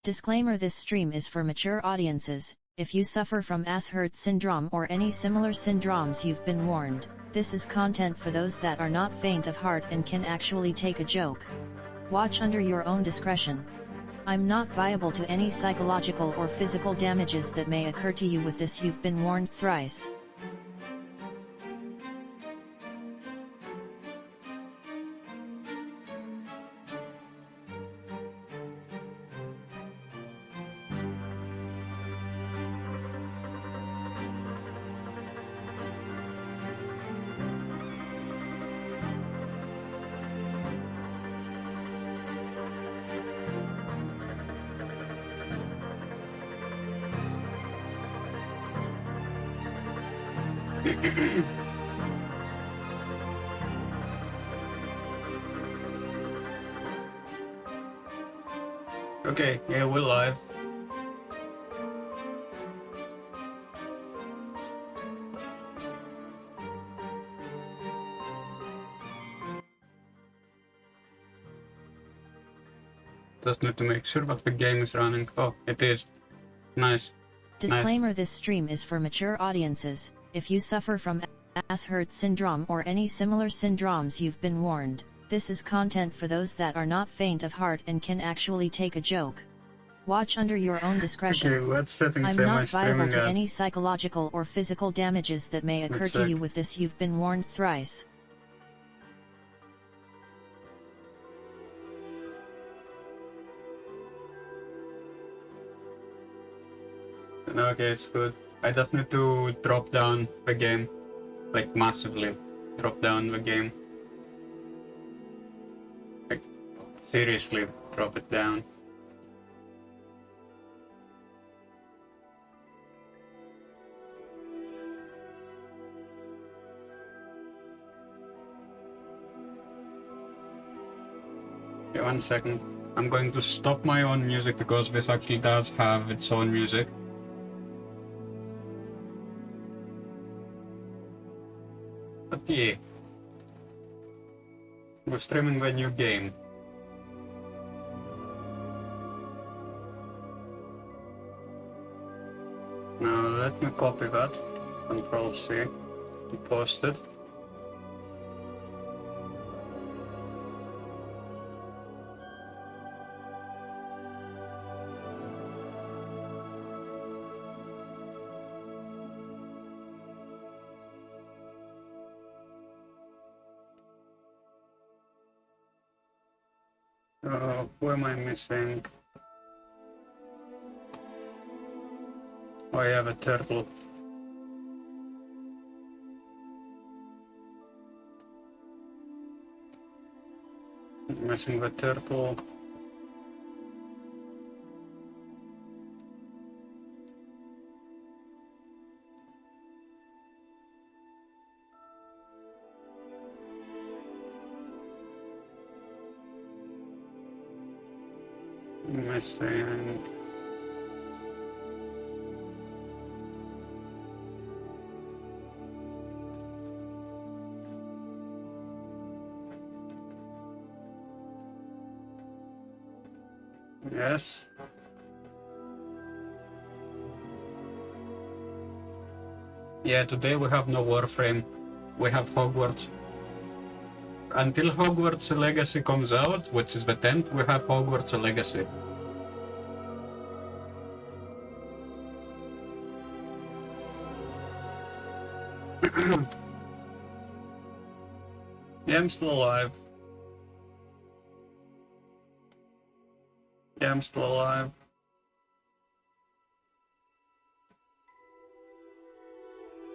Disclaimer: this stream is for mature audiences. If you suffer from ass-hurt syndrome or any similar syndromes, you've been warned. This is content for those that are not faint of heart and can actually take a joke. Watch under your own discretion. I'm not liable to any psychological or physical damages that may occur to you with this. You've been warned thrice. Okay, yeah, we're live. Just need to make sure that the game is running. Oh, it is. Nice. Disclaimer: nice. This stream is for mature audiences. If you suffer from ass-hurt syndrome or any similar syndromes, you've been warned. This is content for those that are not faint of heart and can actually take a joke. Watch under your own discretion. Okay, what settings I'm am I not liable streaming to at? any psychological or physical damages that may occur to you with this. You've been warned thrice. Okay, it's good. I just need to drop down the game. Like, massively drop down the game. Like, seriously drop it down. Okay, 1 second. I'm going to stop my own music because this actually does have its own music. But yeah, we're streaming the new game. Now let me copy that. Control C. And post it. Who am I missing? Oh, I have a turtle. Missing the turtle. Missing. Yes. Yeah, today we have no Warframe. We have Hogwarts. Until Hogwarts Legacy comes out, which is the 10th, we have Hogwarts Legacy. Yeah, I'm still alive. Yeah, I'm still alive.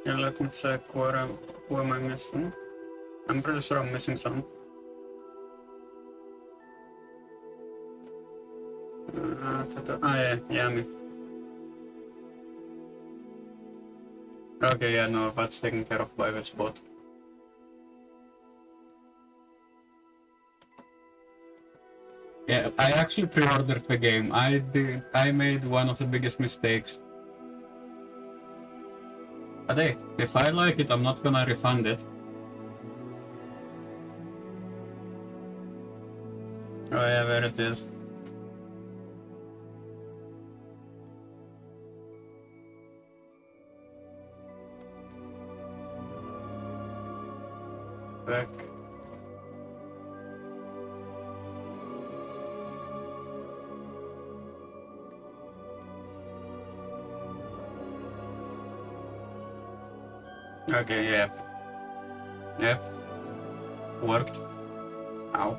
Yeah, let me check who am I missing. I'm pretty sure I'm missing some. Yeah, Yami. Okay, yeah, no, that's taken care of by this bot. Yeah, I actually pre-ordered the game. I made one of the biggest mistakes. But hey, if I like it, I'm not gonna refund it. Oh yeah, there it is. back. Okay, yep. Yep. Worked. Ow.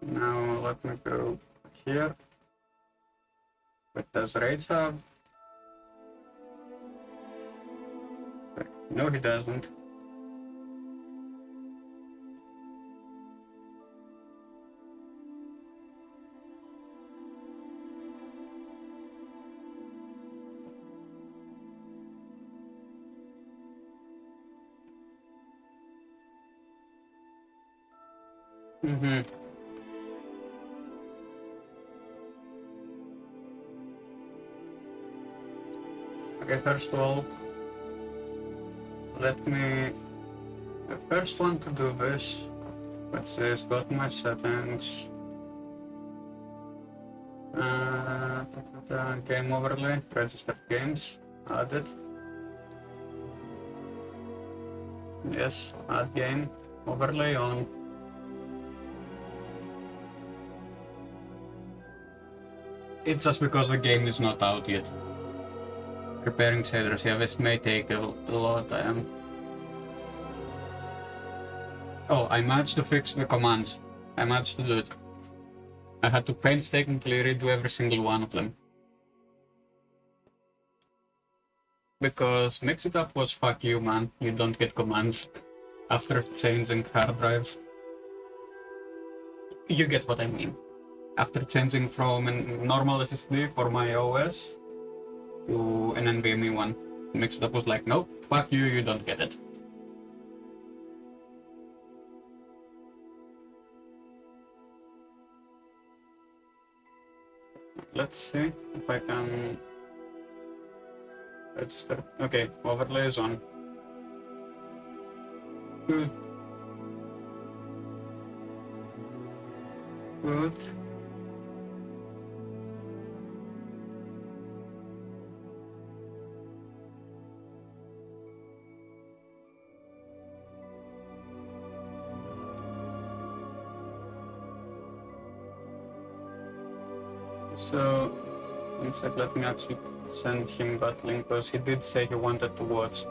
Now let me go here. What does Rage have? No, he doesn't. Mm-hmm. Okay, first of all, let me... The first one to do this, which is got my settings. Game overlay, registered games, added. Yes, add game, overlay on. It's just because the game is not out yet. Preparing shaders, yeah, this may take a lot of time. Oh, I managed to fix the commands. I managed to do it. I had to painstakingly redo every single one of them. Because Mix It Up was fuck you, man. You don't get commands after changing hard drives. You get what I mean. After changing from a normal SSD for my OS to an NVMe one, Mix It Up was like, nope, fuck you, you don't get it. Let's see if I can register. Okay, overlay is on. Good. Good. So, in fact, let me actually send him that link because he did say he wanted to watch.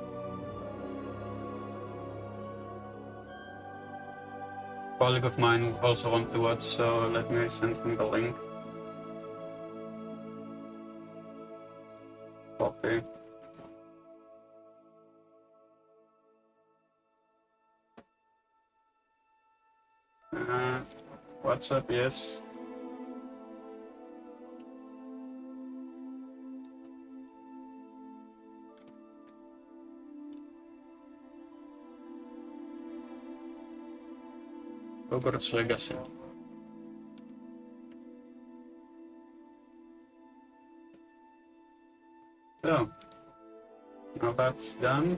A colleague of mine also wanted to watch, so let me send him the link. Copy. WhatsApp, yes. Hogwarts Legacy. So, now that's done.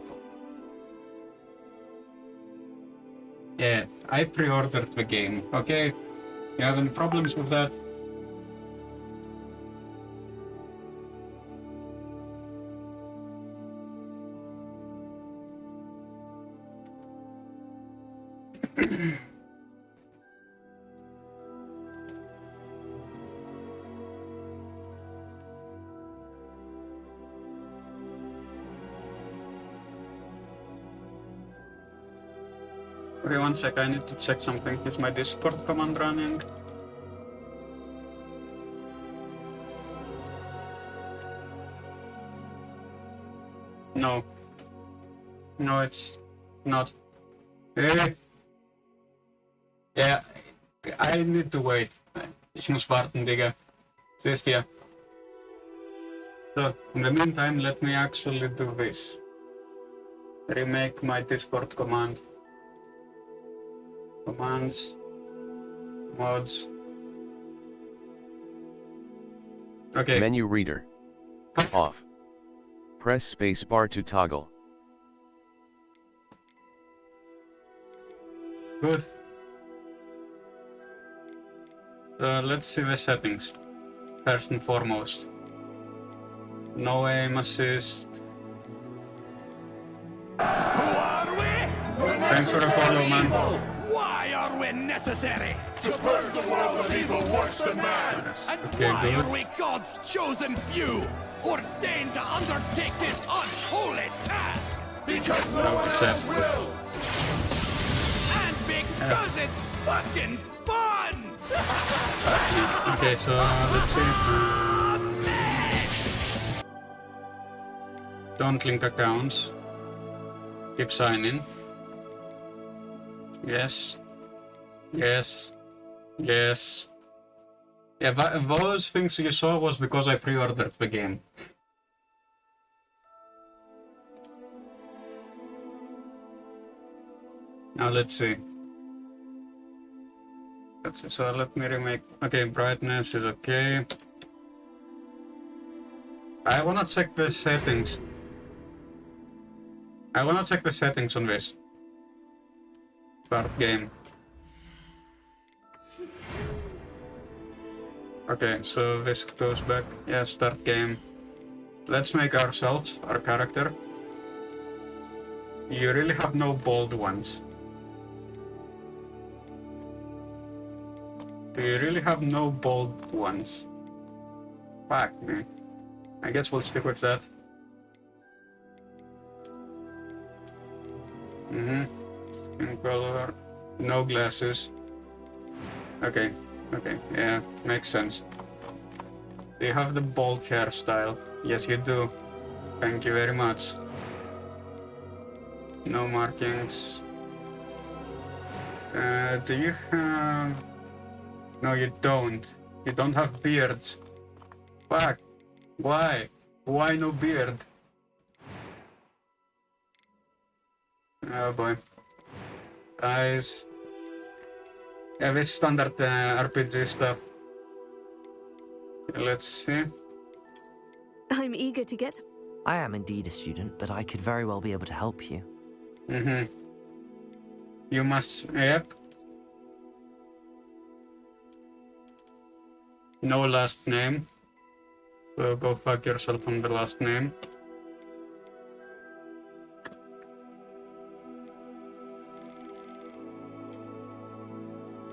Yeah, I pre-ordered the game, okay? You have any problems with that? Okay, one sec, I need to check something. Is my Discord command running? No. No, it's not. Eh. Yeah, I need to wait. Ich muss warten, Digga. Siehst ja. So, in the meantime, let me actually do this. Remake my Discord command. Commands. Mods. Okay. Menu reader. Off. Press space bar to toggle. Good. Let's see the settings. First and foremost. No aim assist. Who are we? Thanks for the follow, man. Why are we necessary? To purge the world of evil worse than man. And Okay, why good. are we God's chosen few, ordained to undertake this unholy task? Because no one What's else that? will. And because it's fucking fun! Okay, so let's see. Don't link accounts. Keep signing. Yes. Yes. Yes. Yeah, but those things you saw was because I pre-ordered the game. Now let's see. So let me remake. Okay, brightness is okay. I wanna check the settings. I wanna check the settings on this. Start game. Okay, so this goes back. Yeah, start game. Let's make ourselves, our character. You really have no bold ones. You really have no bold ones. Fuck, man. I guess we'll stick with that. In color. No glasses. Okay. Okay. Yeah, makes sense. Do you have the bold hairstyle? Yes, you do. Thank you very much. No markings. Do you have... No, you don't. You don't have beards. Fuck. Why? Why no beard? Oh boy. Guys. Yeah, this standard RPG stuff. Let's see. I'm eager to get... I am indeed a student, but I could very well be able to help you. You must... Yep. No last name. So go fuck yourself on the last name.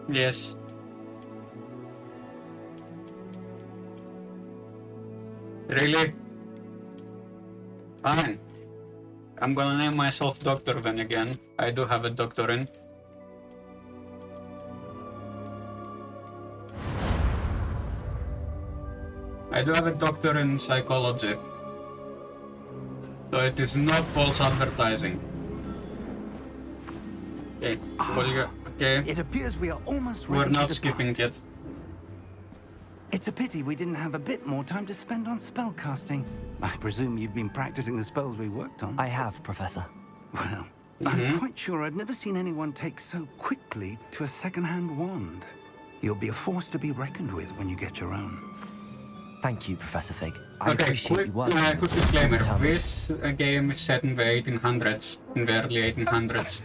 Yes. Really? Fine. I'm gonna name myself Doctor then again. I do have a doctor in. I do have a doctor in psychology. So it is not false advertising. Okay, okay. It appears we are almost ready We're to not depart. skipping it. It's a pity we didn't have a bit more time to spend on spellcasting. I presume you've been practicing the spells we worked on. I have, Professor. Well, I'm quite sure I've never seen anyone take so quickly to a second-hand wand. You'll be a force to be reckoned with when you get your own. Thank you, Professor Fig. I Okay, appreciate quick, you working quick with me. disclaimer. Tell me. This game is set in the 1800s, in the early 1800s.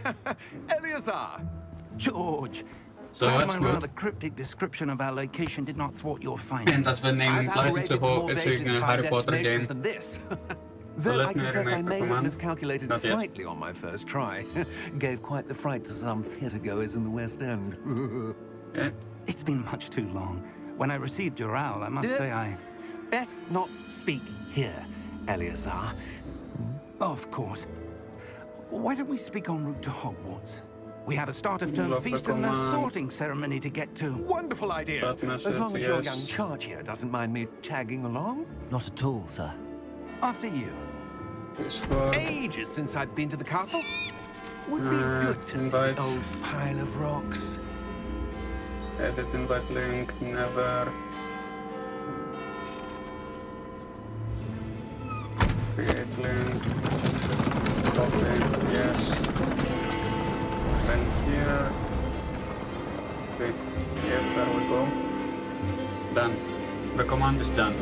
Eleazar! George! So glad that's my good. rather cryptic description of our location did not thwart your findings. And that's the name I've implies. It's a, operated to more it's vague a and Harry defined Potter estimations game. than this. So Though let I me confess remake I the may have command. miscalculated Not yet. slightly on my first try. Gave quite the fright to some theatregoers in the West End. Yeah. It's been much too long. When I received your owl, I must say I... Best not speak here, Eleazar. Of course. Why don't we speak en route to Hogwarts? We have a start-of-term Love the feast and a command. sorting ceremony to get to. Wonderful idea. That message, As long as your yes. young charge here doesn't mind me tagging along. Not at all, sir. After you. Discord. Ages since I'd been to the castle. Would be good to see invite. the old pile of rocks. Edit invite link, never. Create link. Copy, yes. Then here. Okay, yeah, there we go. Done. The command is done.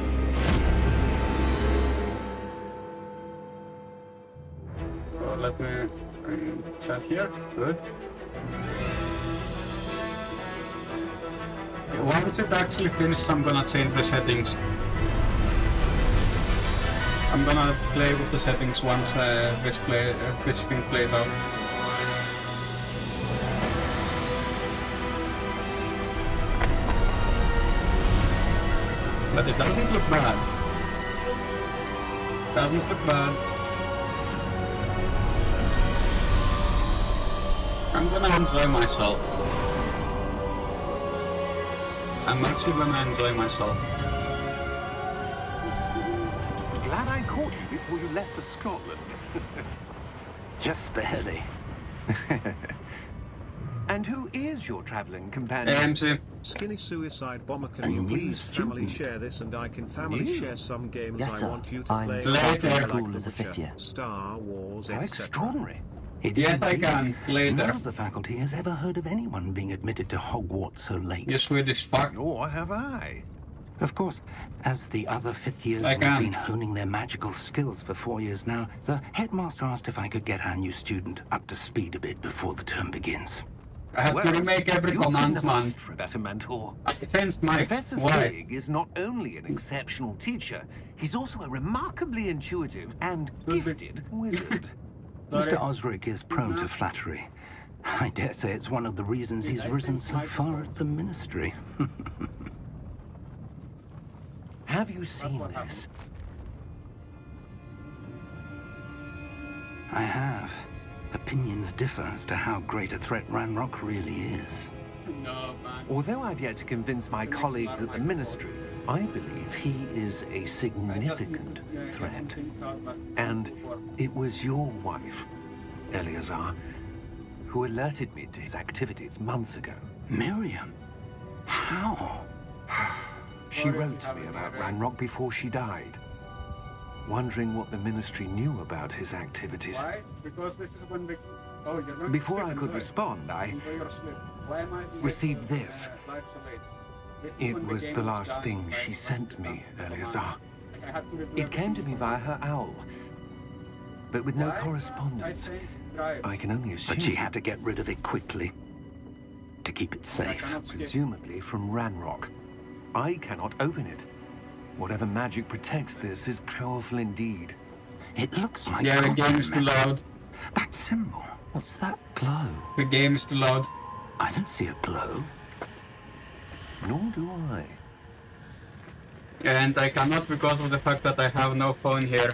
So let me chat here. Good. Once it actually finishes, I'm gonna change the settings. I'm gonna play with the settings once this thing plays out. But it doesn't look bad. Doesn't look bad. I'm gonna enjoy myself. I'm actually gonna enjoy myself. Glad I caught you before you left for Scotland. Just barely. And who is your travelling companion? MC. Skinny Suicide Bomber, can A you new please family student. share this and I can family You? share some games Yes, I sir. want you to I'm play. starting Later. school like as a The fifth Witcher, year. Star Wars, How etc. extraordinary. It Yes, is I indeed. can. Later. None of the faculty has ever heard of anyone being admitted to Hogwarts so late. You Swedish fuck. Nor have I. Of course, as the other fifth years I will have can. been honing their magical skills for 4 years now, the headmaster asked if I could get our new student up to speed a bit before the term begins. I have to remake every you couldn't command, have man. asked for a better mentor. I changed mics. Professor Why? Fig is not only an exceptional teacher, he's also a remarkably intuitive and gifted wizard. Mr. Osric is prone to flattery. I dare say it's one of the reasons he's risen so far at the ministry. Have you seen this? I have. Opinions differ as to how great a threat Ranrock really is. No, man. Although I've yet to convince my colleagues at the Ministry, I believe he is a significant threat. And it was your wife, Eleazar, who alerted me to his activities months ago. Miriam? How? She wrote to me about Ranrock before she died, wondering what the Ministry knew about his activities. Why? Because this is when we... Oh, you're going Before to I sleep, could enjoy. respond, I Enjoy your sleep. Why am I doing received so, this. live so late? This is It when was game the is last done, thing right? she sent me, Eleazar. I had to review It came to me via her owl, but with no Why? correspondence. I changed drive. I can only assume, But she had to get rid of it quickly. To keep it I safe. cannot skip. presumably from Ranrock. I cannot open it. Whatever magic protects this is powerful indeed. It looks like Yeah, the game cotton is too metal. loud. That symbol. What's that glow? The game is too loud. I don't see a glow. Nor do I. And I cannot because of the fact that I have no phone here.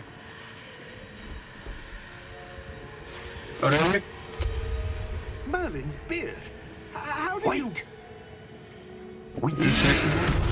Oh, really? Merlin's beard. How did you... Wait. One second.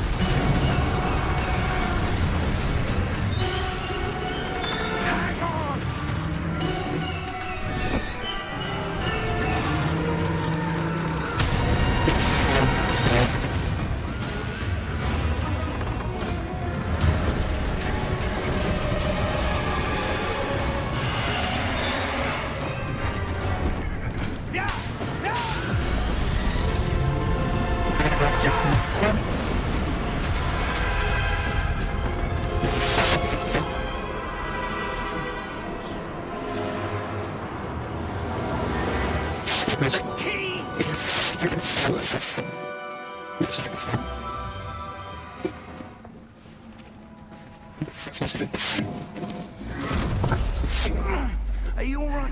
Are you all right?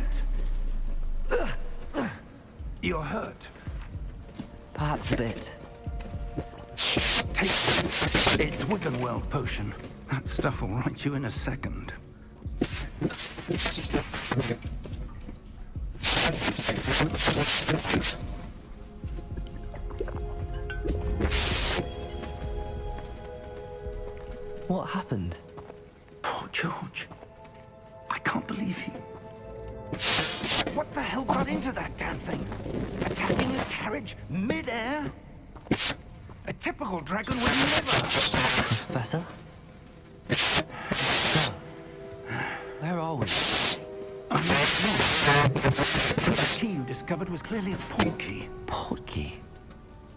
You're hurt. Perhaps a bit. Take this. It's Wiggenweld potion. That stuff will right you in a second. What happened? Poor George. I can't believe he... What the hell got into that damn thing? Attacking a carriage mid-air? A typical dragon would never. Professor? So, where are we? I'm not sure. The key you discovered was clearly a portkey. Portkey?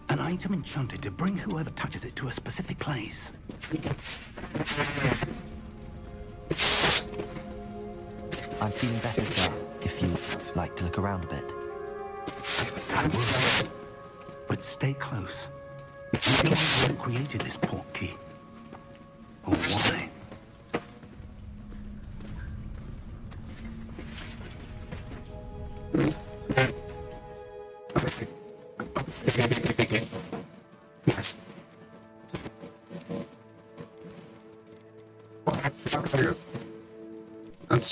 An item enchanted to bring whoever touches it to a specific place. I'm feeling better, sir. If you'd like to look around a bit. I will. But stay close. We don't know who created this portkey. Or why.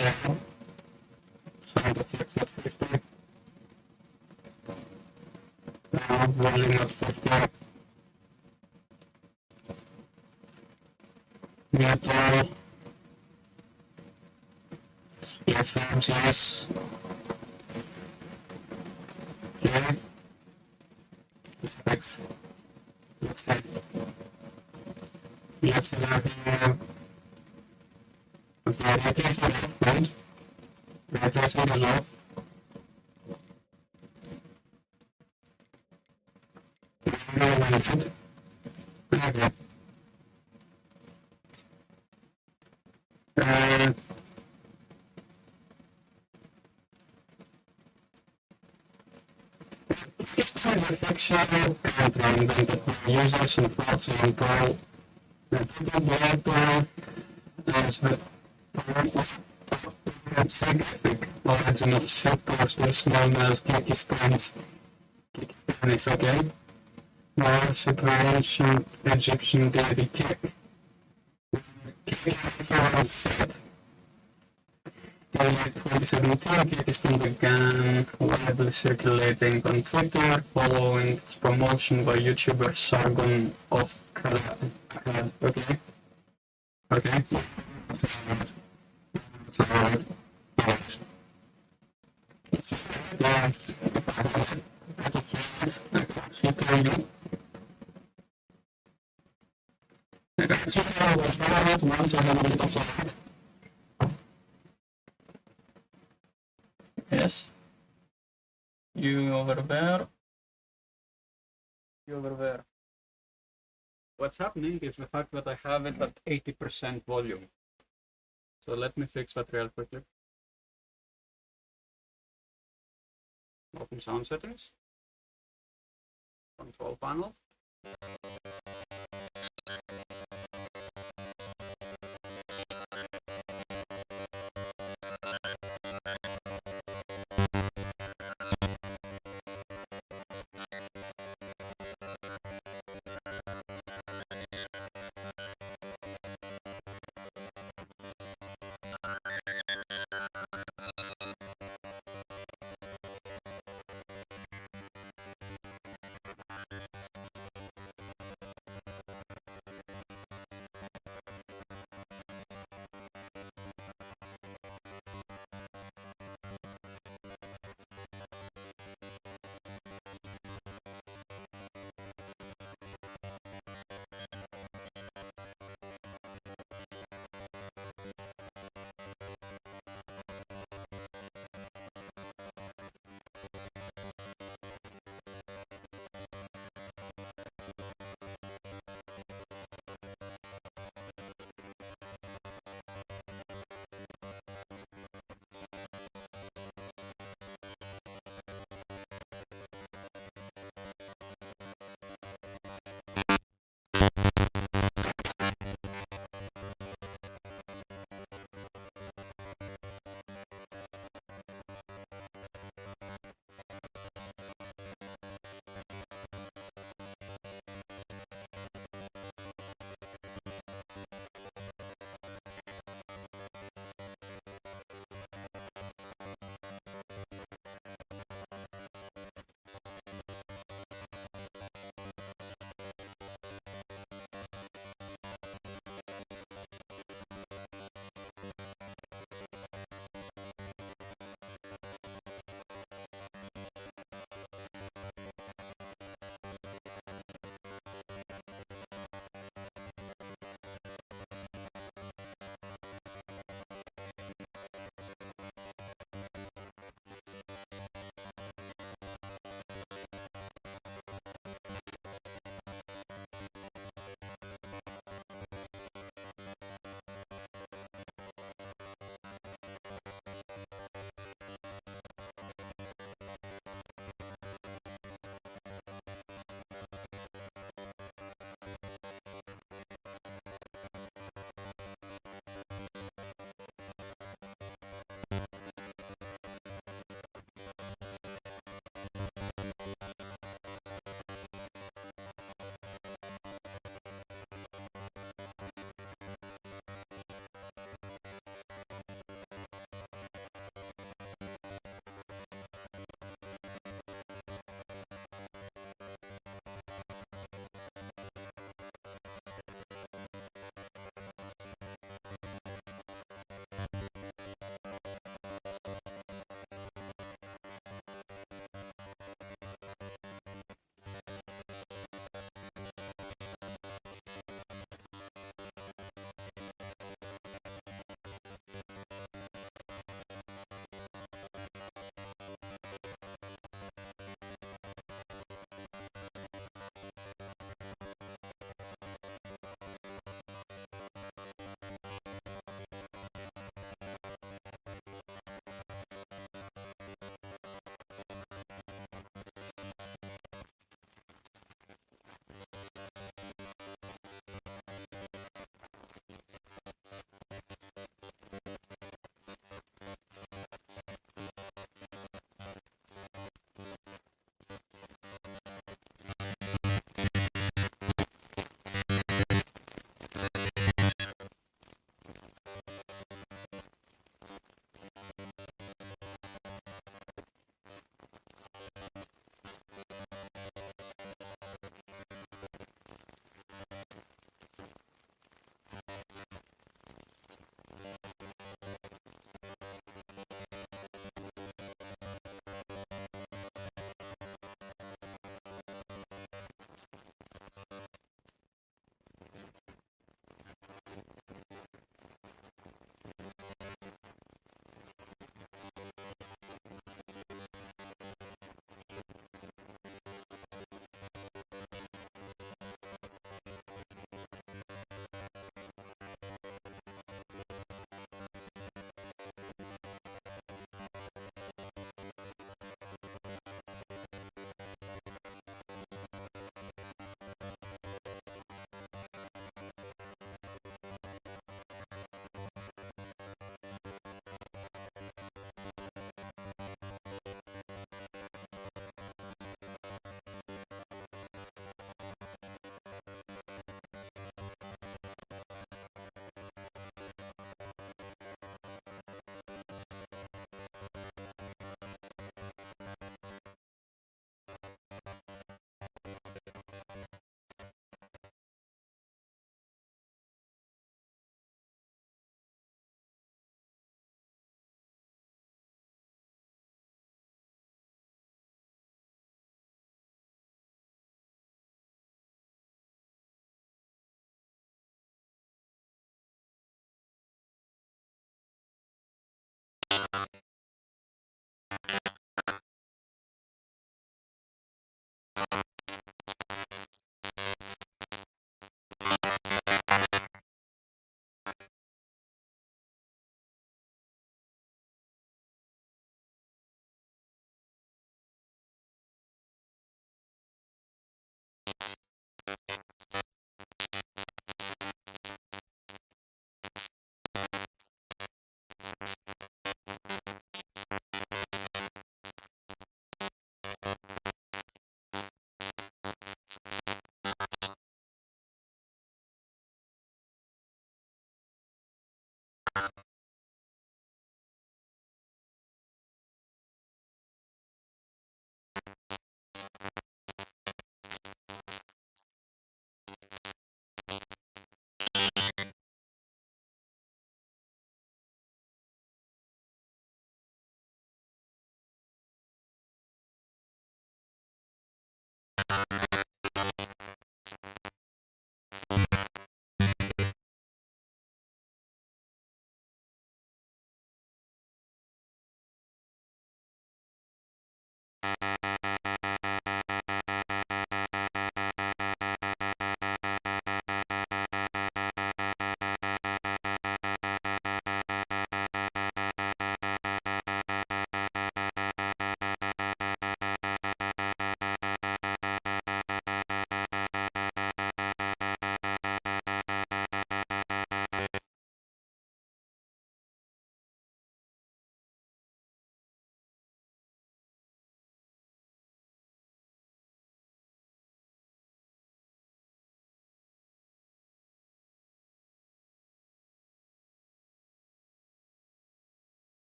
0. Sound effects at 50. Now volume at 50. Metal. Platforms, yes. Okay. Effects. Let's have okay, replace the left point. Replacing the left. Okay. It's kind of actual countering the users and parts of control. The people developer as the specific original shop posters known as Kikistanis. Kikistanis, okay? Now, separation Egyptian deity kick. In 2017, Kyrgyzstan began widely circulating on Twitter following its promotion by YouTuber Sargon of Akkad. Okay. Okay. Yes. Yes. You over there. You over there. What's happening is the fact that I have it at 80% volume. So let me fix that real quickly. Open sound settings. Control panel.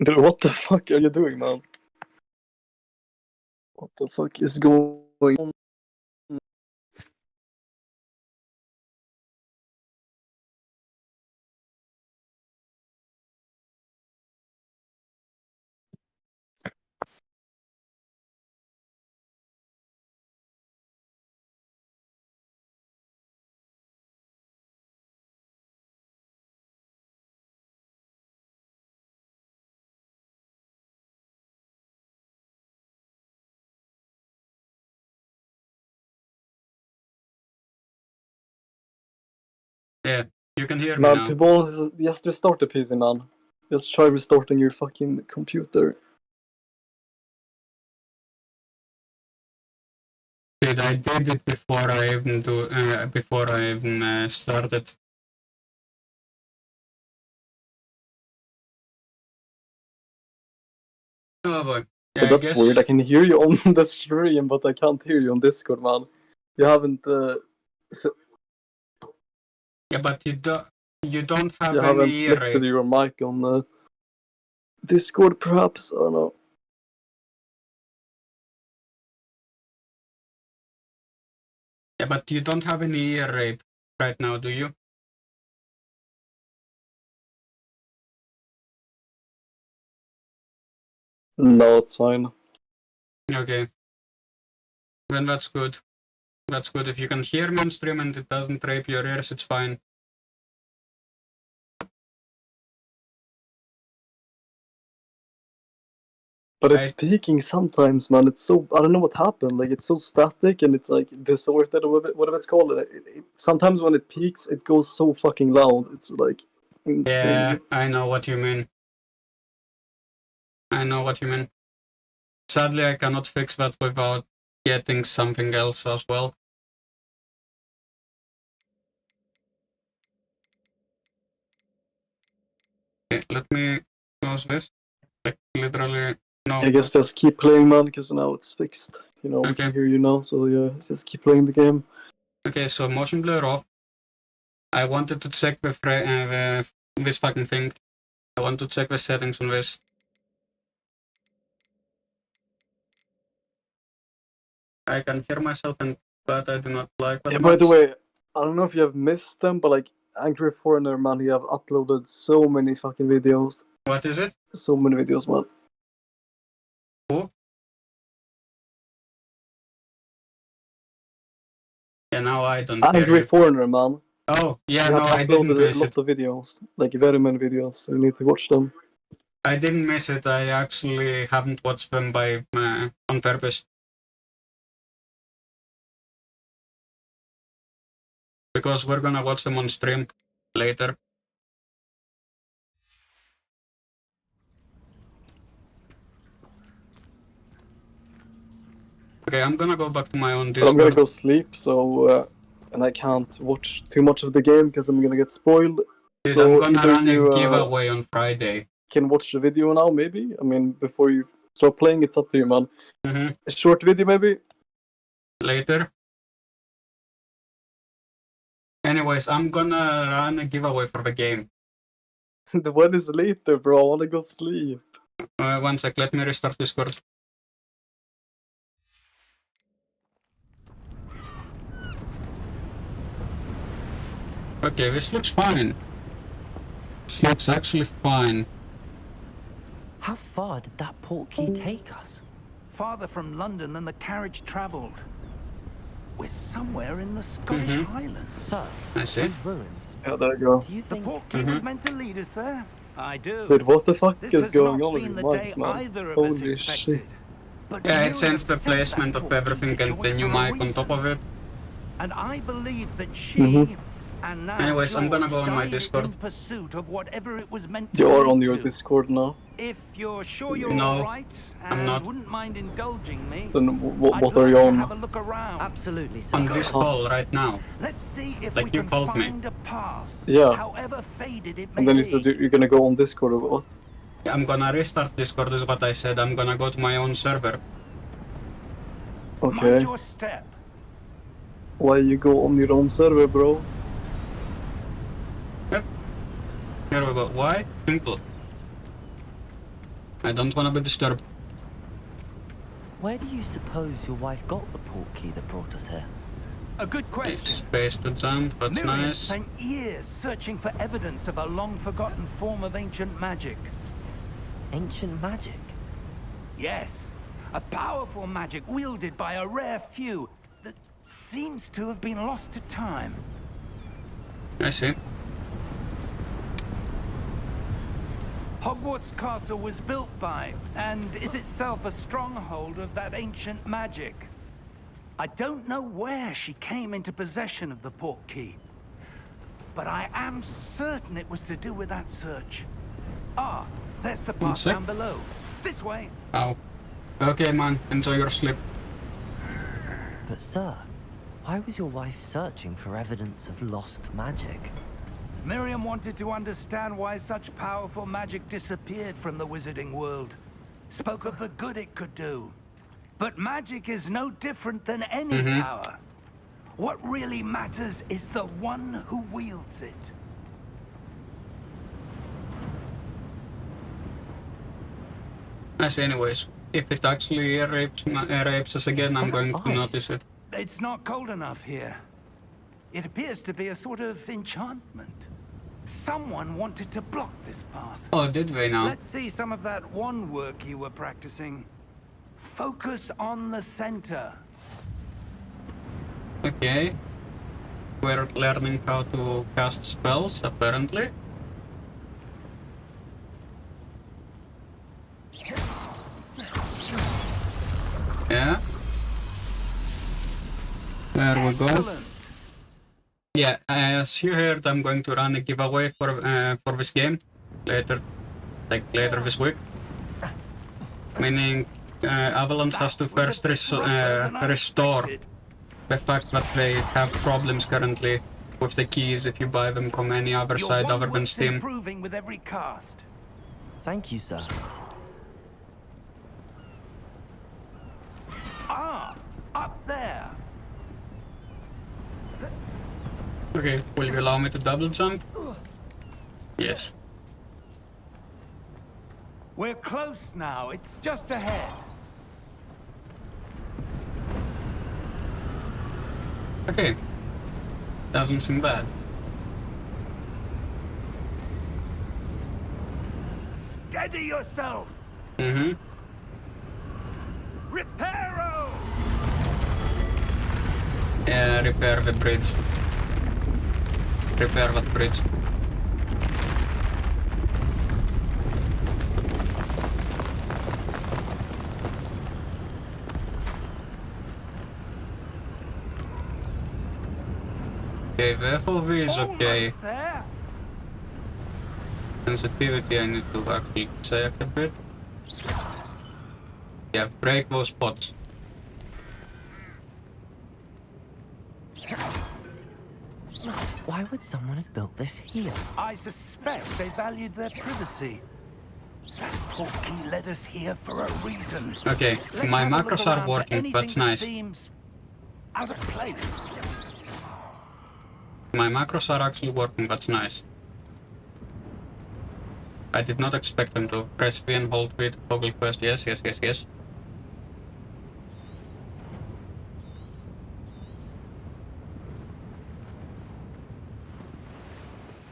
Dude, what the fuck are you doing, man? What the fuck is going on? Yeah, you can hear me Man, now. to be honest, just restart the PC, man. Just try restarting your fucking computer. Dude, I did it before I even started. Oh boy. Yeah, But that's weird. I can hear you on the stream, but I can't hear you on Discord, man. You haven't. Yeah, but you don't have You haven't any ear selected rape. your mic on Discord, perhaps. I don't know. Yeah, but you don't have any ear rape right now, do you? No, it's fine. Okay. Then that's good. That's good. If you can hear me on stream and it doesn't rape your ears, it's fine. But it's peaking sometimes, man. It's so, I don't know what happened. Like, it's so static and it's like distorted or whatever it's called. Sometimes when it peaks, it goes so fucking loud. It's like insane. Yeah, I know what you mean. I know what you mean. Sadly, I cannot fix that without getting something else as well. Okay, let me close this. Like, literally, no. I guess just keep playing, man, because now it's fixed. You know, we Okay. can hear you now, so yeah, just keep playing the game. Okay, so motion blur off. I wanted to check this fucking thing. I want to check the settings on this. I can hear myself, but I do not like that Yeah, much. by the way, I don't know if you have missed them, but like Angry Foreigner, man, you have uploaded so many fucking videos. What is it? So many videos, man. Who? Yeah, now I don't hear Angry you. Foreigner, man. Oh, yeah, You no, have I didn't uploaded miss a lot it. of videos, like very many videos, so you need to watch them. I didn't miss it. I actually haven't watched them by on purpose. Because we're gonna watch them on stream later. Okay, I'm gonna go back to my own Discord. But I'm gonna go sleep, so and I can't watch too much of the game because I'm gonna get spoiled. Dude, so I'm gonna run you, a giveaway on Friday. Can watch the video now, maybe? I mean, before you start playing, it's up to you, man. Mm-hmm. A short video, maybe? Later. Anyways, I'm gonna run a giveaway for the game. When is later, bro? I wanna go sleep. 1 sec, let me restart Discord. Okay, this looks fine. This looks actually fine. How far did that portkey take us? Farther from London than the carriage travelled. We're somewhere in the Scottish Highlands. So, I see. those ruins. Yeah, there you go. Do you The think portkey was meant to lead us there. I do. Dude, what the fuck This is has going not on with been your the mic, day man? either of us Holy expected. shit. But Yeah, you it changed the have sent placement that of portkey everything to and join the new for a mic on top reason. of it. And I believe that she and now Anyways, I'm gonna go on my died Discord. in pursuit of whatever it was meant to You are lead on your to. Discord now. If you're sure you're No, all right I'm and not. wouldn't mind indulging me, Then I'd what are like you to on? have a look around. Absolutely, sir. On this call right now. Let's see if Like we you can called me. find a path, Yeah. however faded it may And then you be. said you're gonna go on Discord or what? I'm gonna restart Discord is what I said. I'm gonna go to my own server. Okay. Mind your step. Why you go on your own server, bro? Yep. Here we go. Why? Simple. I don't wanna be disturbed. Where do you suppose your wife got the port key that brought us here? A good question. Space to jump, that's Miriam nice. spent years searching for evidence of a long-forgotten form of ancient magic. Ancient magic? Yes, a powerful magic wielded by a rare few that seems to have been lost to time. I see. Hogwarts Castle was built by, and is itself a stronghold of that ancient magic. I don't know where she came into possession of the port key, but I am certain it was to do with that search. Ah, there's the path down below. This way. Ow. Okay, man, enjoy your sleep. But sir, why was your wife searching for evidence of lost magic? Miriam wanted to understand why such powerful magic disappeared from the wizarding world. Spoke of the good it could do. But magic is no different than any power. What really matters is the one who wields it. As anyways, if it actually rapes us again, I'm going to notice it. It's not cold enough here. It appears to be a sort of enchantment. Someone wanted to block this path. Oh, did we now? Let's see some of that wand work you were practicing. Focus on the center. Okay. We're learning how to cast spells, apparently. Yeah. There we go. Excellent. Yeah, as you heard, I'm going to run a giveaway for this game later, later this week. Meaning, Avalanche has to first restore the fact that they have problems currently with the keys if you buy them from any other side other than Steam. Improving with every cast. Thank you, sir. Ah, up there. Okay, will you allow me to double jump? Yes. We're close now. It's just ahead. Okay. Doesn't seem bad. Steady yourself. Mm-hmm. Reparo. Yeah, repair the bridge. Repair that bridge. Okay, the FOV is okay. Sensitivity I need to actually check a bit. Yeah, break those spots. Why would someone have built this here? I suspect they valued their privacy. That port key led us here for a reason. Okay, my macros are working, that's nice. Out of place. My macros are actually working, that's nice. I did not expect them to. Press V and hold V to toggle quest. Yes, yes, yes, yes.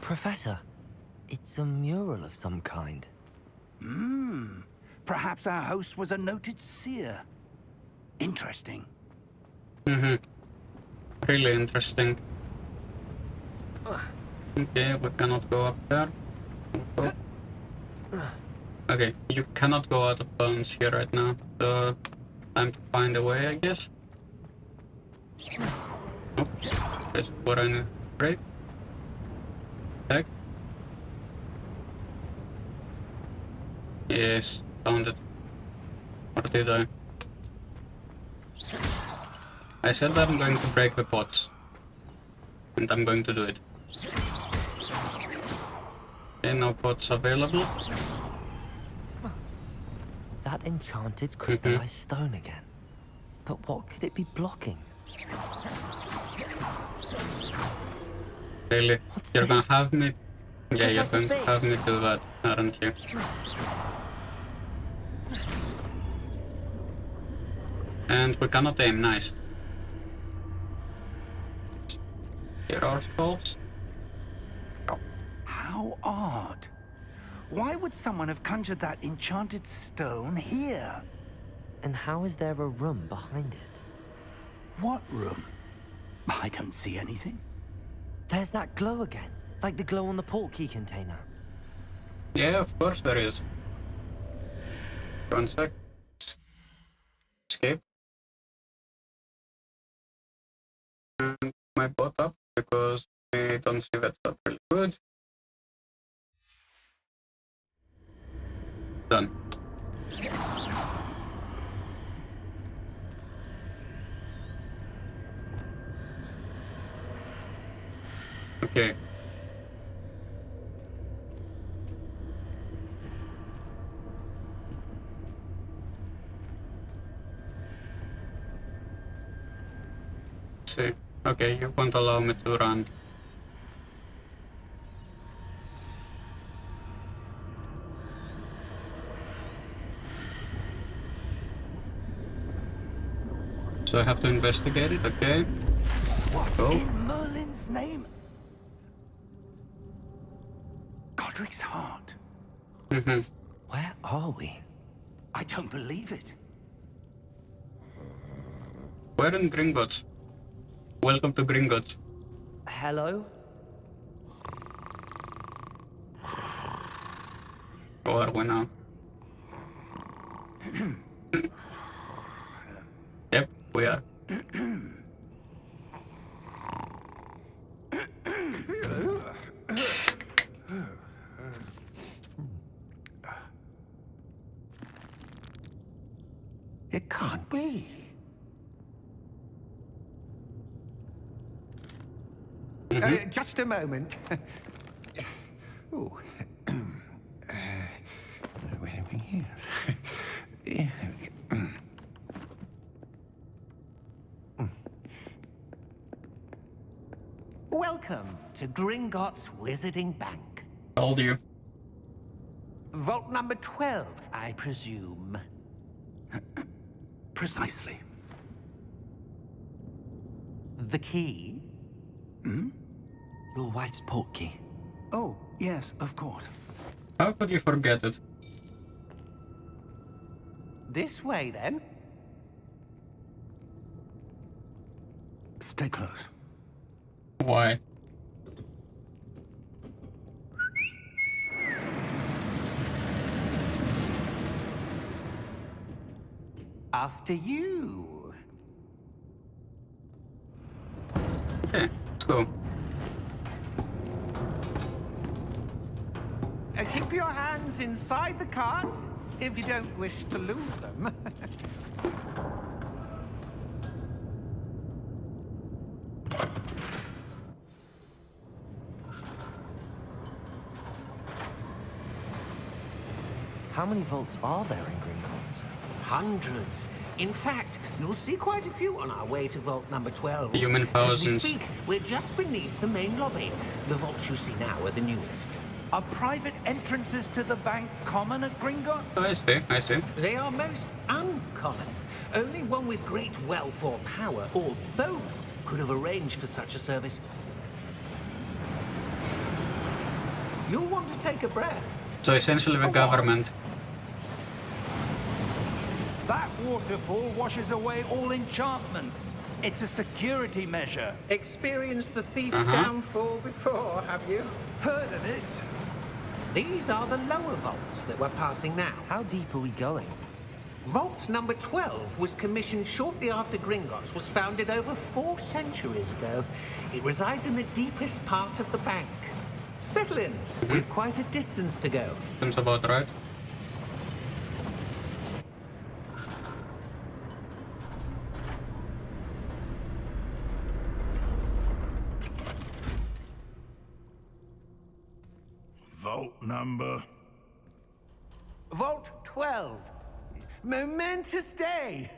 Professor, it's a mural of some kind. Perhaps our host was a noted seer. Interesting. Really interesting. Okay, we cannot go up there. Okay, you cannot go out of bounds here right now, so time to find a way, I guess. Nope. That's what I need to break. Back. Yes, found it. Or did I? I said that I'm going to break the pots. And I'm going to do it. Okay, no pots available. That enchanted crystallized stone again. But what could it be blocking? Really? What's You're gonna this? have me... Yeah, you're Professor going to have me do that, aren't you? And we cannot aim, nice. Here are skulls. How odd. Why would someone have conjured that enchanted stone here? And how is there a room behind it? What room? I don't see anything. There's that glow again, like the glow on the portkey container. Yeah, of course there is. 1 sec. Escape. And my bot up because I don't see that stuff really good. Done. Okay. See. Okay, you won't allow me to run. So I have to investigate it, okay? What in Merlin's name? Godric's heart. Where are we? I don't believe it. We're in Gringotts. Welcome to Gringotts. Hello? Or are we now? Yep, we are. It can't be. Just a moment. Oh. Wait a minute here. Welcome to Gringotts Wizarding Bank. Told you. Vault number 12, I presume. Precisely. The key? Hmm? Your wife's portkey. Oh, yes, of course. How could you forget it? This way, then. Stay close. Why? After you. Okay, let's go. Keep your hands inside the cart if you don't wish to lose them. How many vaults are there in Gringotts? Hundreds. In fact, you'll see quite a few on our way to vault number 12. Human As we thousands. speak, we're just beneath the main lobby. The vaults you see now are the newest. Are private entrances to the bank common at Gringotts? I see, I see. They are most uncommon. Only one with great wealth or power, or both, could have arranged for such a service. You'll want to take a breath. So essentially the government. That waterfall washes away all enchantments. It's a security measure. Experienced the thief's downfall before, have you? Heard of it? These are the lower vaults that we're passing now. How deep are we going? Vault number 12 was commissioned shortly after Gringotts was founded over 4 centuries ago. It resides in the deepest part of the bank. Settle in. We've quite a distance to go. Seems about right. Vault number? Vault 12. Momentous day.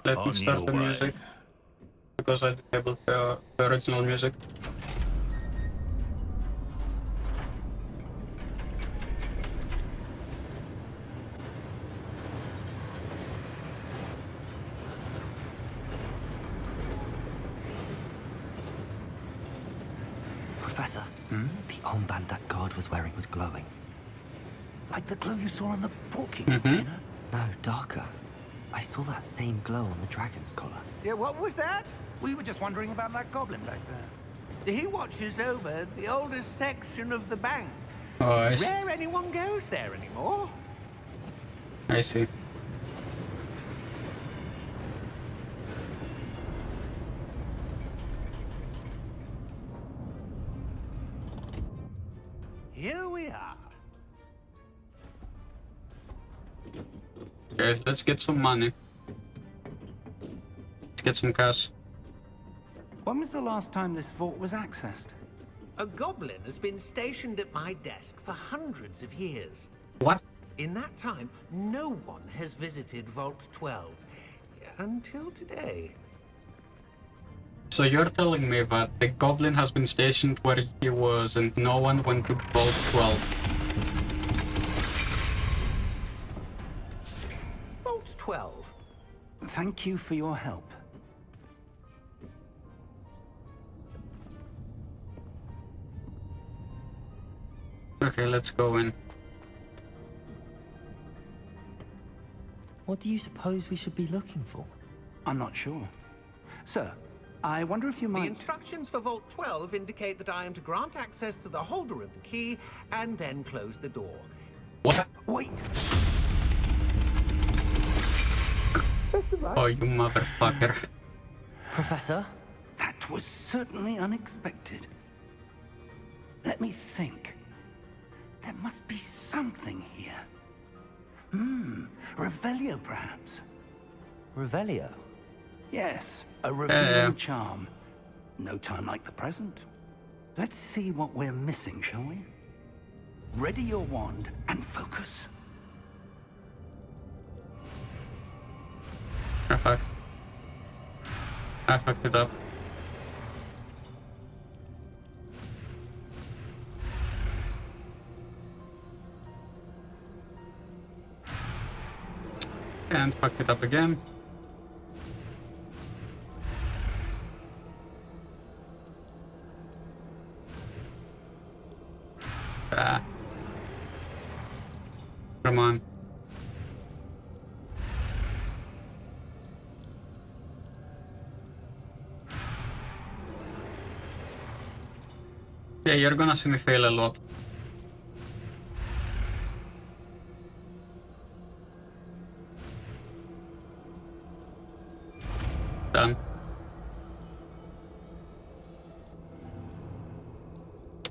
Let me start the music. Because I disabled the original music. Professor, the armband that guard was wearing was glowing. Like the glow you saw on the porky container? No, darker. I saw that same glow on the dragon's collar. Yeah, what was that? We were just wondering about that goblin back there. He watches over the oldest section of the bank. Oh, I see. Rare anyone goes there anymore. I see. Here we are. Okay, let's get some money. Let's get some cash. When was the last time this vault was accessed? A goblin has been stationed at my desk for hundreds of years. What? In that time, no one has visited Vault 12. Until today. So you're telling me that the goblin has been stationed where he was and no one went to Vault 12? Vault 12. Thank you for your help. Okay, let's go in. What do you suppose we should be looking for? I'm not sure. Sir, I wonder if you might... The instructions for Vault 12 indicate that I am to grant access to the holder of the key and then close the door. What? Wait! Oh, you motherfucker. Professor? That was certainly unexpected. Let me think. There must be something here. Revelio, perhaps? Revelio? Yes, a revealing charm. No time like the present. Let's see what we're missing, shall we? Ready your wand and focus. Oh, fuck. I fucked it up. And fucked it up again. Ah. Come on. Yeah, you're gonna see me fail a lot. Done.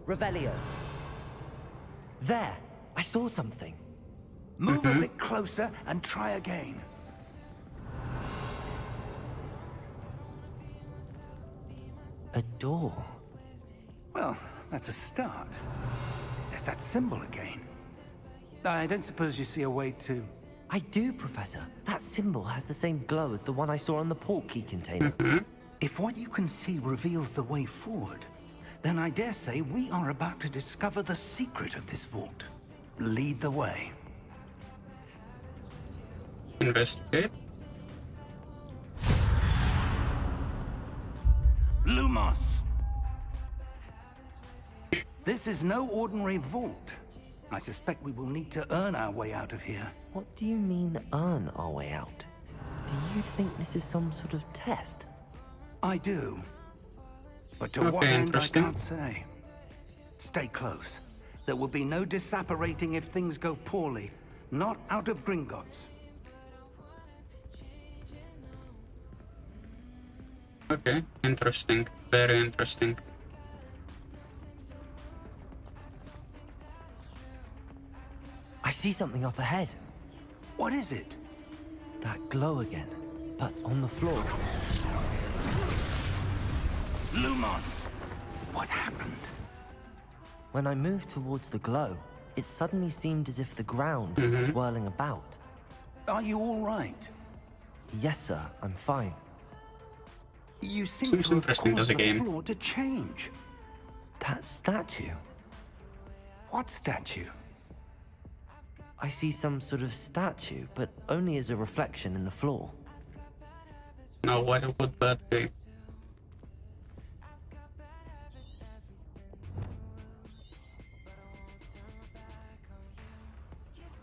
Revelio. There! I saw something. Move a bit closer and try again. A door. Well, that's a start. There's that symbol again. I don't suppose you see a way to... I do, Professor. That symbol has the same glow as the one I saw on the port key container. If what you can see reveals the way forward, then I dare say we are about to discover the secret of this vault. Lead the way. Investigate. Lumos! This is no ordinary vault. I suspect we will need to earn our way out of here. What do you mean, earn our way out? Do you think this is some sort of test? I do. But to what end, I can't say. Stay close. There will be no disapparating if things go poorly. Not out of Gringotts. Okay, interesting. Very interesting. I see something up ahead. What is it? That glow again, but on the floor. Lumos! What happened? When I moved towards the glow, it suddenly seemed as if the ground was swirling about. Are you all right? Yes, sir, I'm fine. You seem Seems to have interesting caused as a the game. floor to change. That statue. What statue? I see some sort of statue, but only as a reflection in the floor. Now, what would that be?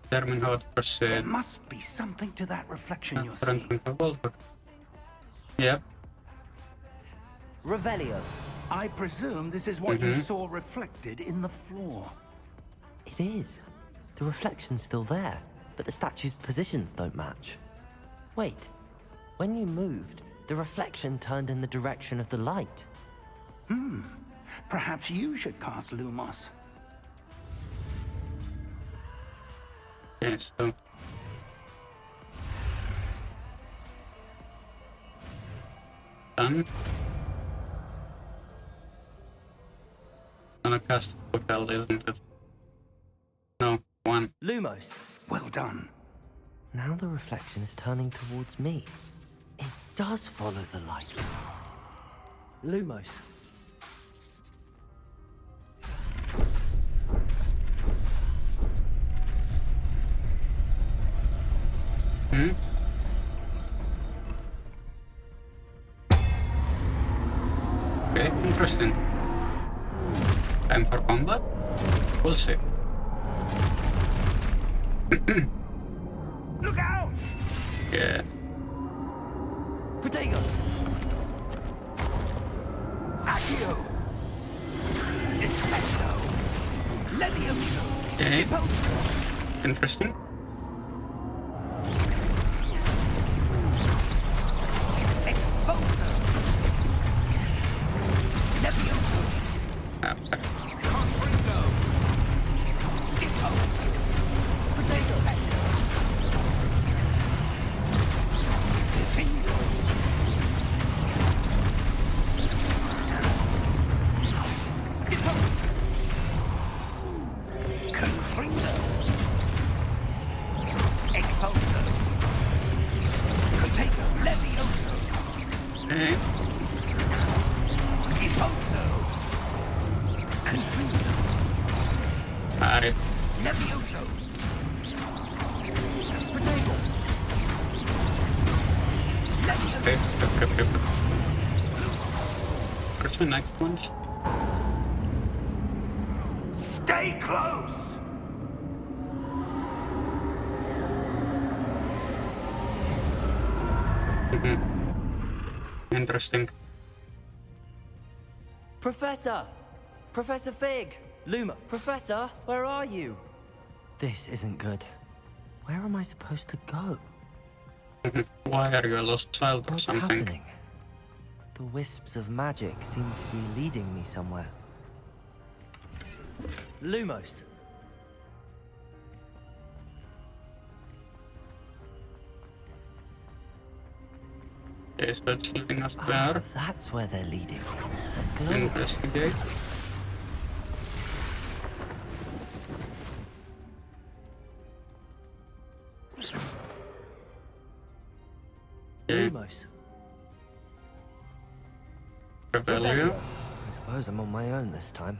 determine how to proceed. There must be something to that reflection you're Current seeing. control. Yep. Revelio. I presume this is what you saw reflected in the floor. It is. The reflection's still there, but the statue's positions don't match. Wait. When you moved, the reflection turned in the direction of the light. Perhaps you should cast Lumos. Okay, so... Done. Gonna cast Hotel, isn't it? No, 1. Lumos. Well done. Now the reflection is turning towards me. It does follow the light. Lumos. Okay, interesting. Time for combat? We'll see. Look out! Yeah. Protego. Accio! Defecto! Levioso! Okay. Deposo! Interesting. Exposo! Levioso! Confringo! Deposo! Protego! Defendo! Deposo! Confringo! Exposo! Protego! Levioso! Okay. Deposo! Confringo! Alright. Levioso! Protego! Okay, okay. Where's the next one? Stay close! Interesting. Professor! Professor Fig! Luma! Professor, where are you? This isn't good. Where am I supposed to go? Why are you a lost child or What's something? happening? The wisps of magic seem to be leading me somewhere. Lumos. Okay, so it's leading us Ah, there. that's where they're leading me. A globe. Investigate. Okay, Lumos. Rebellion. I suppose I'm on my own this time.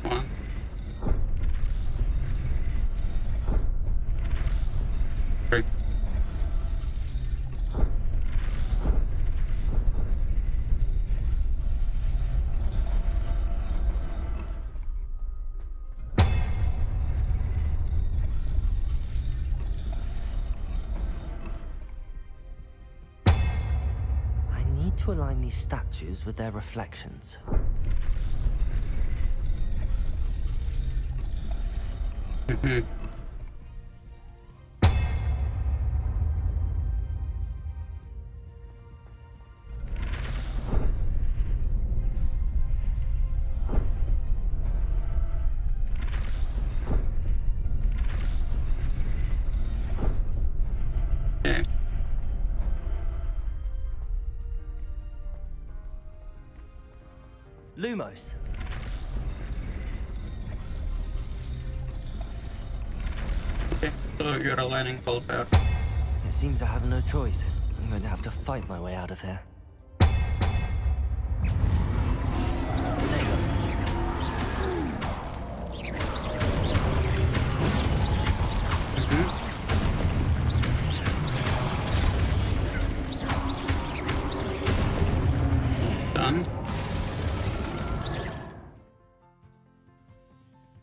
1. Three. I need to align these statues with their reflections. Okay. Lumos. Okay, so you're aligning Colbert. It seems I have no choice. I'm going to have to fight my way out of here. Done.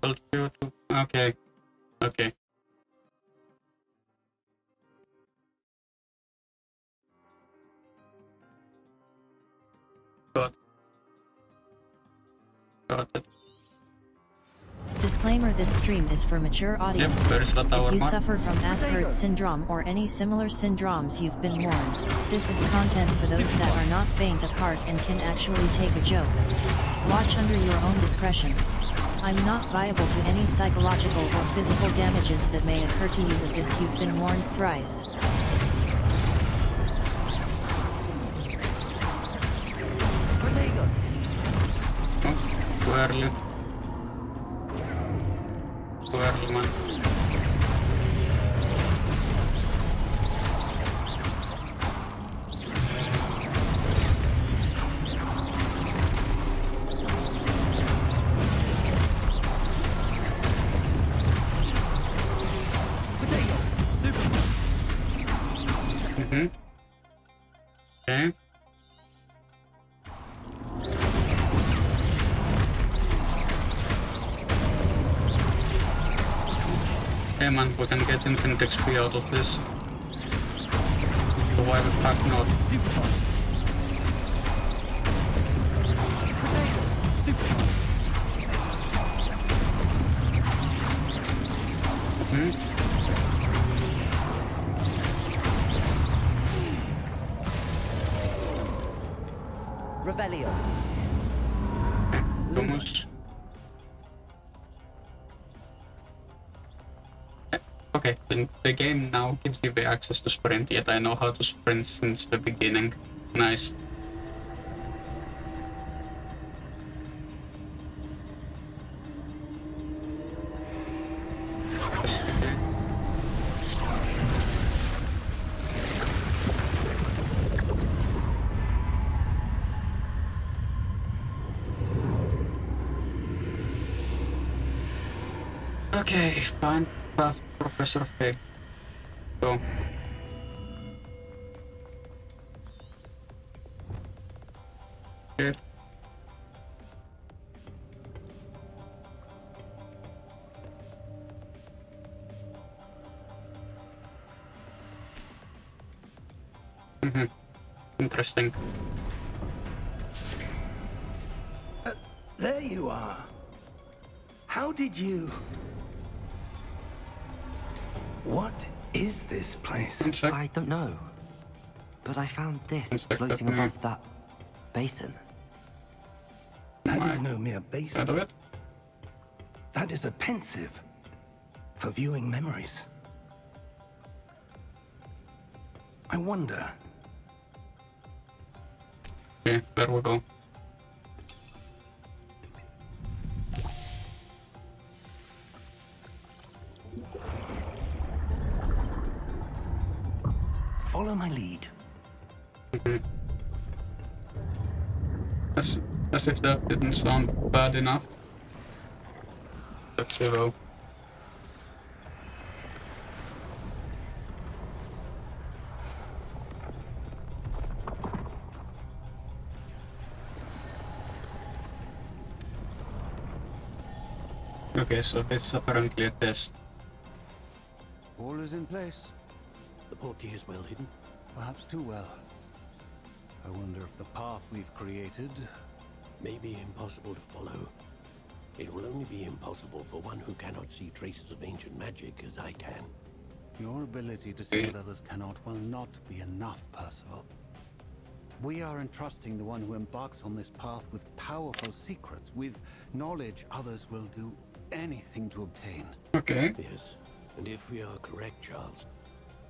told you to... Okay. Okay. Got it. Disclaimer: this stream is for mature audiences. If you suffer from Asperger's syndrome or any similar syndromes, you've been warned. This is content for those that are not faint of heart and can actually take a joke. Watch under your own discretion. I'm not liable to any psychological or physical damages that may occur to you with this. You've been warned thrice. Too early. Too early, man. Okay. Hey man, we can get infinite XP out of this. So why the fuck not? Revelio. Almost. Okay, the game now gives you the access to sprint, yet I know how to sprint since the beginning. Nice. Okay, fine. Path Professor Fig. Go. Shit. Interesting. There you are. How did you... What is this place? I don't know. But I found this floating above that basin. That is no mere basin. That is a pensive for viewing memories. I wonder. Okay, there we go. Follow my lead. As if that didn't sound bad enough. Let's see though. Okay, so this is apparently a test. All is in place. The portkey is well hidden. Perhaps too well. I wonder if the path we've created may be impossible to follow. It will only be impossible for one who cannot see traces of ancient magic as I can. Your ability to see what others cannot will not be enough, Percival. We are entrusting the one who embarks on this path with powerful secrets, with knowledge others will do anything to obtain. Okay. Yes, and if we are correct, Charles,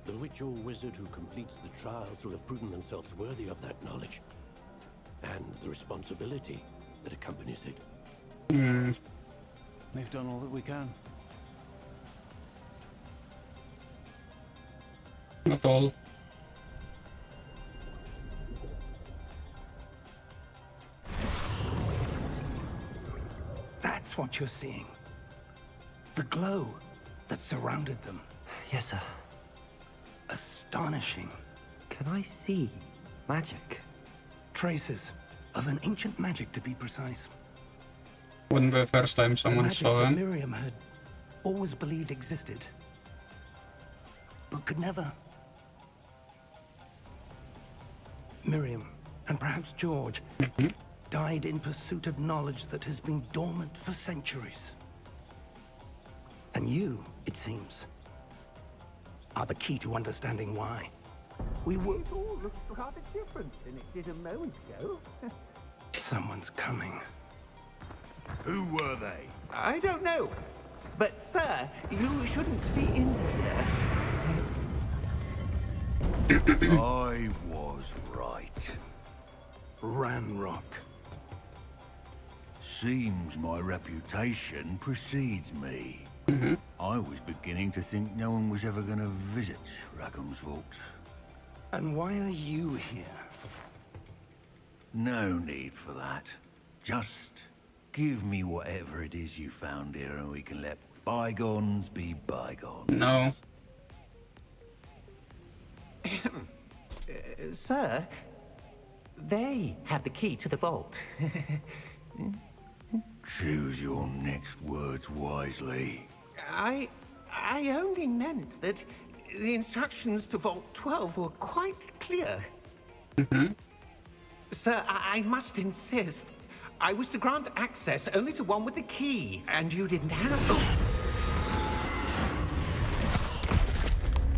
the witch or wizard who completes the trials will have proven themselves worthy of that knowledge, and the responsibility that accompanies it. We've done all that we can. Not all. That's what you're seeing. The glow that surrounded them. Yes, sir. Astonishing. Can I see magic? Traces of an ancient magic, to be precise. Wouldn't be the first time someone magic saw that him. Miriam had always believed existed, but could never. Miriam, and perhaps George, died in pursuit of knowledge that has been dormant for centuries. And you, it seems, are the key to understanding why. We were... It all looks rather different than it did a moment ago. Someone's coming. Who were they? I don't know. But, sir, you shouldn't be in here. I was right. Ranrock. Seems my reputation precedes me. I was beginning to think no one was ever going to visit Rackham's vault. And why are you here? No need for that. Just give me whatever it is you found here and we can let bygones be bygones. No. Sir, they have the key to the vault. Choose your next words wisely. I only meant that the instructions to Vault 12 were quite clear. Sir, I must insist. I was to grant access only to one with the key, and you didn't have them.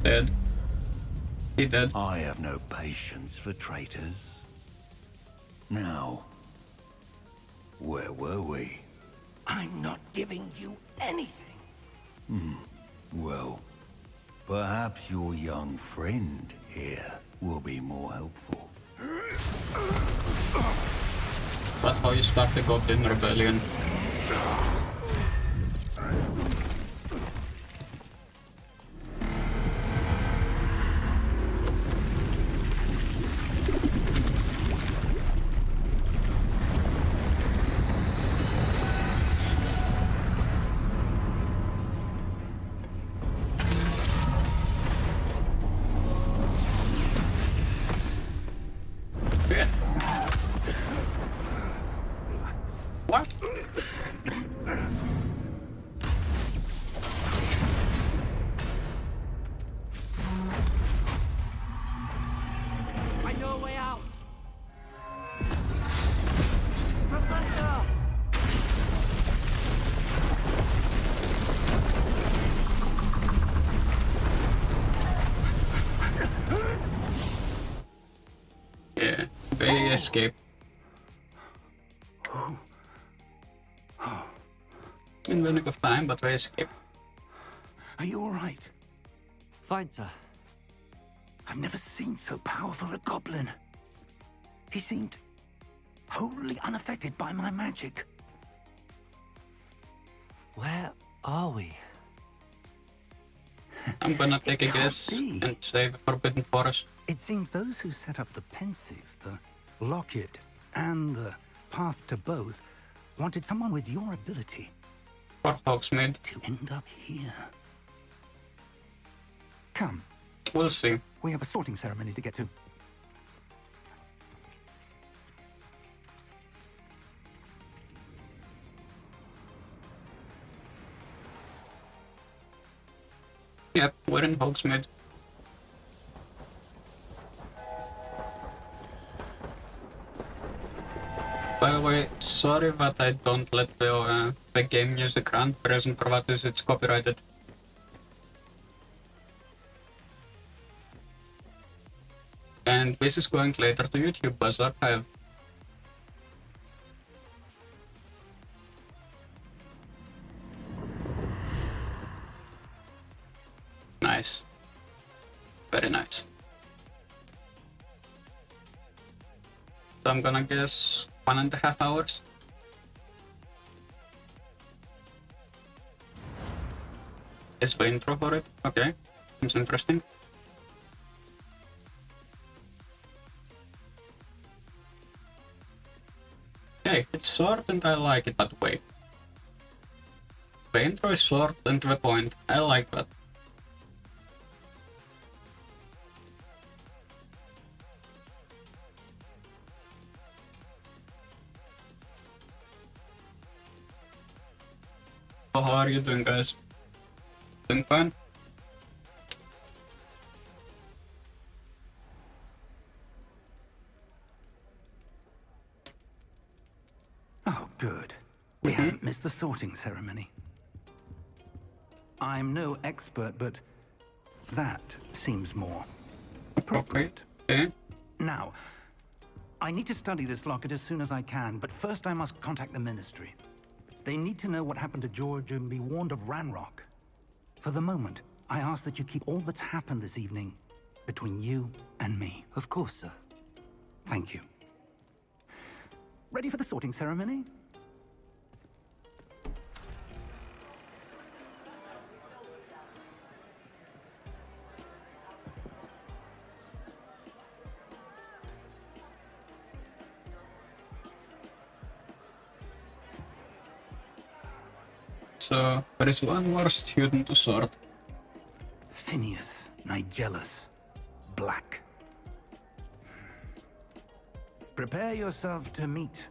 Dead. He dead. I have no patience for traitors. Now, where were we? I'm not giving you anything. Well, perhaps your young friend here will be more helpful. That's how you start the Goblin Rebellion. What? I know a way out. Yeah, they escape. In the nick of time, but they escape. Are you all right? Fine, sir. I've never seen so powerful a goblin. He seemed wholly unaffected by my magic. Where are we? I'm gonna take a guess be. and say the Forbidden Forest. It seems those who set up the Pensive, the Locket, and the Path to Both wanted someone with your ability Or Hogsmeade. to end up here. Come, We'll see. we have a sorting ceremony to get to. Yep, we're in Hogsmeade. By the way, sorry that I don't let the game music run. The reason for that is it's copyrighted. And this is going later to YouTube as archive. Nice. Very nice. So I'm gonna guess 1.5 hours. Is the intro for it? Okay. Seems interesting. Okay, it's short and I like it that way. The intro is short and to the point. I like that. Oh, how are you doing, guys? Doing fine? Oh, good. We haven't missed the sorting ceremony. I'm no expert, but that seems more appropriate. Okay. Now, I need to study this locket as soon as I can, but first I must contact the Ministry. They need to know what happened to George and be warned of Ranrock. For the moment, I ask that you keep all that's happened this evening between you and me. Of course, sir. Thank you. Ready for the sorting ceremony? So, there is one more student to sort. Phineas Nigellus Black. Prepare yourself to meet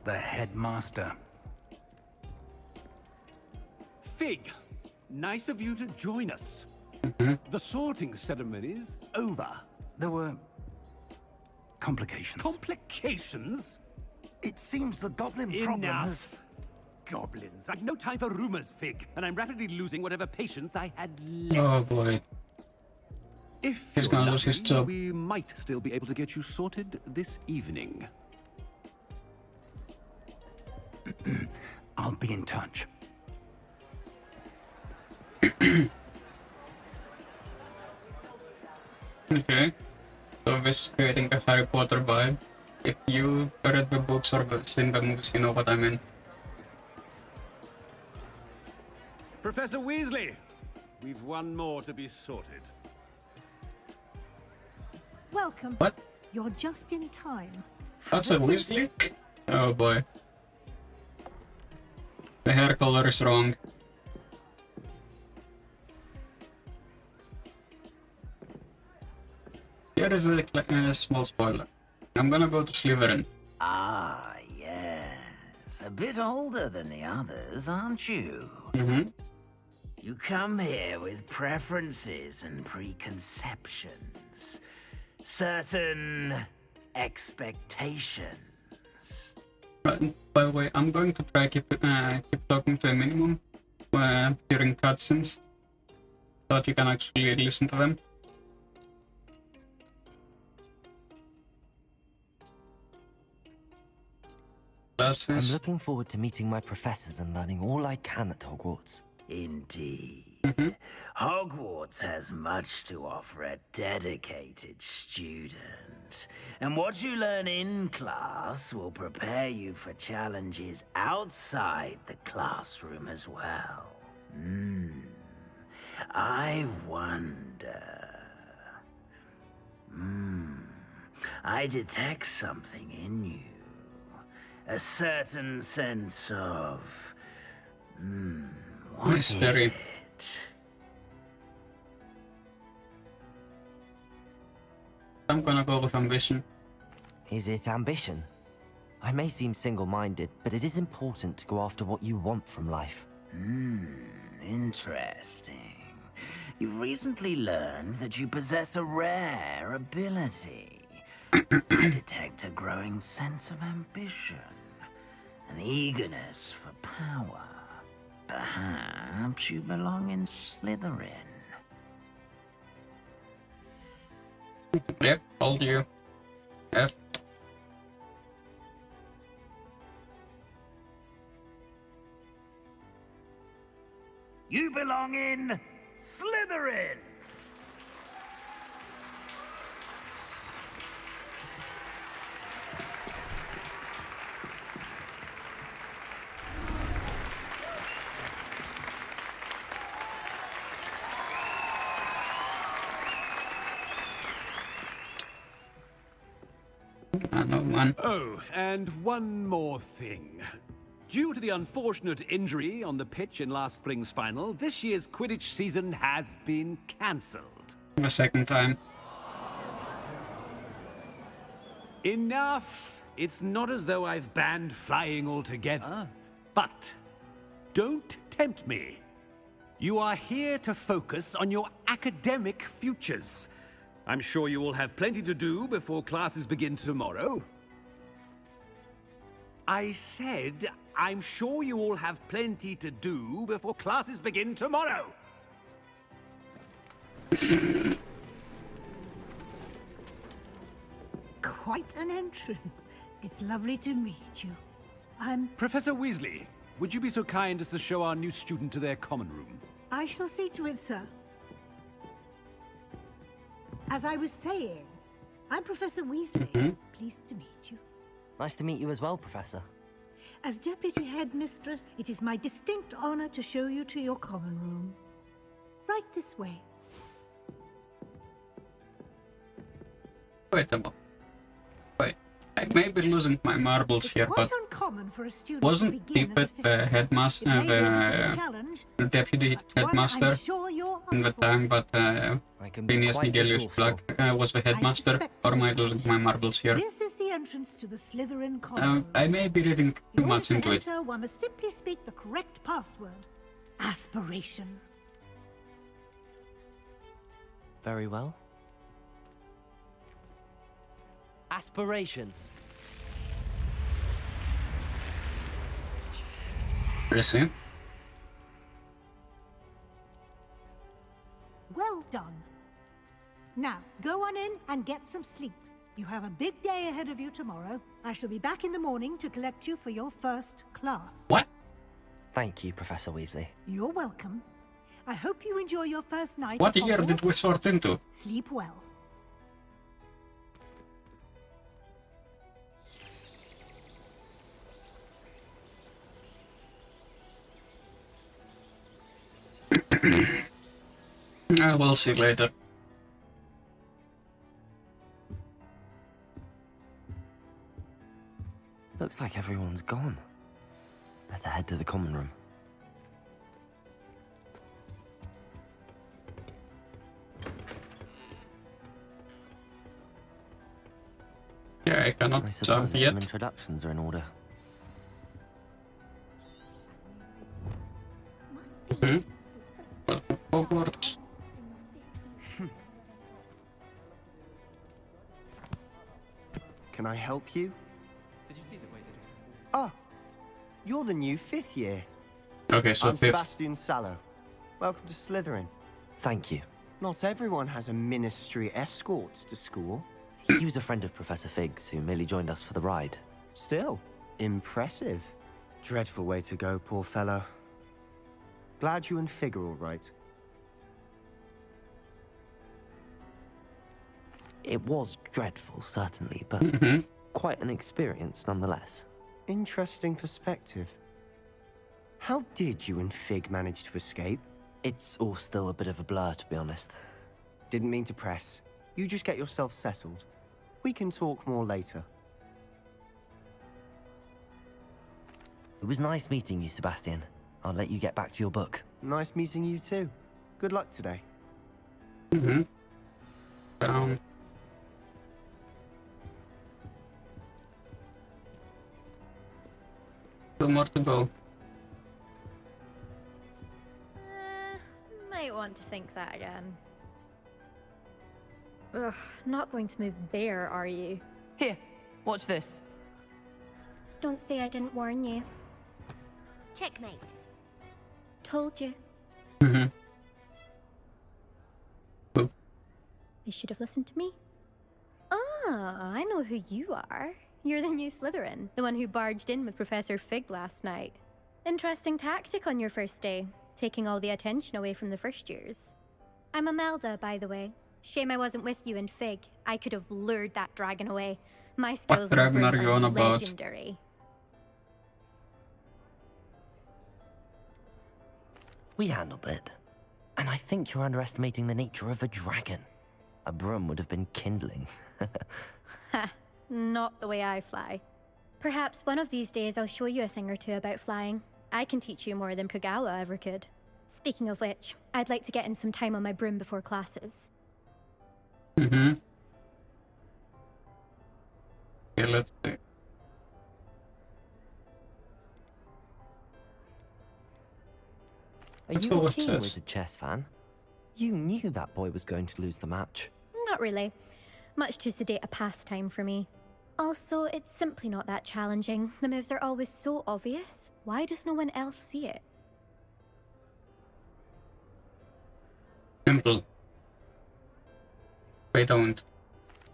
the headmaster. Fig, nice of you to join us. The sorting ceremony's over. There were complications. Complications? It seems the goblin problem has... Enough. Goblins. I've no time for rumors, Fig, and I'm rapidly losing whatever patience I had left. Oh boy. If He's you're gonna lose his lucky, job. we might still be able to get you sorted this evening. I'll be in touch. Okay. So this is creating a Harry Potter vibe. If you read the books or seen the movies, you know what I mean. Professor Weasley, we've one more to be sorted. Welcome. What? You're just in time. That's a Weasley? Oh boy. The hair color is wrong. Here is a small spoiler. I'm gonna go to Slytherin. Ah, yes. A bit older than the others, aren't you? Mm-hmm. You come here with preferences and preconceptions. Certain expectations. By the way, I'm going to try keep talking to a minimum during cutscenes, so that you can actually listen to them. I'm looking forward to meeting my professors and learning all I can at Hogwarts. Indeed. Hogwarts has much to offer a dedicated student. And what you learn in class will prepare you for challenges outside the classroom as well. I wonder... I detect something in you. A certain sense of... what is Mystery. it? I'm gonna go with ambition. Is it ambition? I may seem single-minded, but it is important to go after what you want from life. Interesting. You've recently learned that you possess a rare ability. I detect a growing sense of ambition, an eagerness for power. Perhaps you belong in Slytherin. Yep, told you. Yep. You belong in Slytherin! Oh, and one more thing. Due to the unfortunate injury on the pitch in last spring's final, this year's Quidditch season has been cancelled. The second time. Enough! It's not as though I've banned flying altogether, but don't tempt me. You are here to focus on your academic futures. I'm sure you will have plenty to do before classes begin tomorrow. I said, I'm sure you all have plenty to do before classes begin tomorrow. Quite an entrance. It's lovely to meet you. I'm... Professor Weasley, would you be so kind as to show our new student to their common room? I shall see to it, sir. As I was saying, I'm Professor Weasley. Pleased to meet you. Nice to meet you as well, Professor. As Deputy Headmistress, it is my distinct honor to show you to your common room. Right this way. Wait a moment. Wait, I may be losing my marbles here, but wasn't Tippett the headmaster, the deputy headmaster in the time, but Phineas Nigelius Black was the headmaster? Or am I losing my marbles here? This is the entrance to the Slytherin common I may be reading too much into it. One must simply speak the correct password. Aspiration. Very well. Aspiration. Listen. Well done. Now, go on in and get some sleep. You have a big day ahead of you tomorrow. I shall be back in the morning to collect you for your first class. What? Thank you, Professor Weasley. You're welcome. I hope you enjoy your first night. What year did we sort into? Sleep well. We'll see later. Looks like everyone's gone. Better head to the common room. Yeah, I cannot jump yet. Some introductions are in order. Hogwarts. Can I help you? Did you see the way that is? Ah, you're the new 5th year. Okay, so I'm 5th. Sebastian Sallow. Welcome to Slytherin. Thank you. Not everyone has a ministry escort to school. He was a friend of Professor Fig's, who merely joined us for the ride. Still, impressive. Dreadful way to go, poor fellow. Glad you and Fig are all right. It was dreadful, certainly, but quite an experience nonetheless. Interesting perspective. How did you and Fig manage to escape? It's all still a bit of a blur, to be honest. Didn't mean to press. You just get yourself settled. We can talk more later. It was nice meeting you, Sebastian. I'll let you get back to your book. Nice meeting you too. Good luck today. Two more to go. Might want to think that again. Ugh, not going to move there, are you? Here, watch this. Don't say I didn't warn you. Checkmate. Told you. You should have listened to me. Ah, I know who you are. You're the new Slytherin, the one who barged in with Professor Fig last night. Interesting tactic on your first day, taking all the attention away from the first years. I'm Imelda, by the way. Shame I wasn't with you and Fig. I could have lured that dragon away. My skills What dragon are you on about? Legendary. We handled it. And I think you're underestimating the nature of a dragon. A broom would have been kindling. Ha, not the way I fly. Perhaps one of these days I'll show you a thing or two about flying. I can teach you more than Kogawa ever could. Speaking of which, I'd like to get in some time on my broom before classes. Okay, let's see. Are That's you a what it keen says. Wizard chess fan? You knew that boy was going to lose the match. Not really. Much too sedate a pastime for me. Also, it's simply not that challenging. The moves are always so obvious. Why does no one else see it? Simple. They don't.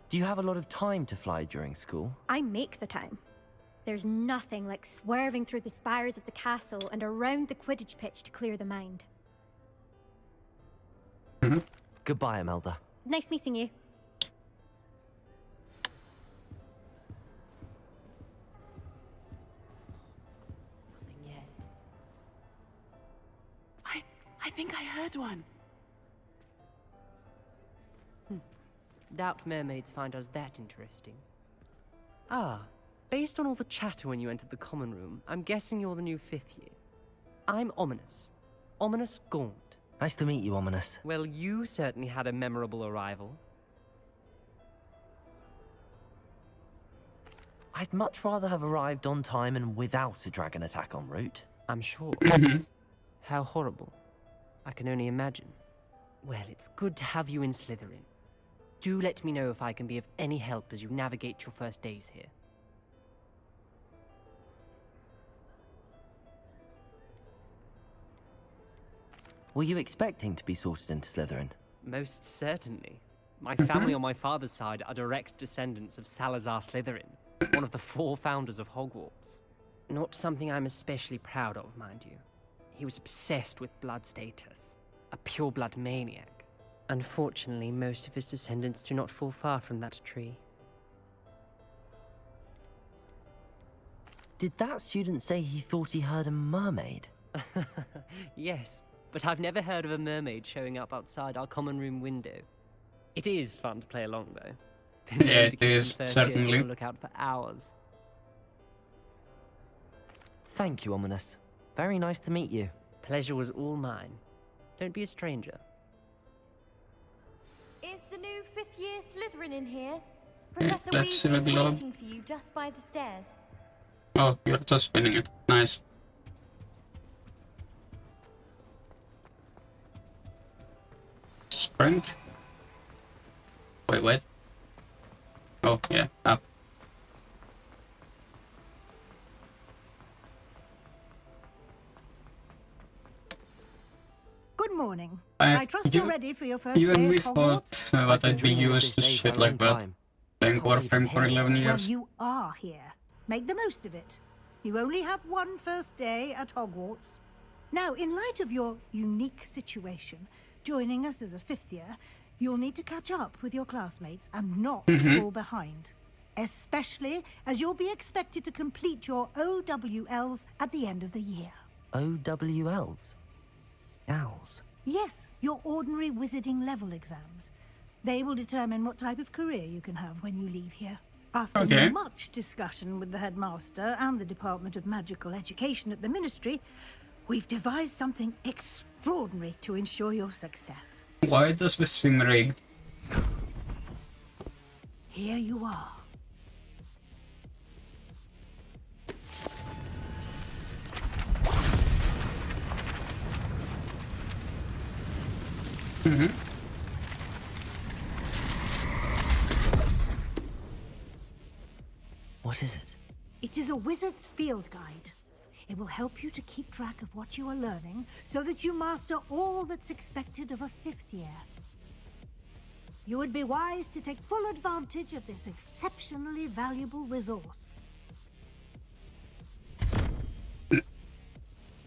Do you have a lot of time to fly during school? I make the time. There's nothing like swerving through the spires of the castle and around the Quidditch pitch to clear the mind. Goodbye, Imelda. Nice meeting you. I think I heard one. Doubt mermaids find us that interesting. Ah, based on all the chatter when you entered the common room, I'm guessing you're the new 5th year. I'm Ominous. Ominous Gaunt. Nice to meet you, Ominous. Well, you certainly had a memorable arrival. I'd much rather have arrived on time and without a dragon attack en route. I'm sure. How horrible. I can only imagine. Well, it's good to have you in Slytherin. Do let me know if I can be of any help as you navigate your first days here. Were you expecting to be sorted into Slytherin? Most certainly. My family on my father's side are direct descendants of Salazar Slytherin, one of the 4 founders of Hogwarts. Not something I'm especially proud of, mind you. He was obsessed with blood status, a pure-blood maniac. Unfortunately, most of his descendants do not fall far from that tree. Did that student say he thought he heard a mermaid? Yes, but I've never heard of a mermaid showing up outside our common room window. It is fun to play along, though. Been Yeah, known to it keep is, some first years certainly. on the lookout for hours. Thank you, Ominous. Very nice to meet you. Pleasure was all mine. Don't be a stranger. Is the new 5th year Slytherin in here? Professor let's see Weasley the is globe. waiting for you just by the stairs. Oh, you're just spinning it. Nice. Sprint. Wait, what? Oh, yeah, up. Good morning. I- I trust you- you're ready for your first Even day we at thought Hogwarts? that I'd be used to shit like that. Playing Warframe for 11 Well, years. you are here. Make the most of it. You only have one first day at Hogwarts. Now, in light of your unique situation, joining us as a 5th year, you'll need to catch up with your classmates and not fall behind. Especially as you'll be expected to complete your OWLs at the end of the year. OWLs? Owls? Yes, your ordinary wizarding level exams. They will determine what type of career you can have when you leave here. After Okay. much discussion with the headmaster and the Department of Magical Education at the Ministry, we've devised something extraordinary to ensure your success. Why does this seem rigged? Here you are. What is it? It is a wizard's field guide. It will help you to keep track of what you are learning so that you master all that's expected of a 5th year. You would be wise to take full advantage of this exceptionally valuable resource.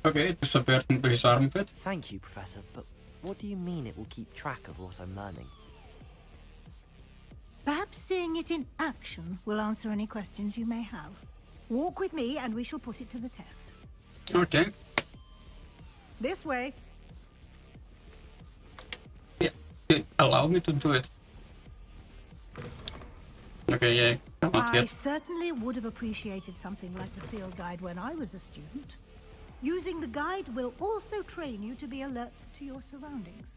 Okay, it disappeared into his armpit. Thank you, Professor, but what do you mean it will keep track of what I'm learning? Perhaps seeing it in action will answer any questions you may have. Walk with me and we shall put it to the test. Okay. This way. Allow me to do it. Okay, yeah, not I yet. certainly would have appreciated something like the field guide when I was a student. Using the guide will also train you to be alert to your surroundings.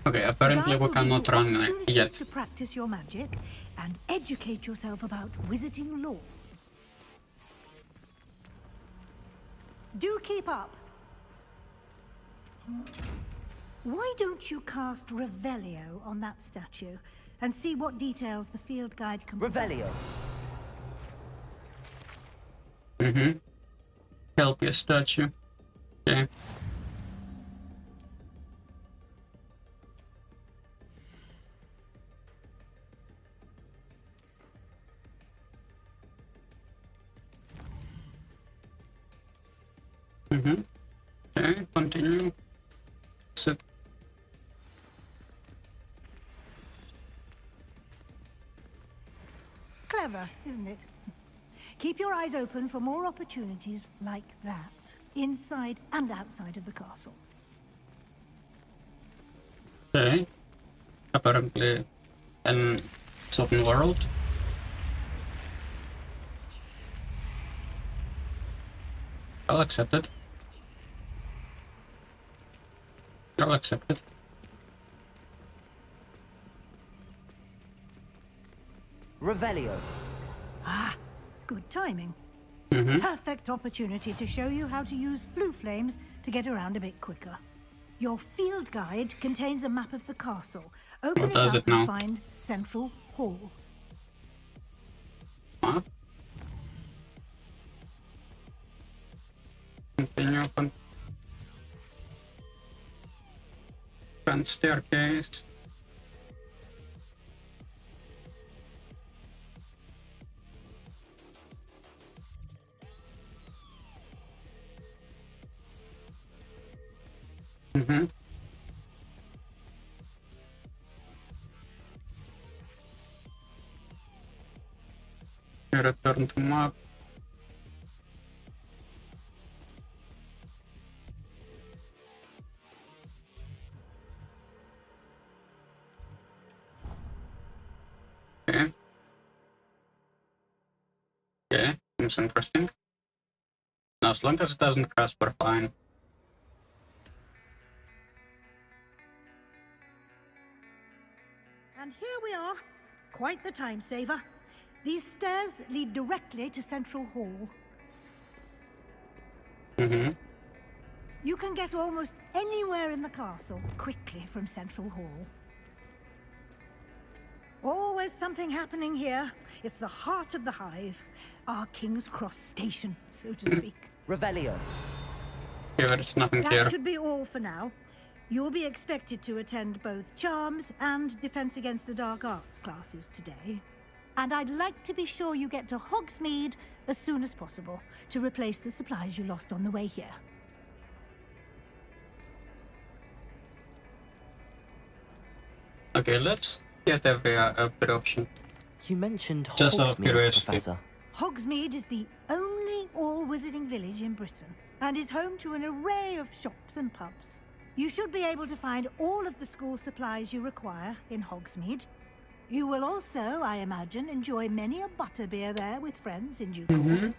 Okay, apparently Guide we will give cannot you run opportunities yet. to practice your magic and educate yourself about wizarding lore. Do keep up. Why don't you cast Revelio on that statue and see what details the field guide can provide? Revelio. Help your statue. Okay. Okay, continue. Sit. Clever, isn't it? Keep your eyes open for more opportunities like that, inside and outside of the castle. Okay. Apparently an open world. I'll accept it. I'll accept it. Revelio. Ah, good timing. Perfect opportunity to show you how to use flue flames to get around a bit quicker. Your field guide contains a map of the castle. Open it up and find Central Hall. Huh? Continue open. Front staircase. Return to map. Okay. Okay, that's interesting. Now, as long as it doesn't crash, we're fine. And here we are. Quite the time saver. These stairs lead directly to Central Hall. You can get almost anywhere in the castle quickly from Central Hall. Always something happening here. It's the heart of the hive. Our King's Cross station, so to speak. Revelio. Yeah, but it's nothing That here. should be all for now. You'll be expected to attend both Charms and Defense Against the Dark Arts classes today. And I'd like to be sure you get to Hogsmeade as soon as possible to replace the supplies you lost on the way here. Okay, let's get a better option. You mentioned Just out of Hogsmeade, curiosity. Professor. Hogsmeade is the only all-wizarding village in Britain and is home to an array of shops and pubs. You should be able to find all of the school supplies you require in Hogsmeade. You will also, I imagine, enjoy many a butterbeer there with friends in due course.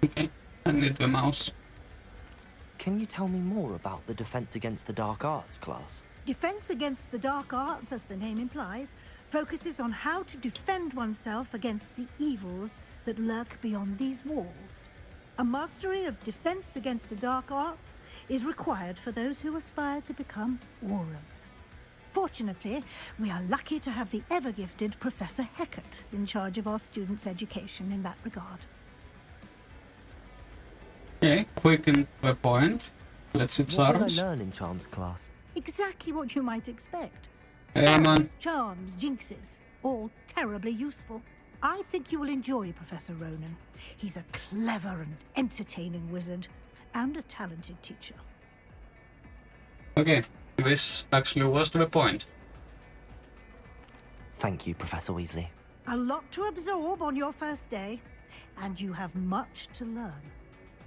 Okay, I need the mouse. Can you tell me more about the Defense Against the Dark Arts class? Defense Against the Dark Arts, as the name implies, focuses on how to defend oneself against the evils that lurk beyond these walls. A mastery of Defense Against the Dark Arts is required for those who aspire to become Aurors. Fortunately, we are lucky to have the ever-gifted Professor Heckert in charge of our students' education in that regard. Okay, quick and to the point. Let's hit What will I Charms. learn in Charms class? Exactly what you might expect. Yeah, man. Charms, jinxes, all terribly useful. I think you will enjoy Professor Ronan. He's a clever and entertaining wizard, and a talented teacher. Okay, this actually was to the point. Thank you, Professor Weasley. A lot to absorb on your first day, and you have much to learn.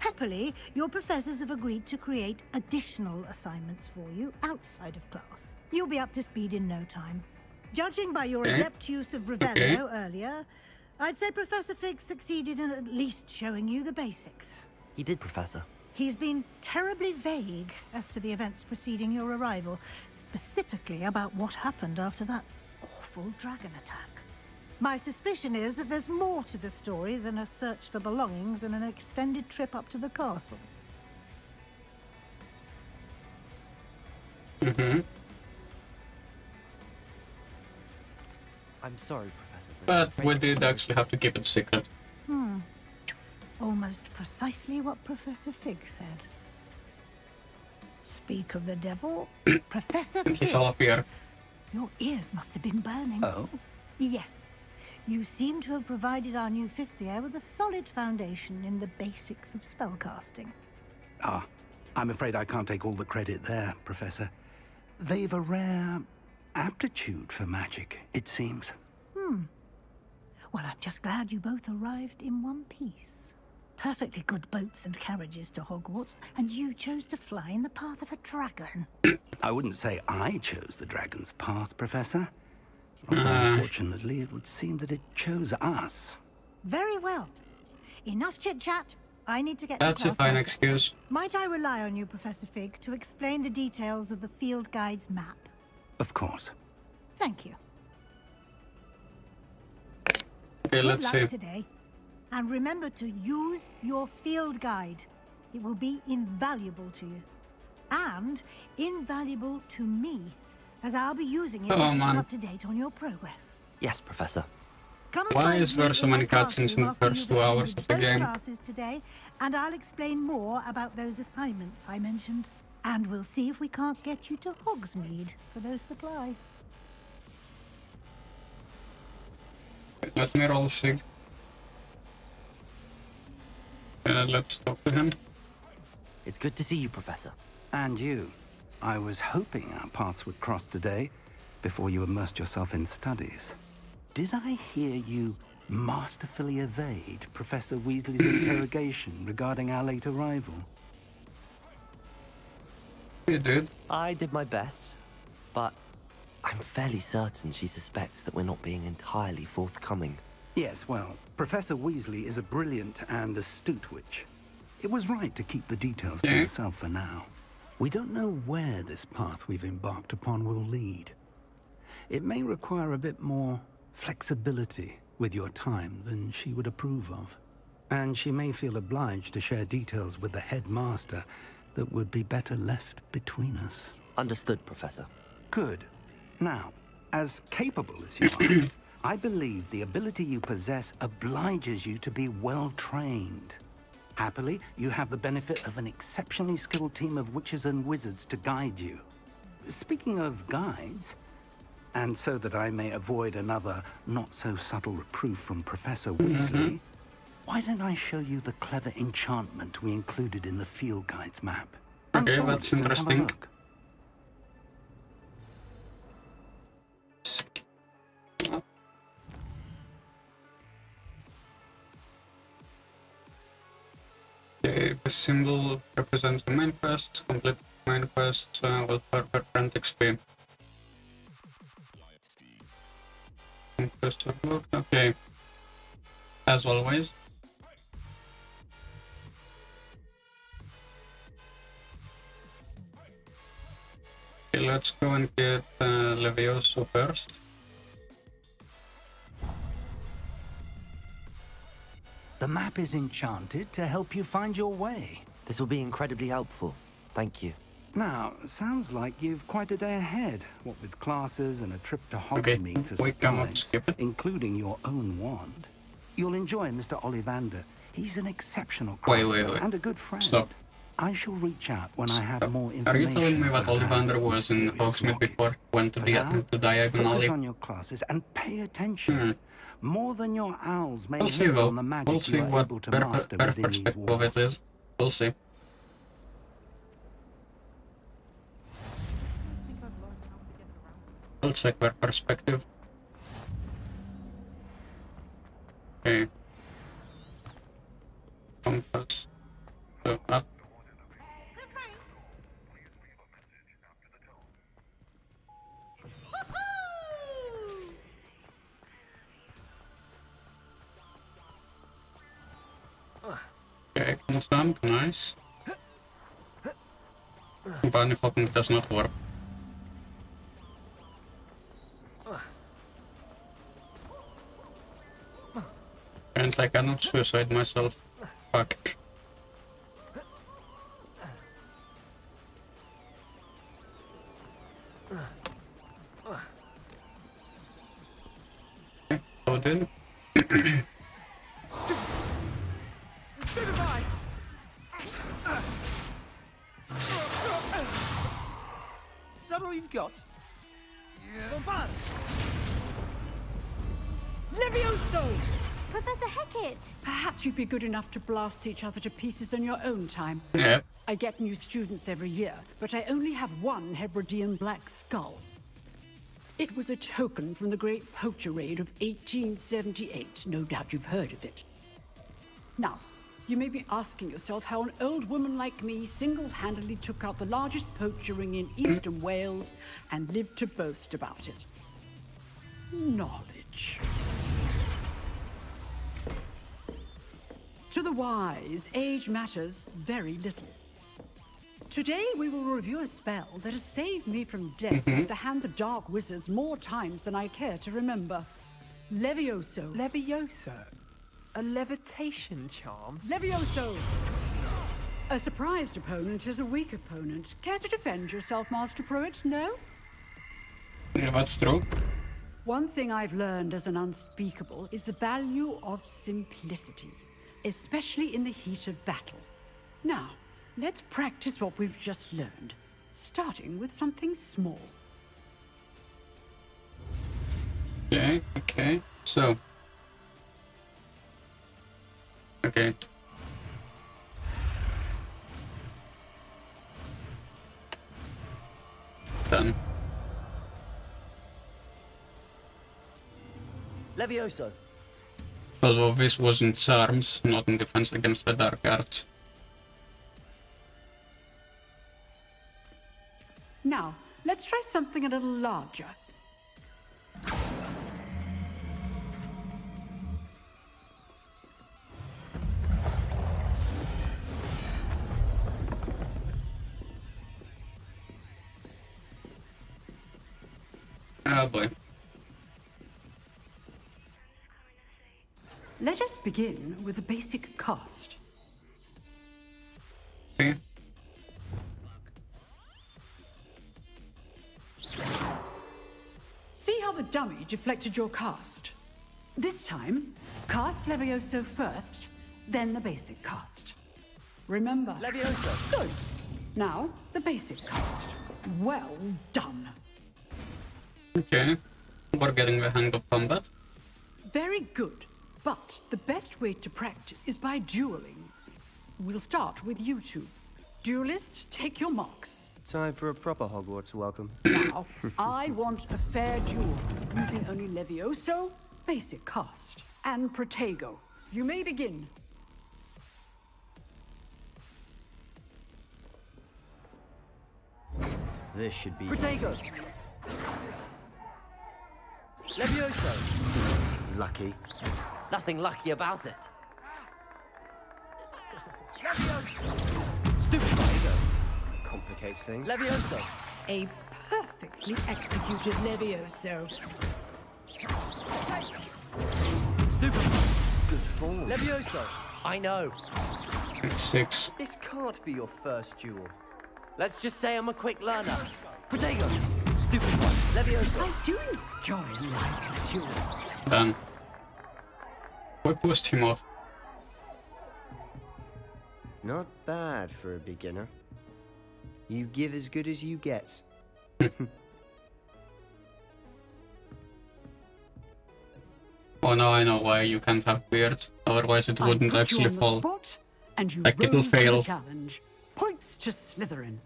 Happily, your professors have agreed to create additional assignments for you outside of class. You'll be up to speed in no time. Judging by your adept use of Revelio earlier, I'd say Professor Fig succeeded in at least showing you the basics. He did, Professor. He's been terribly vague as to the events preceding your arrival, specifically about what happened after that awful dragon attack. My suspicion is that there's more to the story than a search for belongings and an extended trip up to the castle. I'm sorry, Professor, But we did actually have to keep it secret. Almost precisely what Professor Fig said. Speak of the devil, Professor Fig. He's all up here. Your ears must have been burning. Oh? Yes. You seem to have provided our new fifth year with a solid foundation in the basics of spellcasting. Ah, I'm afraid I can't take all the credit there, Professor. They've a rare aptitude for magic, it seems. Well, I'm just glad you both arrived in one piece. Perfectly good boats and carriages to Hogwarts, and you chose to fly in the path of a dragon. I wouldn't say I chose the dragon's path, Professor. Unfortunately, it would seem that it chose us. Very well. Enough chit-chat. I need to get That's to a fine excuse. Might I rely on you, Professor Fig, to explain the details of the field guide's map? Of course. Thank you. Okay, let's Good luck see. today. And remember to use your field guide. It will be invaluable to you. And invaluable to me, as I'll be using it to keep up to date on your progress. Yes, Professor. Why is there so many cutscenes in the first 2 hours of the game? Classes today, and I'll explain more about those assignments I mentioned. And we'll see if we can't get you to Hogsmeade for those supplies. Let me roll Sig. Let's talk to him. It's good to see you, Professor. And you. I was hoping our paths would cross today, before you immersed yourself in studies. Did I hear you masterfully evade Professor Weasley's interrogation regarding our late arrival? You did. I did my best, but I'm fairly certain she suspects that we're not being entirely forthcoming. Yes, well, Professor Weasley is a brilliant and astute witch. It was right to keep the details to yourself for now. We don't know where this path we've embarked upon will lead. It may require a bit more flexibility with your time than she would approve of. And she may feel obliged to share details with the headmaster that would be better left between us. Understood, Professor. Good. Now, as capable as you are, I believe the ability you possess obliges you to be well trained. Happily, you have the benefit of an exceptionally skilled team of witches and wizards to guide you. Speaking of guides, and so that I may avoid another not-so-subtle reproof from Professor Weasley, why don't I show you the clever enchantment we included in the field guide's map? Okay, that's interesting. Okay, the symbol represents the main quest. Complete main quest will further grant XP. Quest unlocked. Okay. As always. Okay, let's go and get Levioso first. The map is enchanted to help you find your way. This will be incredibly helpful. Thank you. Now, sounds like you've quite a day ahead, what with classes and a trip to Okay, Hogsmeade for we cannot supplies, skip it. including your own wand. You'll enjoy Mr. Ollivander. He's an exceptional Wait, craftsman wait. and a good friend. Stop. I shall reach out when I have more Are information. you telling me that about Ollivander that was in mysterious Hogsmeade locket. before went to For the now, to diagonally? focus on your classes and pay attention. More than your owls may We'll see hint though. on the magic We'll see you are what able to their master within these perspective of walls. it is. We'll see. We'll check their perspective. Okay. Compass. So up. Okay, constant, nice. Bunny hopping does not work. Apparently I cannot suicide myself. Fuck. Okay, so then. Is that all you've got? Bombard! Levioso! Professor Hecat! Perhaps you'd be good enough to blast each other to pieces in your own time. Yeah. I get new students every year, but I only have one Hebridean black skull. It was a token from the Great Poacher Raid of 1878. No doubt you've heard of it. Now, you may be asking yourself how an old woman like me single-handedly took out the largest poacher ring in eastern Wales and lived to boast about it. Knowledge. To the wise, age matters very little. Today we will review a spell that has saved me from death at the hands of dark wizards more times than I care to remember. Levioso. Levioso? A levitation charm? Levioso! A surprised opponent is a weak opponent. Care to defend yourself, Master Pruitt? No? Yeah, that's true. One thing I've learned as an unspeakable is the value of simplicity, especially in the heat of battle. Now, let's practice what we've just learned, starting with something small. Okay, okay, so. Okay. Done. Levioso. Although this wasn't charms, not in defense against the dark arts. Now, let's try something a little larger. Oh boy. Let us begin with the basic cast. Okay. See how the dummy deflected your cast? This time, cast Levioso first, then the basic cast. Remember. Levioso. Good. Now, the basic cast. Well done. Okay. We're getting the hang of combat. Very good. But the best way to practice is by dueling. We'll start with you two. Duelists, take your marks. Time for a proper Hogwarts welcome. Now, I want a fair duel, using only Levioso, basic cast, and Protego. You may begin. This should be Protego. Levioso. lucky. Nothing lucky about it. Stupid Protego. Complicates things. Levioso. A perfectly executed Levioso. Stupid. Good form. Levioso. I know. It's 6. This can't be your first duel. Let's just say I'm a quick learner. Protego. Stupid one. Levioso. I do enjoy like a duel. Done. We pushed him off. Not bad for a beginner. You give as good as you get. Oh, now I know why you can't have beards. Otherwise it wouldn't actually fall. Spot, and you Like it'll rose to the fail. challenge. Points to Slytherin.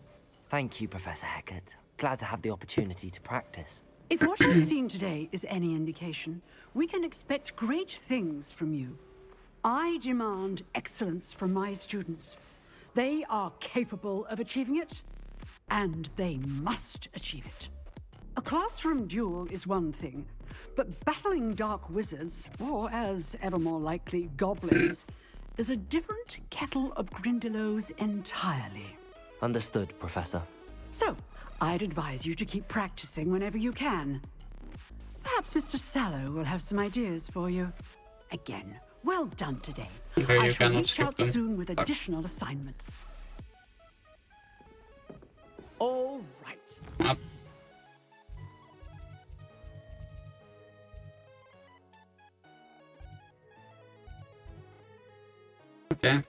Thank you, Professor Hecat. Glad to have the opportunity to practice. If what I've seen today is any indication, we can expect great things from you. I demand excellence from my students. They are capable of achieving it, and they must achieve it. A classroom duel is one thing, but battling dark wizards, or as ever more likely, goblins, is a different kettle of Grindylows entirely. Understood, Professor. So, I'd advise you to keep practicing whenever you can. Perhaps Mr. Sallow will have some ideas for you. Again, Well done today. Okay, I you shall cannot reach skip out them. soon with additional assignments. All right. Up. Okay.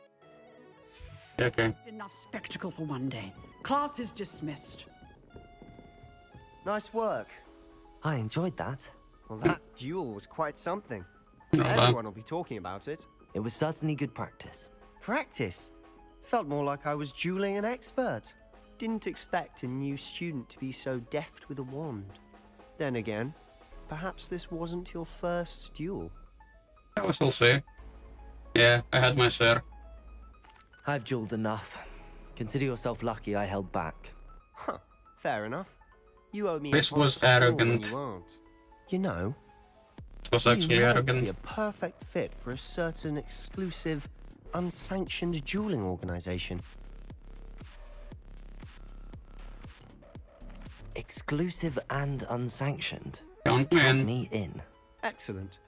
Okay. Enough spectacle for one day. Class is dismissed. Nice work. I enjoyed that. Well, that duel was quite something. Not bad. Everyone will be talking about it. It was certainly good practice. Practice? Felt more like I was dueling an expert. Didn't expect a new student to be so deft with a wand. Then again, perhaps this wasn't your first duel. I will see. Yeah, I had my share. I've dueled enough. Consider yourself lucky I held back. Huh, fair enough. You owe me This a was apology more than arrogant. You aren't. You know, It was you actually might arrogant. be a perfect fit for a certain exclusive, unsanctioned dueling organization. Exclusive and unsanctioned. Count me in. Me in. Excellent.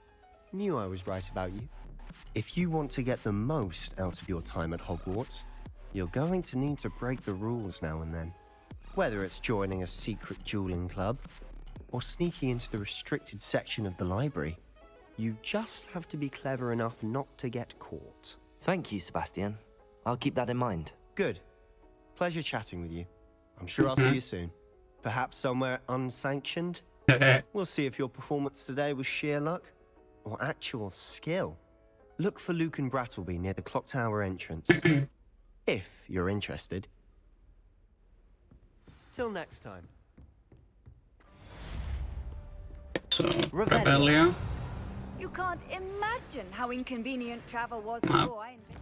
Knew I was right about you. If you want to get the most out of your time at Hogwarts, you're going to need to break the rules now and then. Whether it's joining a secret dueling club, or sneaking into the restricted section of the library, you just have to be clever enough not to get caught. Thank you, Sebastian. I'll keep that in mind. Good. Pleasure chatting with you. I'm sure I'll see you soon. Perhaps somewhere unsanctioned? We'll see if your performance today was sheer luck or actual skill. Look for Luke and Brattleby near the clock tower entrance. If you're interested. Till next time. So, Rebellia. You can't imagine how inconvenient travel was before I invented.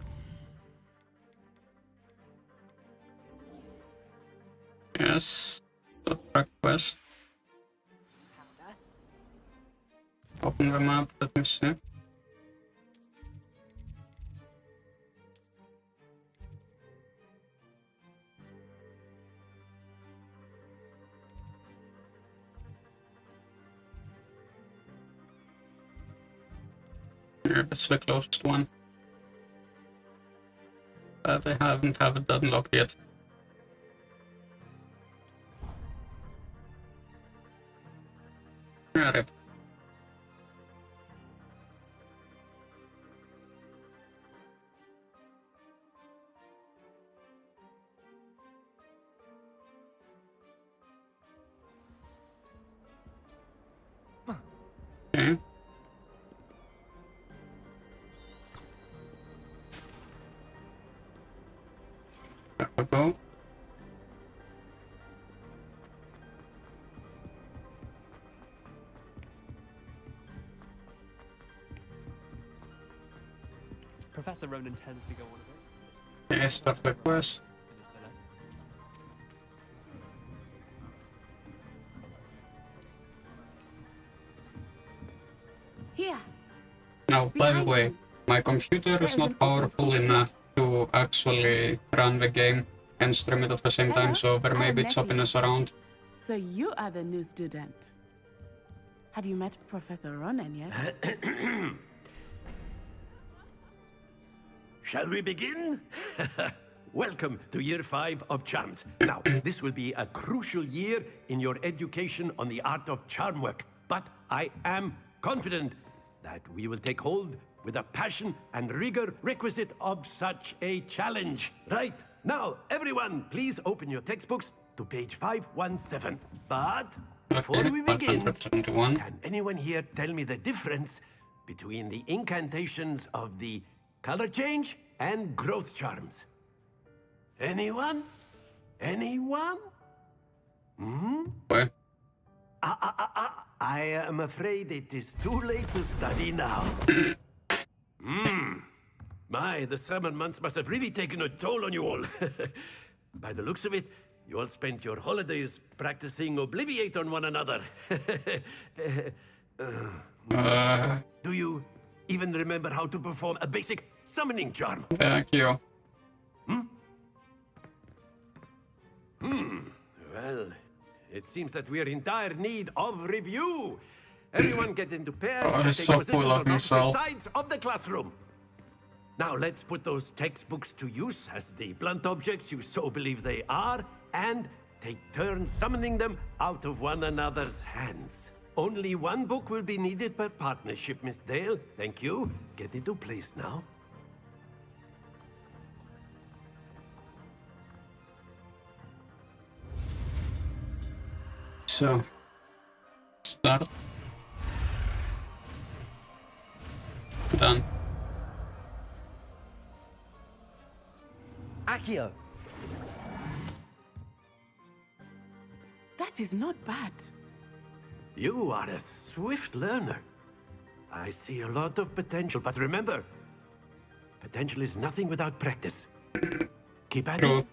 Yes. The breakfast. Open the map, let me see. Yeah, that's the closest one. But I haven't have it unlocked yet. Yeah, rip. Okay. There we go. Professor Ronan tends to go on a bit. Okay, start the quest. Here. Now, by the way, my computer is not powerful enough to actually run the game and stream it at the same time, so there may be choppiness around. So you are the new student. Have you met Professor Ronan yet? Shall we begin? Welcome to Year 5 of Charms. Now, this will be a crucial year in your education on the art of charm work, but I am confident that we will take hold with the passion and rigor requisite of such a challenge. Right, now, everyone, please open your textbooks to page 517. But before we begin, can anyone here tell me the difference between the incantations of the color change and growth charms? Anyone? Anyone? Hmm? What? I am afraid it is too late to study now. My, the summer months must have really taken a toll on you all. By the looks of it, you all spent your holidays practicing Obliviate on one another. Do you even remember how to perform a basic summoning charm? Thank you. Well, it seems that we are in dire need of review. Everyone get into pairs Oh, and he's take so positions full of on opposite himself. sides of the classroom. Now let's put those textbooks to use as the blunt objects you so believe they are, and take turns summoning them out of one another's hands. Only one book will be needed per partnership, Miss Dale. Thank you. Get into place now. So, start. Done. Accio! That is not bad. You are a swift learner. I see a lot of potential, but remember, potential is nothing without practice. Keep at it.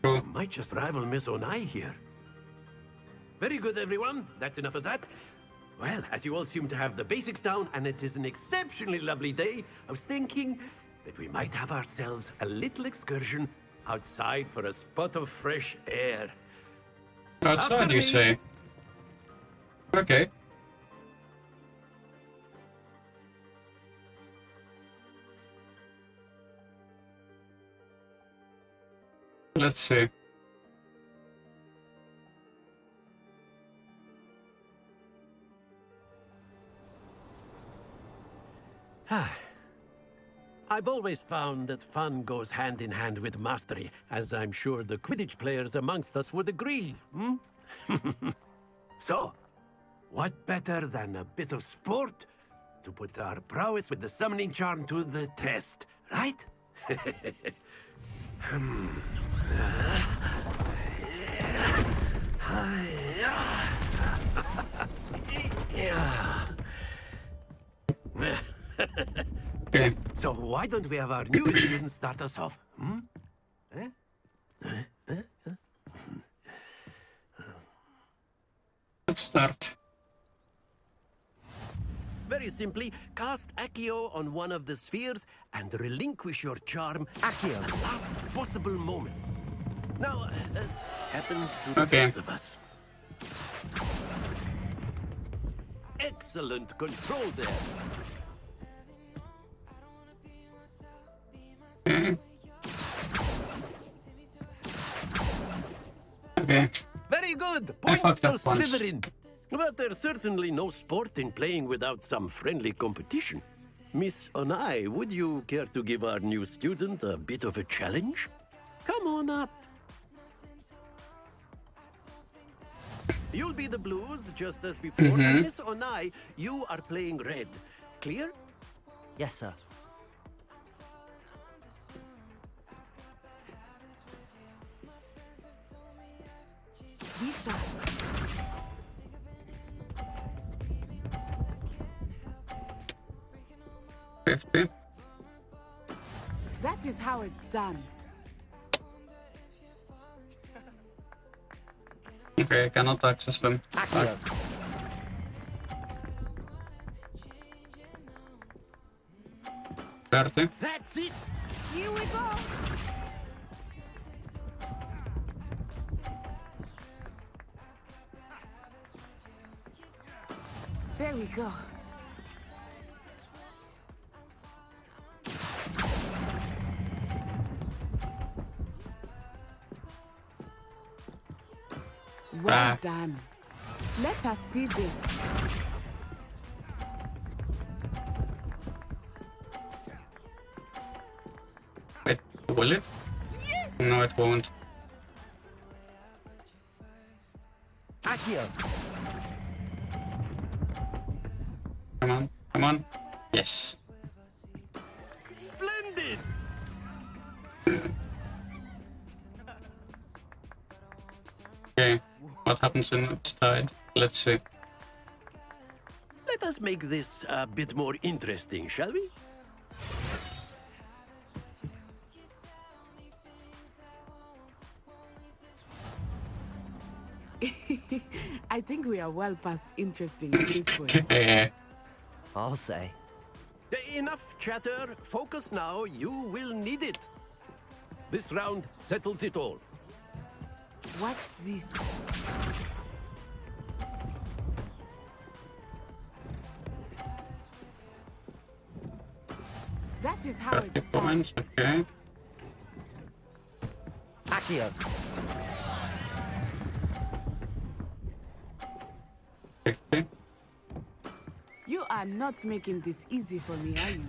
You might just rival Miss Onai here. Very good, everyone. That's enough of that. Well, as you all seem to have the basics down, and it is an exceptionally lovely day, I was thinking that we might have ourselves a little excursion outside for a spot of fresh air. Outside, After you me. say? Okay. Let's see. I've always found that fun goes hand in hand with mastery, as I'm sure the Quidditch players amongst us would agree, hmm? So, what better than a bit of sport to put our prowess with the summoning charm to the test, right? Okay. So why don't we have our new students start us off? Hmm? Let's start. Very simply, cast Accio on one of the spheres and relinquish your charm Accio at the last possible moment. Now, happens to the best of us. Excellent control there. Okay. Very good. I Points fucked to up once. Slytherin. But there's certainly no sport in playing without some friendly competition. Miss Onai, would you care to give our new student a bit of a challenge? Come on up. You'll be the blues just as before. And Miss Onai, you are playing red. Clear? Yes, sir. Be sharp. That is how it's done. Okay, I cannot access them. Accio. 30. That's it. Here we go. There we go. Well done. Let us see this. Wait, will it? No, it won't. Accio. Come on, come on. Yes. Splendid. Okay, what happens when it's tied? Let's see. Let us make this a bit more interesting, shall we? I think we are well past interesting at this point. I'll say. Enough chatter. Focus now. You will need it. This round settles it all. Watch this. That is how 30 it's done. points, okay. Accio. 50. You are not making this easy for me, are you?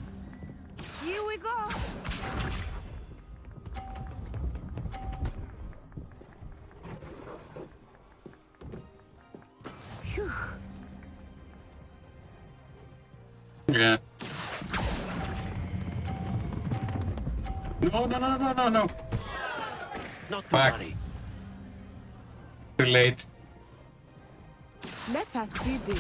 Here we go. Phew. Yeah. No. Not to Back. worry. Too late. Let us see this.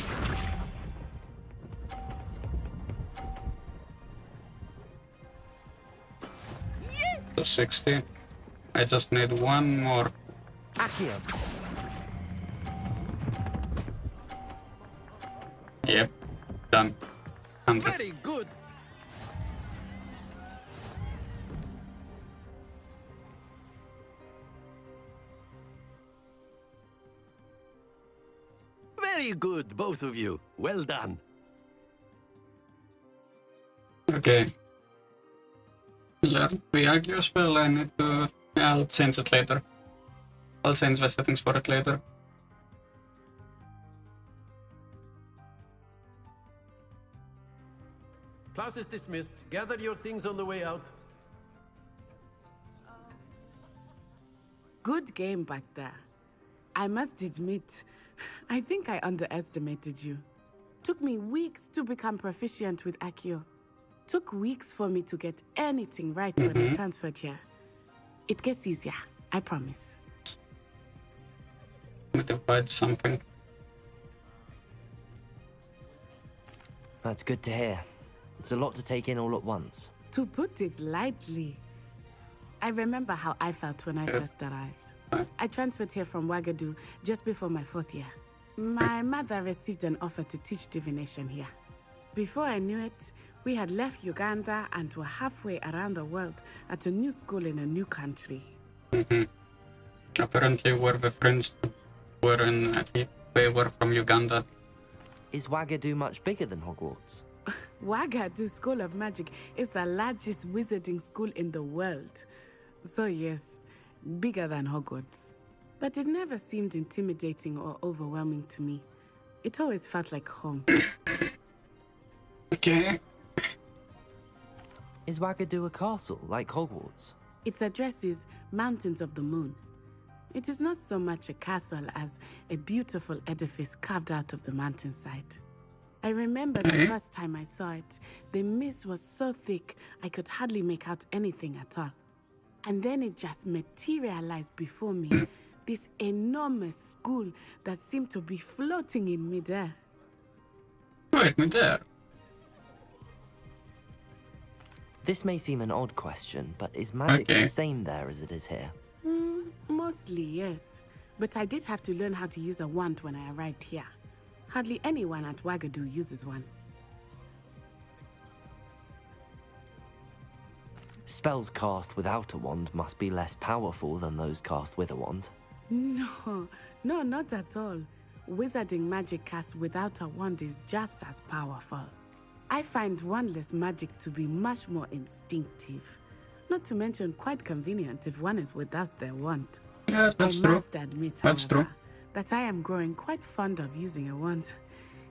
Yes! So 60. I just need one more. Accio. Yep. Done. 100. Very good. Very good, both of you. Well done. Okay. Learn the Agio spell. I need to... I'll change it later. I'll change the settings for it later. Class is dismissed. Gather your things on the way out. Good game back there. I must admit, I think I underestimated you. Took me weeks to become proficient with Accio. Took weeks for me to get anything right when I transferred here. It gets easier, I promise. Let me find something. That's good to hear. It's a lot to take in all at once. To put it lightly, I remember how I felt when I first arrived. I transferred here from Wagadu just before my 4th year. My mother received an offer to teach divination here. Before I knew it, we had left Uganda and were halfway around the world at a new school in a new country. Apparently we're the friends who were in... They were from Uganda. Is Wagadu much bigger than Hogwarts? Wagadu School of Magic is the largest wizarding school in the world. So yes, bigger than Hogwarts. But it never seemed intimidating or overwhelming to me. It always felt like home. Okay. Is Wagadu a castle, like Hogwarts? Its address is Mountains of the Moon. It is not so much a castle as a beautiful edifice carved out of the mountainside. I remember the first time I saw it, the mist was so thick I could hardly make out anything at all. And then it just materialized before me, this enormous school that seemed to be floating in midair. Wait, midair? This may seem an odd question, but is magic the same there as it is here? Mostly, yes. But I did have to learn how to use a wand when I arrived here. Hardly anyone at Wagadu uses one. Spells cast without a wand must be less powerful than those cast with a wand. No, not at all. Wizarding magic cast without a wand is just as powerful. I find wandless magic to be much more instinctive. Not to mention quite convenient if one is without their wand. Yeah, that's true. I must admit, however, that I am growing quite fond of using a wand.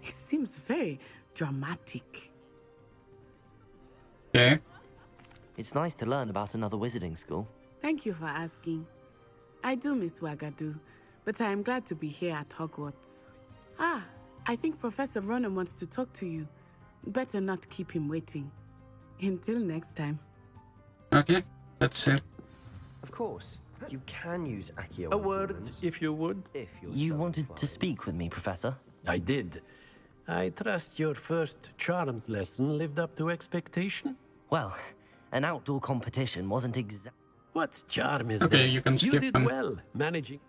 It seems very dramatic. Okay. It's nice to learn about another wizarding school. Thank you for asking. I do miss Wagadu, but I am glad to be here at Hogwarts. Ah, I think Professor Ronan wants to talk to you. Better not keep him waiting. Until next time. Okay, that's it. Of course. You can use Accio. A word, if you would. You wanted to speak with me, Professor? I did. I trust your first charms lesson lived up to expectation? Well, an outdoor competition wasn't exact. What charm is Okay, there? you can skip You did them. well, managing.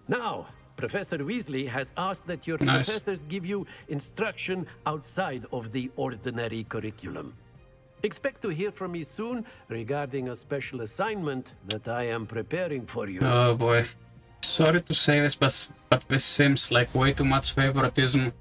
Now, Professor Weasley has asked that your professors give you instruction outside of the ordinary curriculum. Expect to hear from me soon regarding a special assignment that I am preparing for you. Oh boy. Sorry to say this, but this seems like way too much favoritism.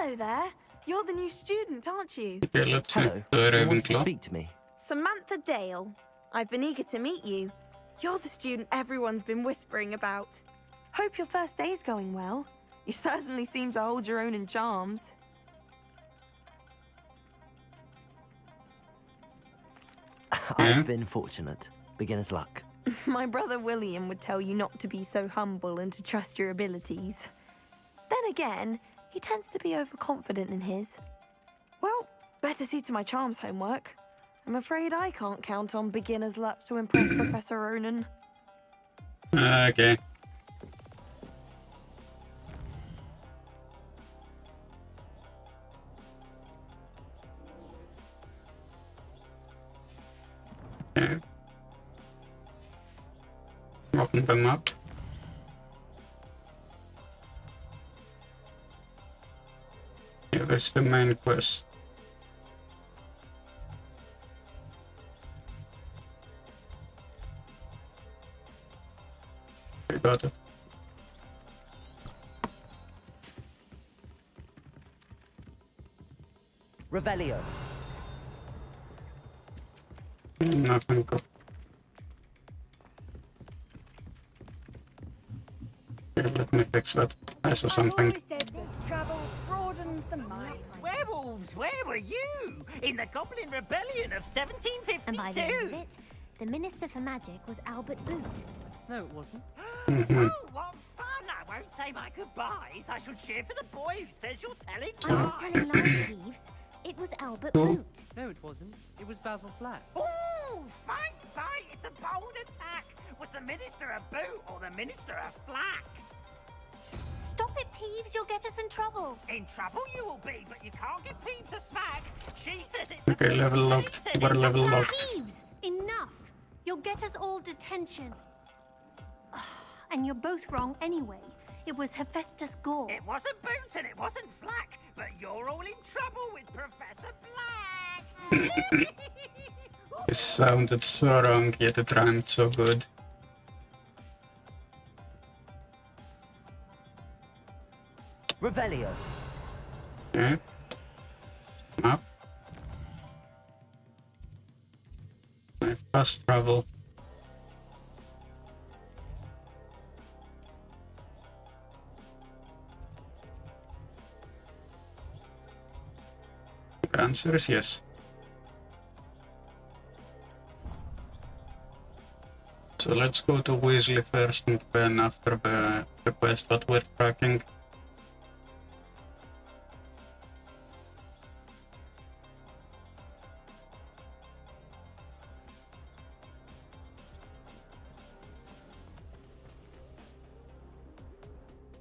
Hello there. You're the new student, aren't you? Okay, let's see. Hello. The You want to Ravenclaw. speak to me? Samantha Dale. I've been eager to meet you. You're the student everyone's been whispering about. Hope your first day's going well. You certainly seem to hold your own in charms. I've been fortunate. Beginner's luck. My brother William would tell you not to be so humble and to trust your abilities. Then again, he tends to be overconfident in his. Well, better see to my charms homework. I'm afraid I can't count on beginner's luck to impress Professor Ronan. Okay. Okay. Open them up. Yeah, that's the main quest. I got it. Revelio. Nothing good. Okay, let me fix that. I saw something. I said that travel broadens the mind. Werewolves, where were you? In the Goblin Rebellion of 1752? And by the end of it, the Minister for Magic was Albert Boot. No, it wasn't. Oh, what fun! I won't say my goodbyes. I shall cheer for the boy who says you're telling I'm not lies. telling lies, Peeves. It was Albert Oh. Boot. No, it wasn't. It was Basil Flack. Ooh, fight, fight! It's a bold attack. Was the Minister a boot or the Minister a flack? Stop it, Peeves. You'll get us in trouble. In trouble you will be, but you can't get Peeves a smack. She says it's Okay, level locked. We're level locked. Peeves, enough. You'll get us all detention. And you're both wrong anyway. It was Hephaestus Gore. It wasn't Boot and it wasn't Flack, but you're all in trouble with Professor Black. It sounded so wrong, yet it rhymed so good. Revelio. Okay. Map. Fast travel. The answer is yes. So let's go to Weasley first and then after the quest that we're tracking.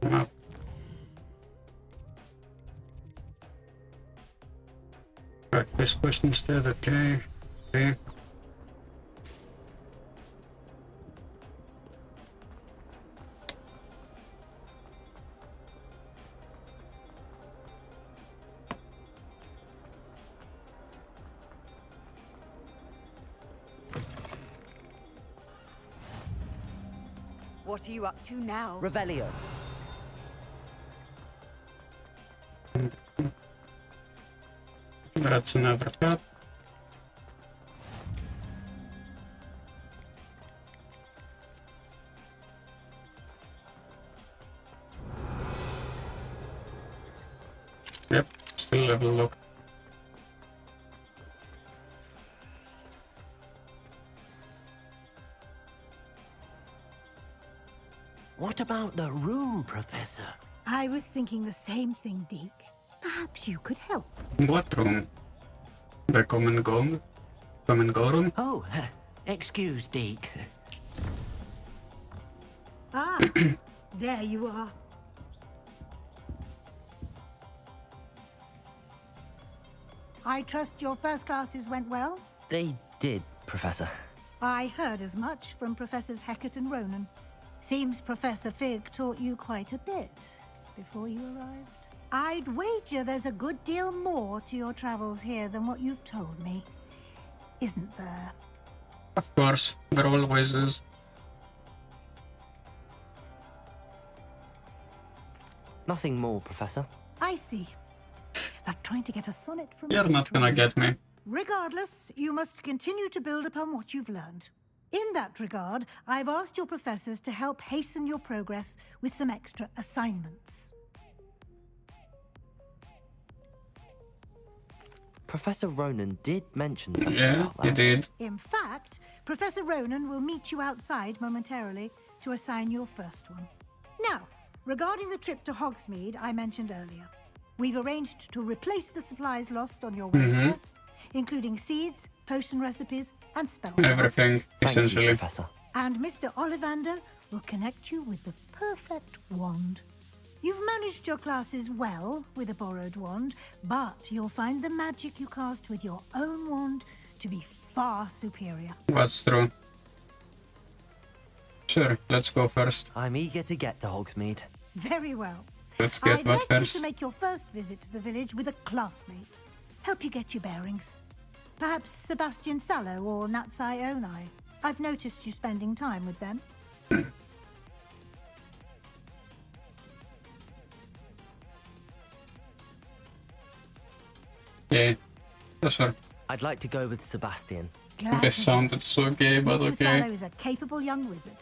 Map. Practice quest instead, okay. Okay. What are you up to now? Revelio. That's an uppercut. Yep, still level locked. What about the room, Professor? I was thinking the same thing, Deke. Perhaps you could help. What room? The come and go room? Oh, excuse, Deke. Ah, there you are. I trust your first classes went well? They did, Professor. I heard as much from Professors Hecat and Ronan. Seems Professor Fig taught you quite a bit before you arrived. I'd wager there's a good deal more to your travels here than what you've told me. Isn't there? Of course, there always is. Nothing more, Professor. I see. like trying to get a sonnet from You're not gonna get me. Regardless, you must continue to build upon what you've learned. In that regard, I've asked your professors to help hasten your progress with some extra assignments. Professor Ronan did mention something Yeah, about he that. did. In fact, Professor Ronan will meet you outside momentarily to assign your first one. Now, regarding the trip to Hogsmeade I mentioned earlier, we've arranged to replace the supplies lost on your way there, including seeds, potion recipes, and spell cards. Everything, essentially. Thank you, Professor. And Mr. Ollivander will connect you with the perfect wand. You've managed your classes well with a borrowed wand, but you'll find the magic you cast with your own wand to be far superior. That's true. Sure, let's go first. I'm eager to get to Hogsmeade. Very well. Let's get I'd what like you first? to make your first visit to the village with a classmate. Help you get your bearings. Perhaps Sebastian Sallow or Natsai Onai. I've noticed you spending time with them. Yeah, that's her. I'd like to go with Sebastian. This sounded so gay, but Mr. okay. Sallow is a capable young wizard,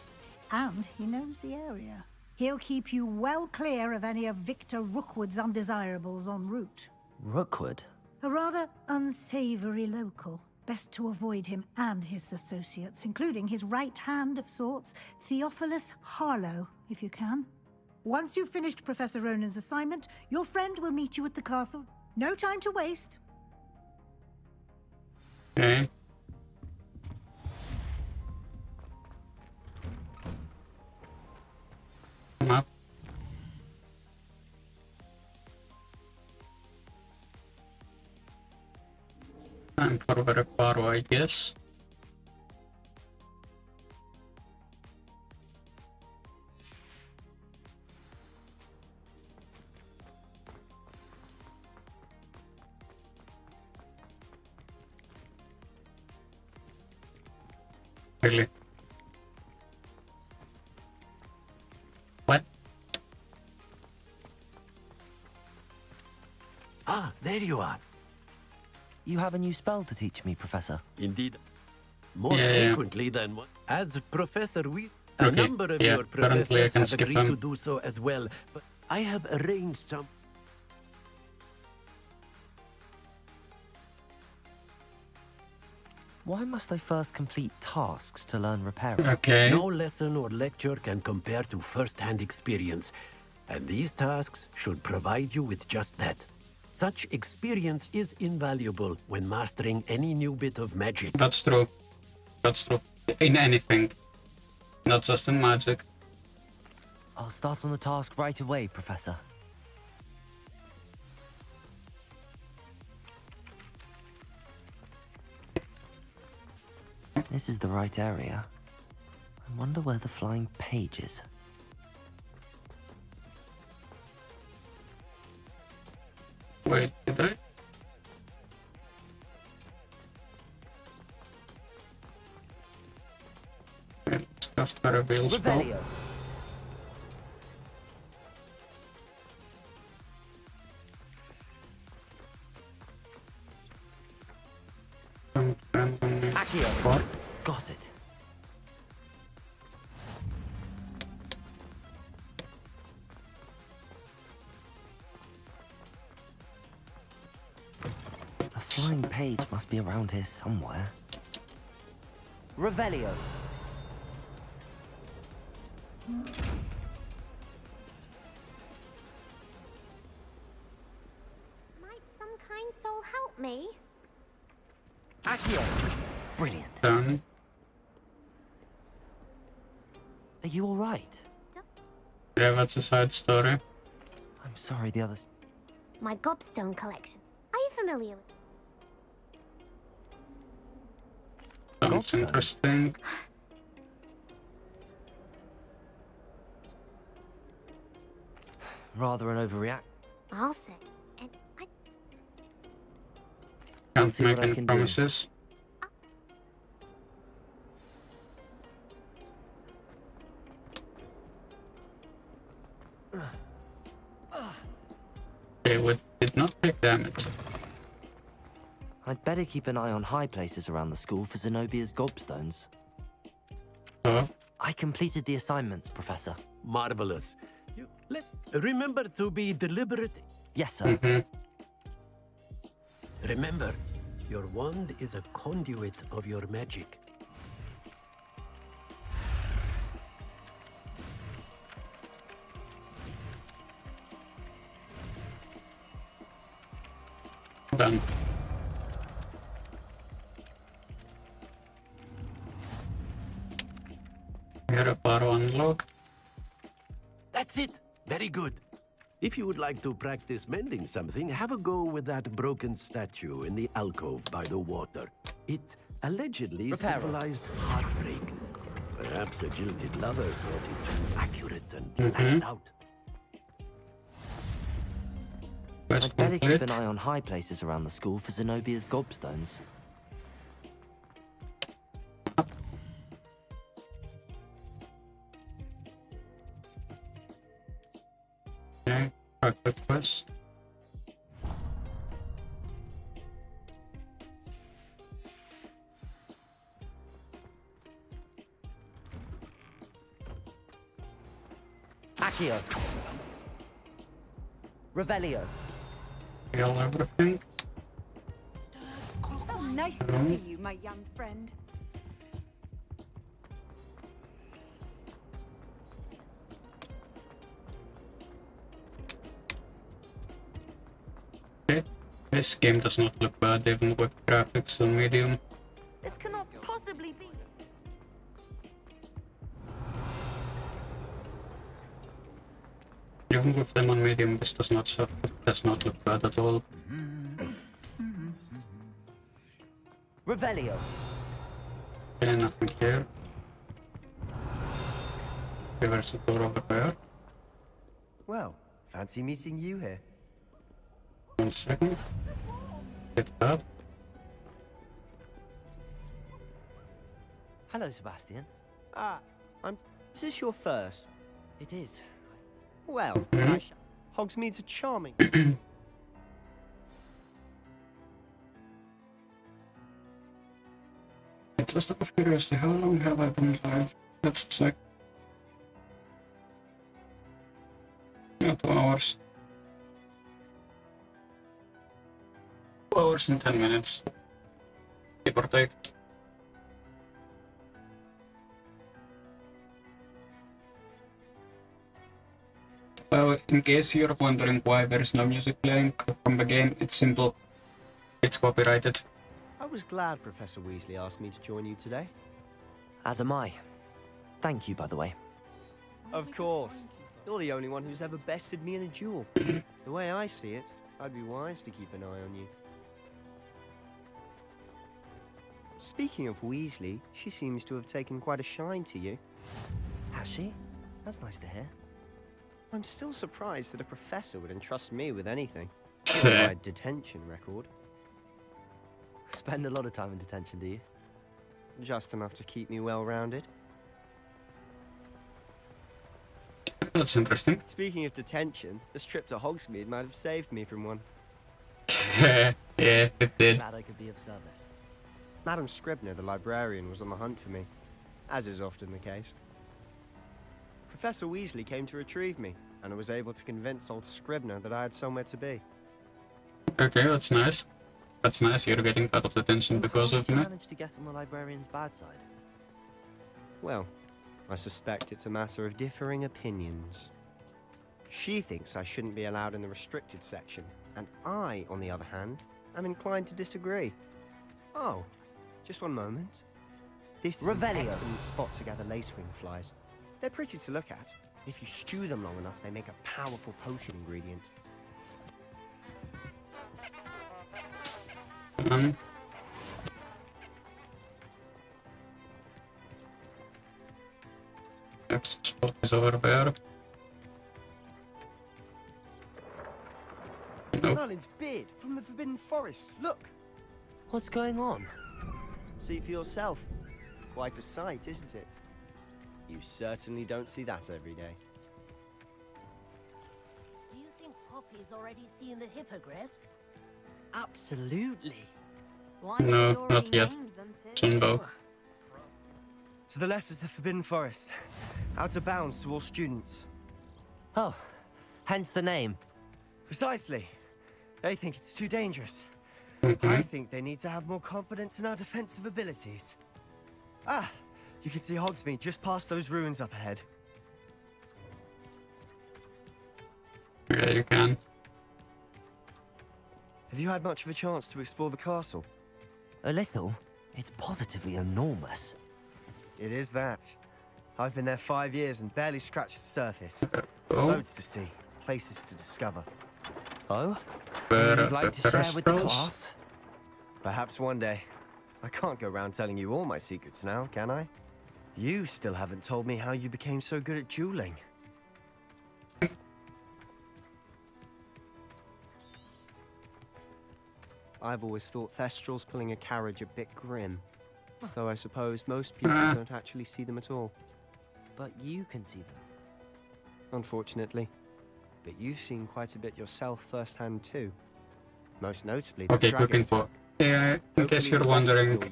and he knows the area. He'll keep you well clear of any of Victor Rookwood's undesirables en route. Rookwood? A rather unsavory local. Best to avoid him and his associates, including his right hand of sorts, Theophilus Harlow, if you can. Once you've finished Professor Ronan's assignment, your friend will meet you at the castle. No time to waste. Okay. Map. Time for reparo, I guess. Really? What? Ah, there you are. You have a new spell to teach me, Professor. Indeed. More Yeah. frequently than what? As Professor a Okay, number of yeah, your currently I professors can have skip agreed to them. do so as well, but I have arranged some... Why must I first complete tasks to learn repairing? Okay. No lesson or lecture can compare to first-hand experience, and these tasks should provide you with just that. Such experience is invaluable when mastering any new bit of magic. That's true. That's true. In anything. Not just in magic. I'll start on the task right away, Professor. This is the right area. I wonder where the flying page is. Wait, did I? Okay, let's cast a reveal spell. Revelio. Accio. Got it. A flying page must be around here somewhere. Revelio. Might some kind soul help me? Accio. Brilliant. Done. Are you all right? Yeah, that's a side story. I'm sorry, the others. My gobstone collection. Are you familiar with Sounds interesting. Rather an overreact. I'll say. And I Can't see make what I any can do. promises. Okay, we did not damn it. I'd better keep an eye on high places around the school for Zenobia's gobstones. I completed the assignments, Professor. Marvelous. Remember to be deliberate. Yes, sir. Remember, your wand is a conduit of your magic. Done. Here a bar unlocked. That's it. Very good. If you would like to practice mending something, have a go with that broken statue in the alcove by the water. It allegedly symbolized heartbreak. Perhaps a jilted lover thought it too accurate and lashed out. I'd better keep an eye on high places around the school for Zenobia's gobstones. Okay, private quest. Accio. Revelio. Kill everything. Oh, nice to see you, my young friend. Okay. This game does not look bad even with graphics on medium. This cannot possibly be. Even with them on medium, this does not look bad at all. Revelio. Okay, nothing here. There's a door over there. Well, fancy meeting you here. 1 second. Get up. Hello, Sebastian. Is this your first? It is. Well, Hogsmeade's a charming. Just out of curiosity, how long have I been live? Let's check. Yeah, 2 hours. 2 hours and 10 minutes. Give or take. Well, in case you're wondering why there's no music playing from the game, it's simple. It's copyrighted. I was glad Professor Weasley asked me to join you today. As am I. Thank you, by the way. Of course. You're the only one who's ever bested me in a duel. The way I see it, I'd be wise to keep an eye on you. Speaking of Weasley, she seems to have taken quite a shine to you. Has she? That's nice to hear. I'm still surprised that a professor would entrust me with anything. My detention record. Spend a lot of time in detention, do you? Just enough to keep me well-rounded. That's interesting. Speaking of detention, this trip to Hogsmeade might have saved me from one. Yeah, it did. Glad I could be of service. Madam Scribner, the librarian, was on the hunt for me, as is often the case. Professor Weasley came to retrieve me, and I was able to convince old Scribner that I had somewhere to be. Okay, that's nice. That's nice, you're getting out of detention because of me. Managed to get on the librarian's bad side. Well, I suspect it's a matter of differing opinions. She thinks I shouldn't be allowed in the restricted section, and I, on the other hand, am inclined to disagree. Oh, just one moment. This is an excellent spot to gather lacewing flies. They're pretty to look at. If you stew them long enough, they make a powerful potion ingredient. Next spot is over there. Nope. Merlin's beard from the Forbidden Forest. Look! What's going on? See for yourself. Quite a sight, isn't it? You certainly don't see that every day. Do you think Poppy's already seen the hippogriffs? Absolutely. No, not yet. Sunbow. To the left is the Forbidden Forest. Out of bounds to all students. Oh, hence the name. Precisely. They think it's too dangerous. I think they need to have more confidence in our defensive abilities. Ah, you can see Hogsmeade just past those ruins up ahead. Yeah, you can. Have you had much of a chance to explore the castle? A little. It's positively enormous. It is that. I've been there 5 years and barely scratched the surface. Loads to see, places to discover. Oh? You'd like to share with the class? Perhaps one day. I can't go around telling you all my secrets now, can I? You still haven't told me how you became so good at dueling. I've always thought Thestrals pulling a carriage a bit grim. Though I suppose most people don't actually see them at all. But you can see them. Unfortunately. But you've seen quite a bit yourself firsthand too. Most notably the Okay, quick info. Yeah, in case you're wondering,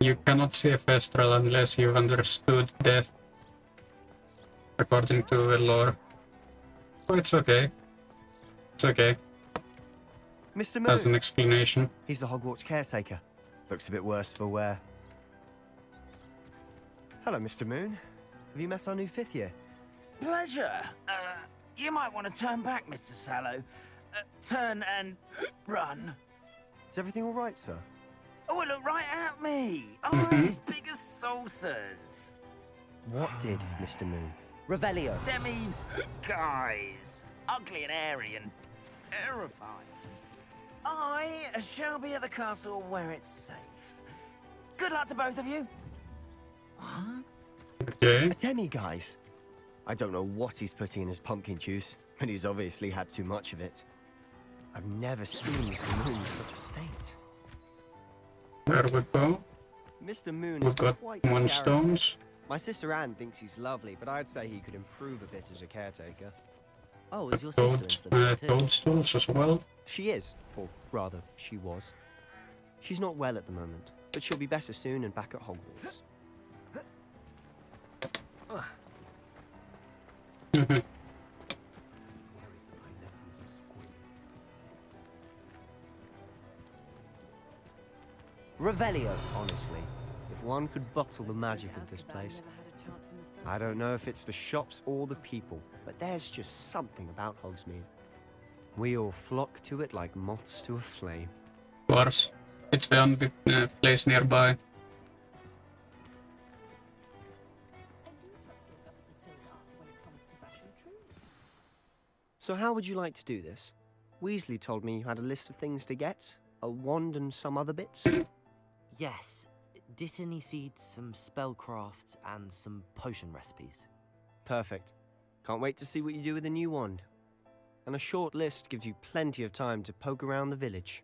you cannot see a Thestral unless you've understood death, according to the lore. So it's okay. It's okay. Mr. Moon. As an explanation. He's the Hogwarts caretaker. Looks a bit worse for wear. Hello, Mr. Moon. Have you met our new 5th year? Pleasure. You might want to turn back, Mr. Sallow. Turn and run. Is everything all right, sir? Oh, look right at me. Eyes big as saucers. What did, Mr. Moon? Revelio. Demi guys. Ugly and airy and terrifying. I shall be at the castle where it's safe. Good luck to both of you. What? Okay. A demi-guise? I don't know what he's putting in his pumpkin juice, but he's obviously had too much of it. I've never seen Mr. Moon in such a state. There we go. Mr. Moon We've is got quite 1 the stones. My sister Anne thinks he's lovely, but I'd say he could improve a bit as a caretaker. Oh, is your sister Toadstools as well. She is, or rather, she was. She's not well at the moment, but she'll be better soon and back at Hogwarts. Revelio, honestly. If one could bottle the magic of this place. I don't know if it's the shops or the people, but there's just something about Hogsmeade. We all flock to it like moths to a flame. Of course. It's the only place nearby. So how would you like to do this? Weasley told me you had a list of things to get. A wand and some other bits. Yes. Dittany seeds, some spellcrafts, and some potion recipes. Perfect. Can't wait to see what you do with the new wand. And a short list gives you plenty of time to poke around the village.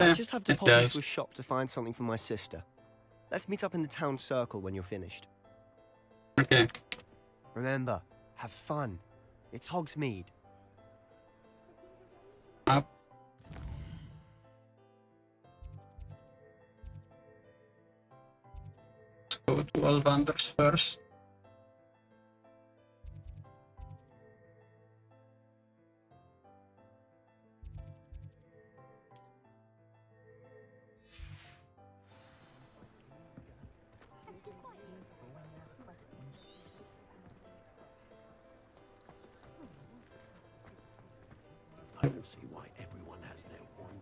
I just have to pop into a shop to find something for my sister. Let's meet up in the town circle when you're finished. Okay. Remember, have fun. It's Hogsmeade. Up. Let's go to Olvander's first. I don't see why everyone has their wand.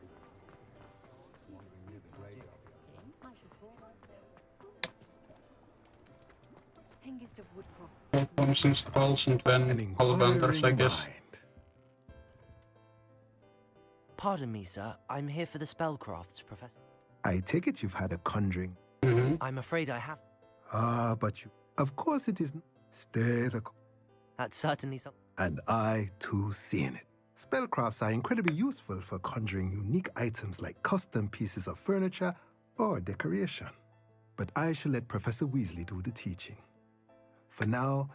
Potions, scrolls, and then Olvander's, I guess. Pardon me, sir. I'm here for the spellcrafts, Professor. I take it you've had a conjuring. I'm afraid I have. Ah, but you... Of course it isn't. Stay the... That's certainly something. And I, too, seen it. Spellcrafts are incredibly useful for conjuring unique items like custom pieces of furniture or decoration. But I shall let Professor Weasley do the teaching. For now,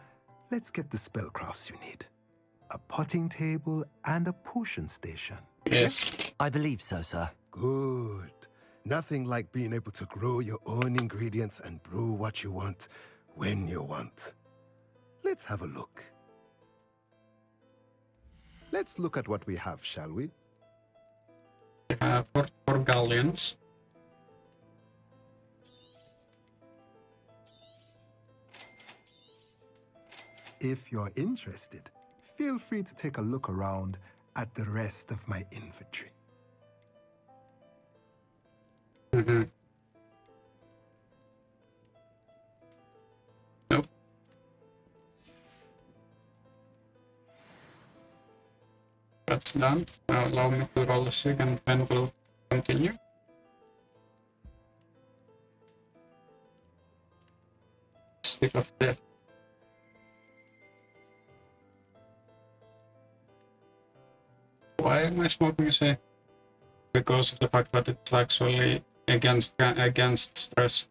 let's get the spellcrafts you need. A potting table and a potion station. Yes. I believe so, sir. Good. Nothing like being able to grow your own ingredients and brew what you want when you want. Let's have a look. Let's look at what we have, shall we? For galleons. If you're interested, feel free to take a look around at the rest of my inventory. Nope. That's done. Now allow me to roll a sig and then we'll continue. Stick of death. Why am I smoking, you say? Because of the fact that it's actually against stress.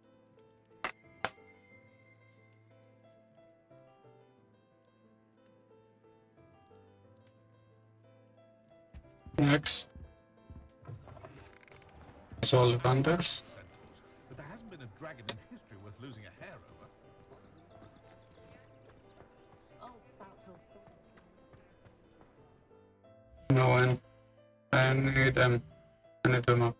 Next. Solvanders. But there hasn't been a dragon in history worth losing a hair over. No one. I need them. I need them up.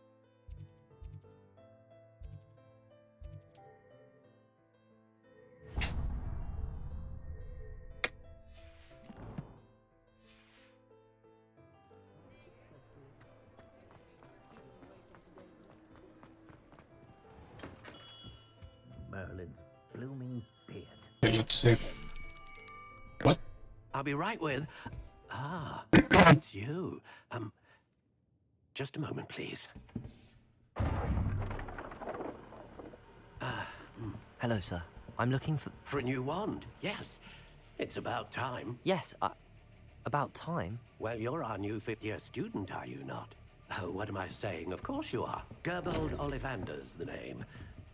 Merlin's blooming beard. Okay, let's see. What? I'll be right with... Ah, it's you. Just a moment, please. Hello, sir. I'm looking for... For a new wand, yes. It's about time. Yes, about time? Well, you're our new fifth-year student, are you not? Oh, what am I saying? Of course you are. Gerbold Ollivander's the name.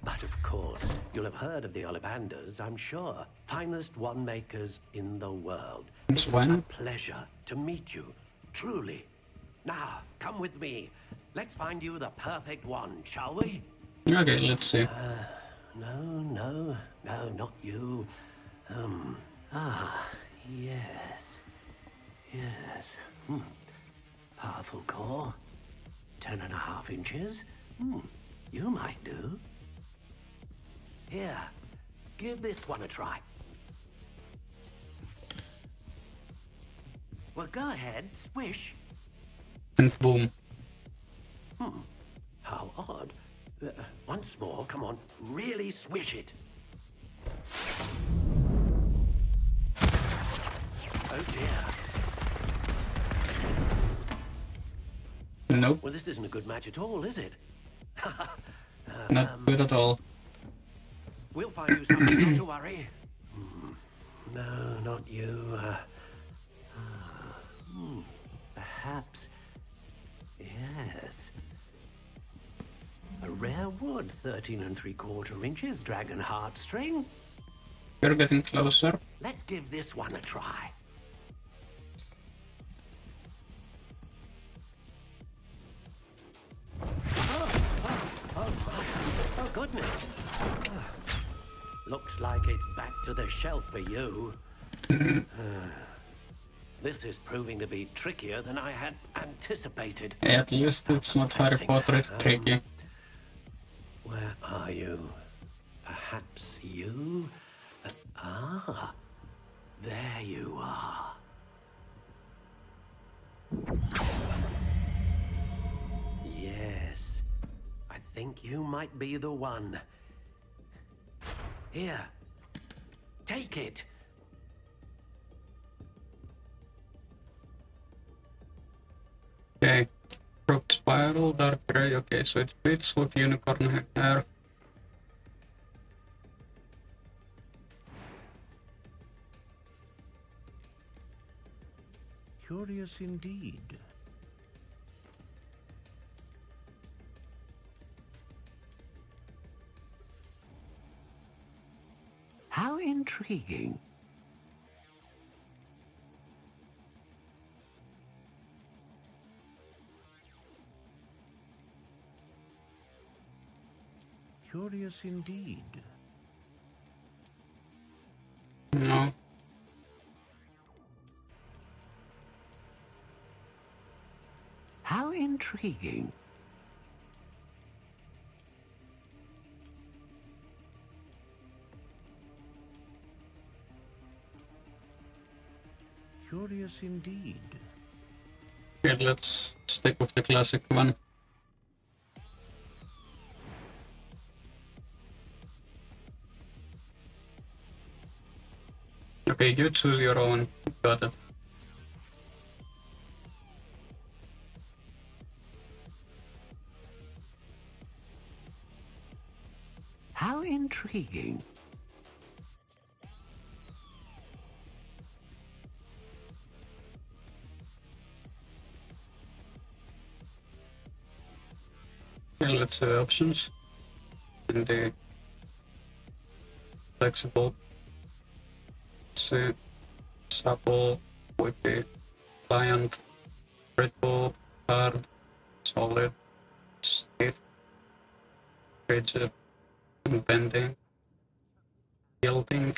But of course, you'll have heard of the Ollivanders, I'm sure. Finest wand makers in the world. It's a pleasure to meet you, truly. Now, come with me. Let's find you the perfect wand, shall we? Okay, let's see. No, not you. Yes. Powerful core. 10.5 inches. You might do. Here, give this one a try. Well, go ahead, swish. And boom. How odd. Once more, come on, really swish it. Oh dear. Nope. Well, this isn't a good match at all, is it? Not good at all. We'll find you something, not to worry. No, not you. Perhaps. Yes. A rare wood, 13 3/4 inches, dragon heartstring. You're getting closer. Let's give this one a try. Oh goodness. Looks like it's back to the shelf for you. This is proving to be trickier than I had anticipated. At least it's not Harry Potter, it's tricky. Where are you? Perhaps you? There you are. Yes, I think you might be the one. Here, take it. Okay. Crooked spiral, dark gray. Okay, so it fits with unicorn hair. Curious indeed. How intriguing. Curious indeed. No. How intriguing. Curious indeed. Okay, let's stick with the classic one. Okay, you choose your own. Got it. How intriguing. Okay, let's see the options. And the flexible. Let's see. Supple, whippy, pliant, brittle, hard, solid, stiff, rigid, and bending, yielding,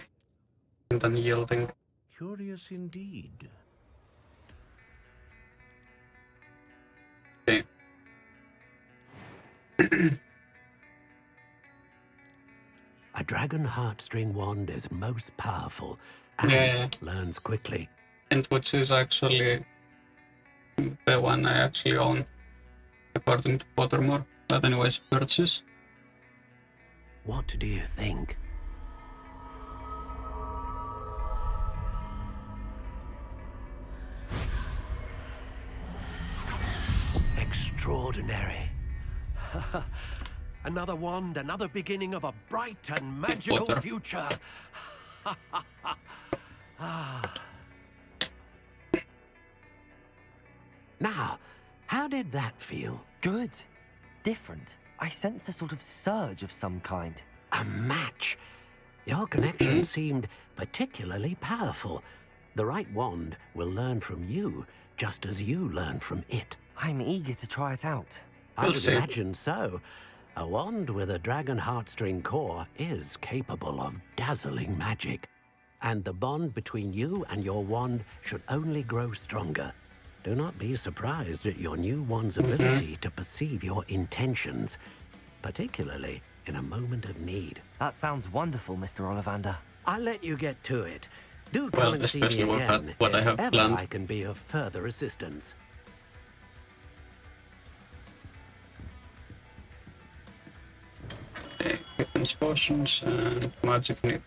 and unyielding. Curious indeed. Okay. A dragon heartstring wand is most powerful and Yeah. learns quickly. And which is actually the one I actually own, according to Pottermore. But anyways, purchase. What do you think? Extraordinary. Another wand, another beginning of a bright and magical Potter. future. Ah. Now, how did that feel? Good. Different. I sensed a sort of surge of some kind. A match. Your connection seemed particularly powerful. The right wand will learn from you, just as you learn from it. I'm eager to try it out. I would imagine so. A wand with a dragon heartstring core is capable of dazzling magic. And the bond between you and your wand should only grow stronger. Do not be surprised at your new wand's ability to perceive your intentions, particularly in a moment of need. That sounds wonderful, Mr. Ollivander. I'll let you get to it. Do come Well, and see me especially again what I if have ever planned. I can be of further assistance. Weapons, potions, and magic nip.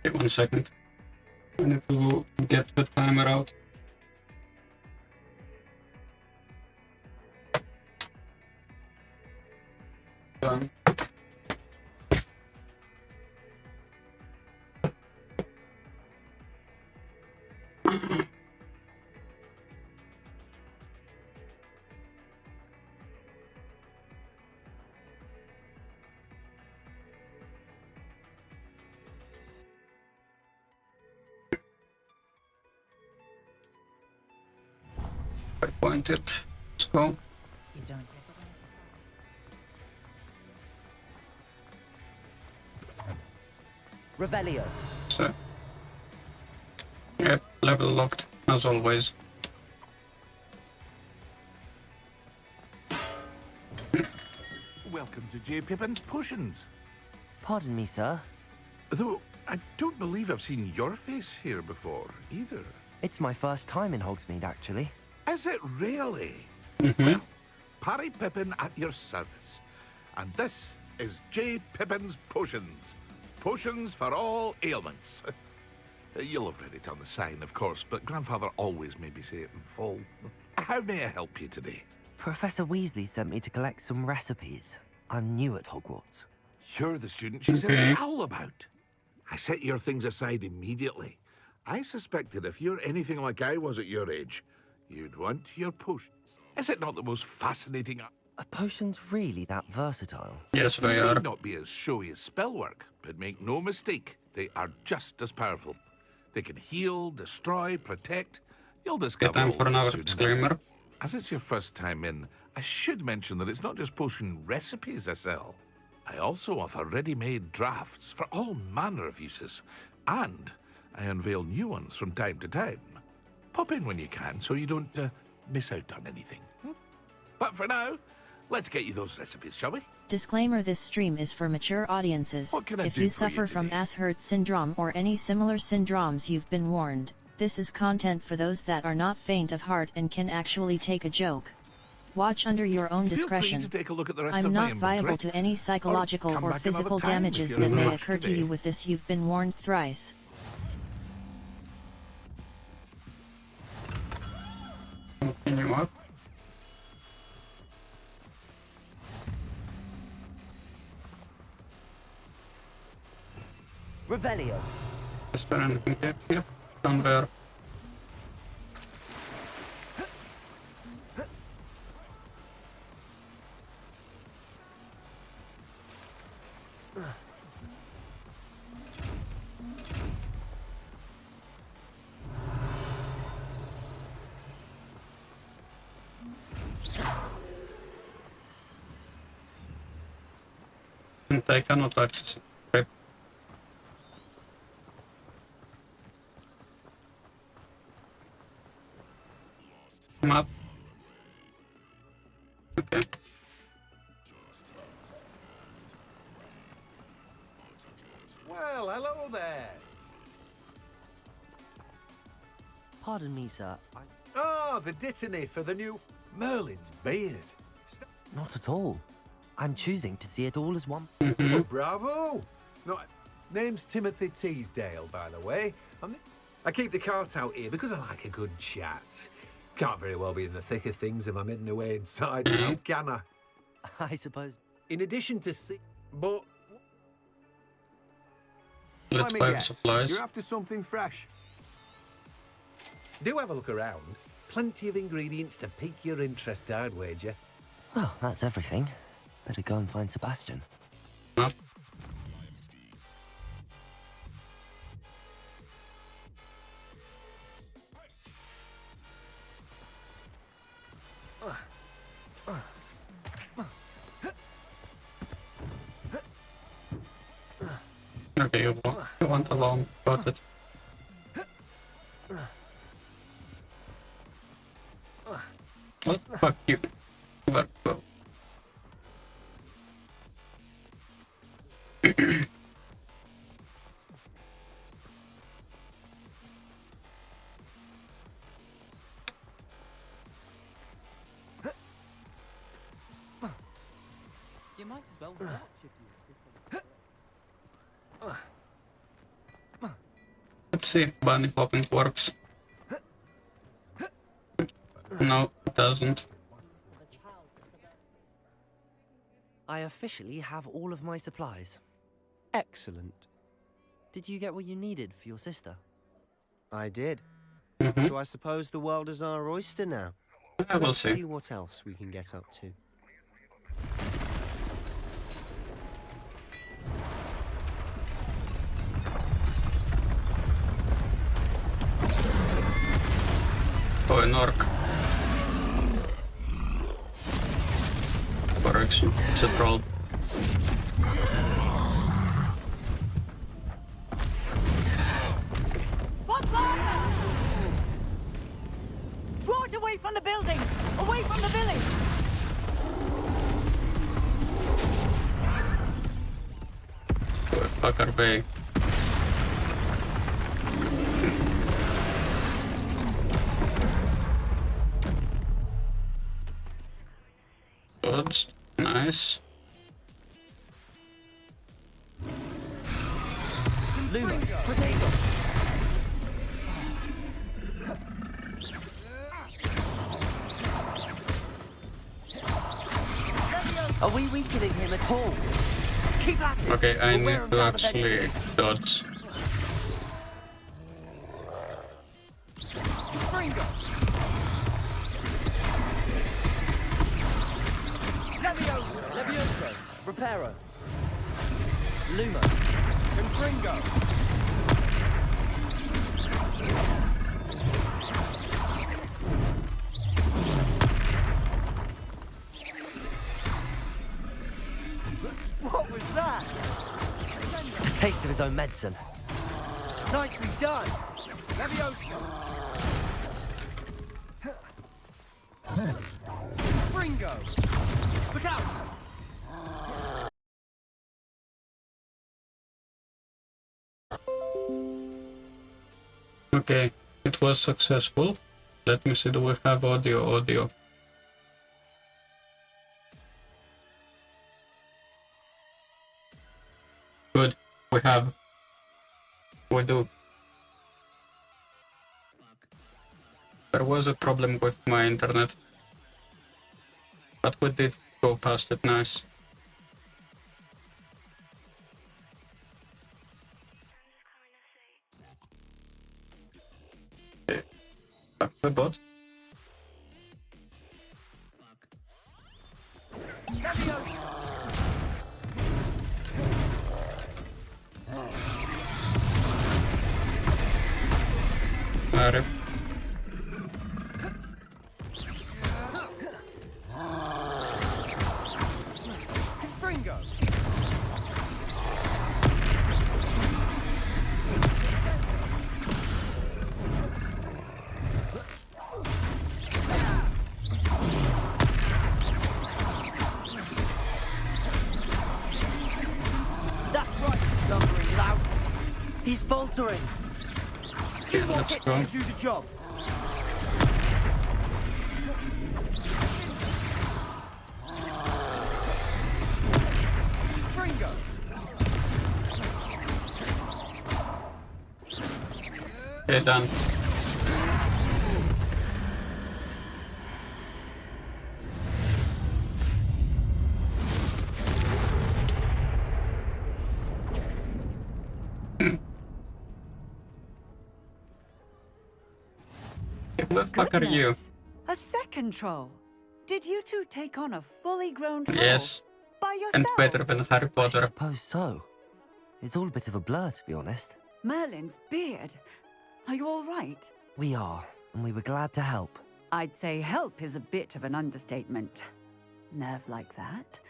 Okay, 1 second. I need to get the timer out. Done. I pointed. Let's go. Revelio. So, yep, level locked, as always. Welcome to J. Pippin's Potions. Pardon me, sir. Though, I don't believe I've seen your face here before, either. It's my first time in Hogsmeade, actually. Is it really? Mm-hmm. Parry Pippin at your service. And this is J. Pippin's Potions. Potions for all ailments. You'll have read it on the sign, of course, but Grandfather always made me say it in full. How may I help you today? Professor Weasley sent me to collect some recipes. I'm new at Hogwarts. You're the student she said Okay. all about. I set your things aside immediately. I suspected if you're anything like I was at your age, you'd want your potion. Is it not the most fascinating... Are potions really that versatile? Yes, they They are. may not be as showy as spell work, but make no mistake, they are just as powerful. They can heal, destroy, protect. You'll discover time all for this another soon disclaimer. enough. As it's your first time in, I should mention that it's not just potion recipes I sell. I also offer ready-made drafts for all manner of uses, and I unveil new ones from time to time. Pop in when you can so you don't miss out on anything. But for now, let's get you those recipes, shall we? Disclaimer: this stream is for mature audiences. What can I If do you for you suffer from today? Ashurt syndrome or any similar syndromes, you've been warned. This is content for those that are not faint of heart and can actually take a joke. Watch under your own Feel free discretion. to take a look at the rest I'm of my not inventory, liable to any psychological come or back another physical time if damages you're that in a may rush occur to today. you with this. You've been warned thrice. Continue up. Revelio. Is there anything here? Yep, down there. And I cannot access it. Okay. Map. Okay. Well, hello there. Pardon me, sir. Oh, the dittany for the new Merlin's beard. Not at all. I'm choosing to see it all as one. Oh, bravo! No, name's Timothy Teasdale, by the way. I keep the cart out here because I like a good chat. Can't very well be in the thick of things if I'm hidden away inside now, can I? I suppose. In addition to but Let's let me buy guess, supplies. you're after something fresh. Do have a look around. Plenty of ingredients to pique your interest, I'd wager. Well, that's everything. Better go and find Sebastian. Map. Okay, you want along. Got it. What? Fuck you. Where go? You might as well watch if you. Let's see if bunny hopping works. No, it doesn't. I officially have all of my supplies. Excellent. Did you get what you needed for your sister? I did. So I suppose the world is our oyster now. I will Let's see. see what else we can get up to. Oh, an orc. Correction, it's a troll. Draw it away from the building! Away from the village! Where the fuck are they? Good, nice. Lumos, potatoes. Are we weakening him at all? Keep at it. Okay, I We'll wear need him to down actually eventually. dodge. Fringo! Levioso. Reparo. Lumos. Confringo! What was that? A taste of his own medicine. Nicely done. Leviosa. Fringo. Look out. Okay, it was successful. Let me see, do we have audio? Good, we do. There was a problem with my internet, but we did go past it, nice. Okay, back to the bot. Rip. Fringo. That's right, lumbering louts. He's faltering. Okay, let's go. Do the job. Fringo. Okay, done. Who the fuck are you? A second troll. Did you two take on a fully grown troll? Yes. By yourself? And better than Harry I Potter. suppose so. It's all a bit of a blur, to be honest. Merlin's beard. Are you all right? We are, and we were glad to help. I'd say help is a bit of an understatement. Nerve like that.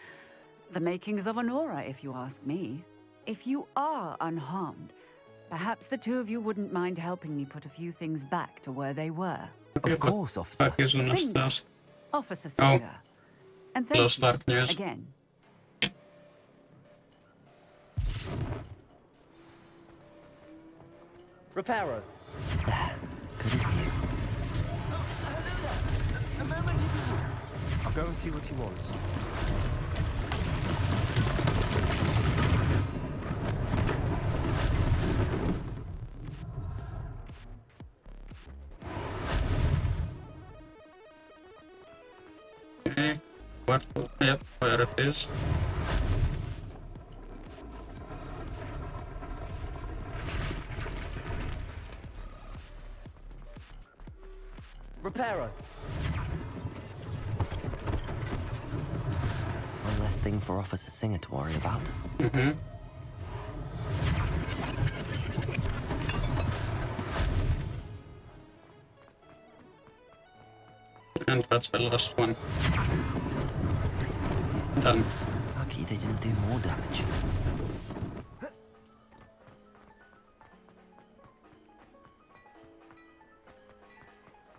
The makings of an aura, if you ask me. If you are unharmed, perhaps the two of you wouldn't mind helping me put a few things back to where they were. Of course, officer. Singer. Officer Singer. And thank you again. Reparo. Good as new. I'll go and see what he wants. Okay, what? Yep, where it is. Reparo. One less thing for Officer Singer to worry about. Mm-hmm. And that's the last one. Done. Lucky they didn't do more damage.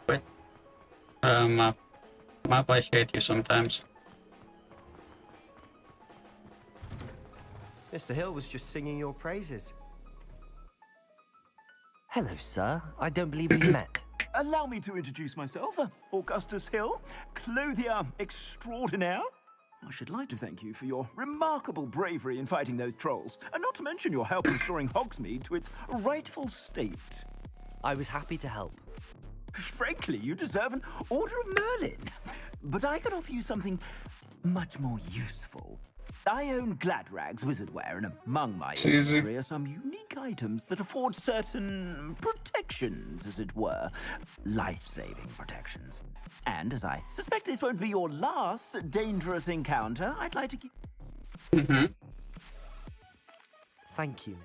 Wait. Map. Map, I hate you sometimes. Mr. Hill was just singing your praises. Hello, sir. I don't believe we met. Allow me to introduce myself, Augustus Hill, clothier extraordinaire. I should like to thank you for your remarkable bravery in fighting those trolls, and not to mention your help in restoring Hogsmeade to its rightful state. I was happy to help. Frankly, you deserve an Order of Merlin. But I can offer you something much more useful. I own Gladrag's wizardware, and among my inventory are some unique items that afford certain protections, as it were. Life-saving protections. And as I suspect this won't be your last dangerous encounter, I'd like to give... Thank you.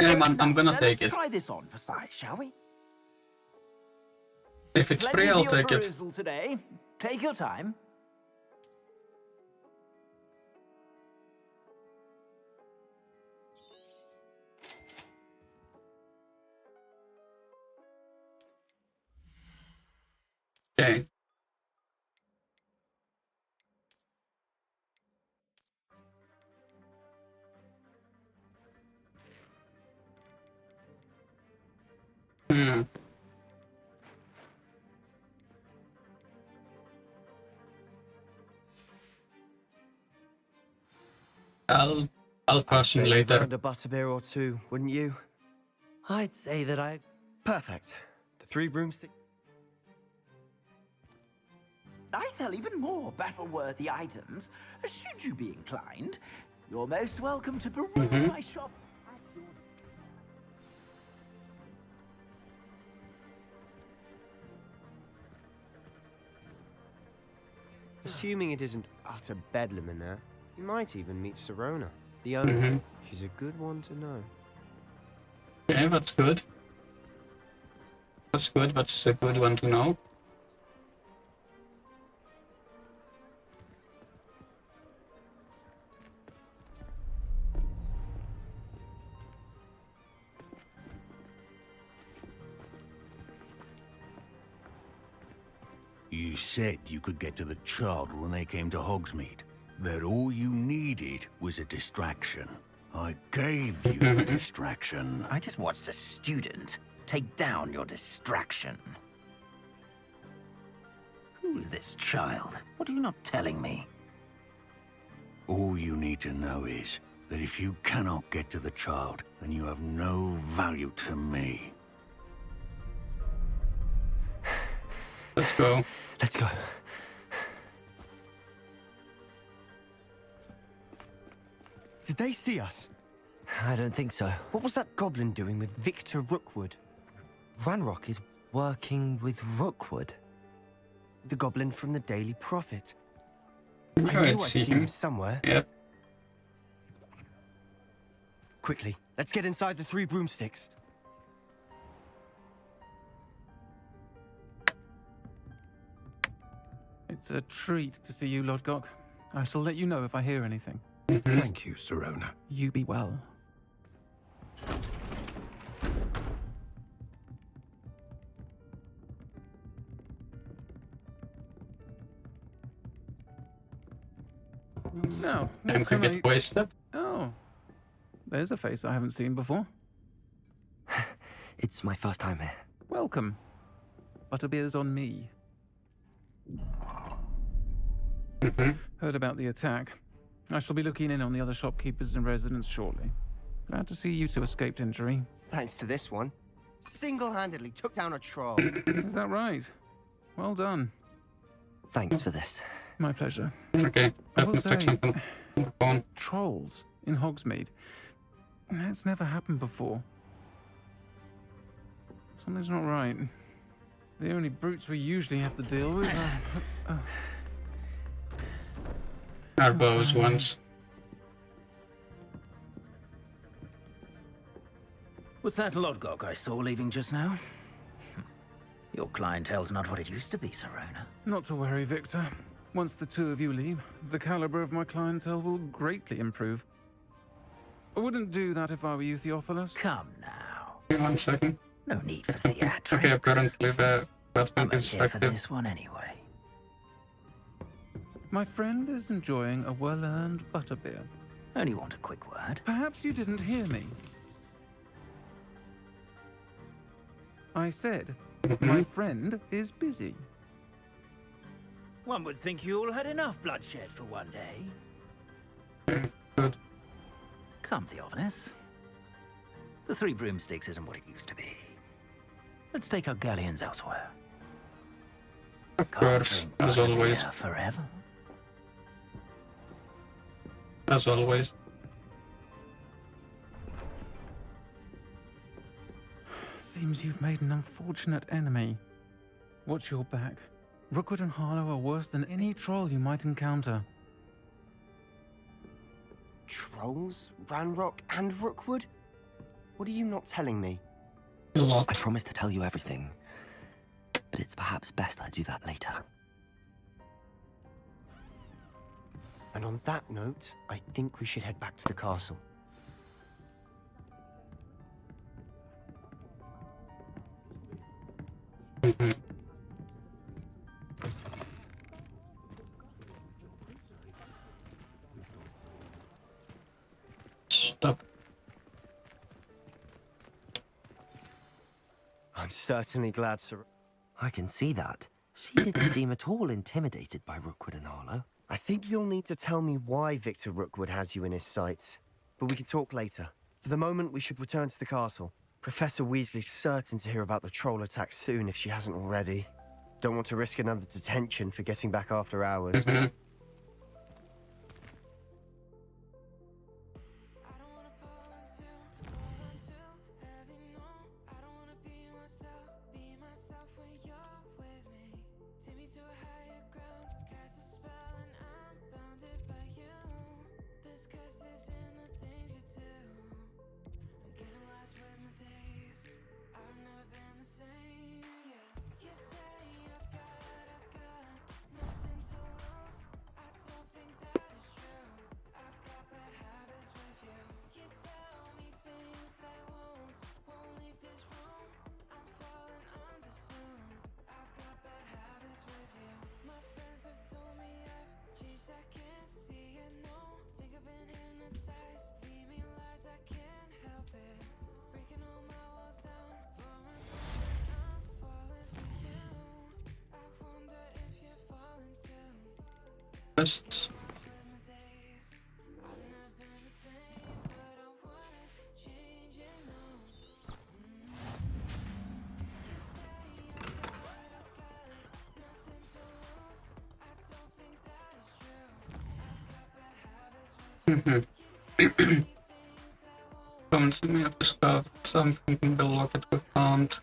I'm gonna take Let's it. try this on for size, shall we? If it's free, I'll take it. Today. Take your time. Okay. Hmm. I'll pass you later. A butterbeer or two, wouldn't you? I'd say that I... Perfect. The 3 broomsticks. I sell even more battle-worthy items. Should you be inclined, you're most welcome to peruse my shop. Assuming it isn't utter bedlam in there, you might even meet Sirona, the owner. She's a good one to know. Okay, that's good. That's good, that's a good one to know. You said you could get to the child when they came to Hogsmeade. That all you needed was a distraction. I gave you a distraction. I just watched a student take down your distraction. Who's this child? What are you not telling me? All you need to know is that if you cannot get to the child, then you have no value to me. Let's go. Let's go. Did they see us? I don't think so. What was that goblin doing with Victor Rookwood? Ranrock is working with Rookwood. The goblin from the Daily Prophet. I knew I'd see seen him. him somewhere. Yep. Quickly, let's get inside the 3 broomsticks. It's a treat to see you, Lodgok. I shall let you know if I hear anything. Thank you, Sirona. You be well. Now, Time could get wasted. Oh, there's a face I haven't seen before. It's my first time here. Welcome. Butterbeer's on me. Heard about the attack. I shall be looking in on the other shopkeepers and residents shortly. Glad to see you two escaped injury. Thanks to this one. Single-handedly took down a troll. Is that right? Well done. Thanks for this. My pleasure. Okay, I let will me check say, something. Go on. Trolls in Hogsmeade. That's never happened before. Something's not right. The only brutes we usually have to deal with Our bows ones. Was that Lodgok I saw leaving just now? Your clientele's not what it used to be, Sirona. Not to worry, Victor. Once the 2 of you leave, the caliber of my clientele will greatly improve. I wouldn't do that if I were you, Theophilus. Come now. Wait 1 second. No need for theatrics. Okay, apparently the Batman I'm is here for active. this one anyway. My friend is enjoying a well-earned butterbeer. Only want a quick word. Perhaps you didn't hear me. I said, my friend is busy. One would think you all had enough bloodshed for one day. Good. Come, Theophilus. The 3 broomsticks isn't what it used to be. Let's take our galleons elsewhere. Of course, as always. Forever. As always. Seems you've made an unfortunate enemy. Watch your back. Rookwood and Harlow are worse than any troll you might encounter. Trolls? Ranrock and Rookwood? What are you not telling me? A lot. I promise to tell you everything, but it's perhaps best I do that later. And on that note, I think we should head back to the castle. Stop. I'm certainly glad, sir. I can see that. She didn't seem at all intimidated by Rookwood and Harlow. I think you'll need to tell me why Victor Rookwood has you in his sights. But we can talk later. For the moment, we should return to the castle. Professor Weasley's certain to hear about the troll attack soon if she hasn't already. Don't want to risk another detention for getting back after hours. First. Comments me up discovered something in the locket we found.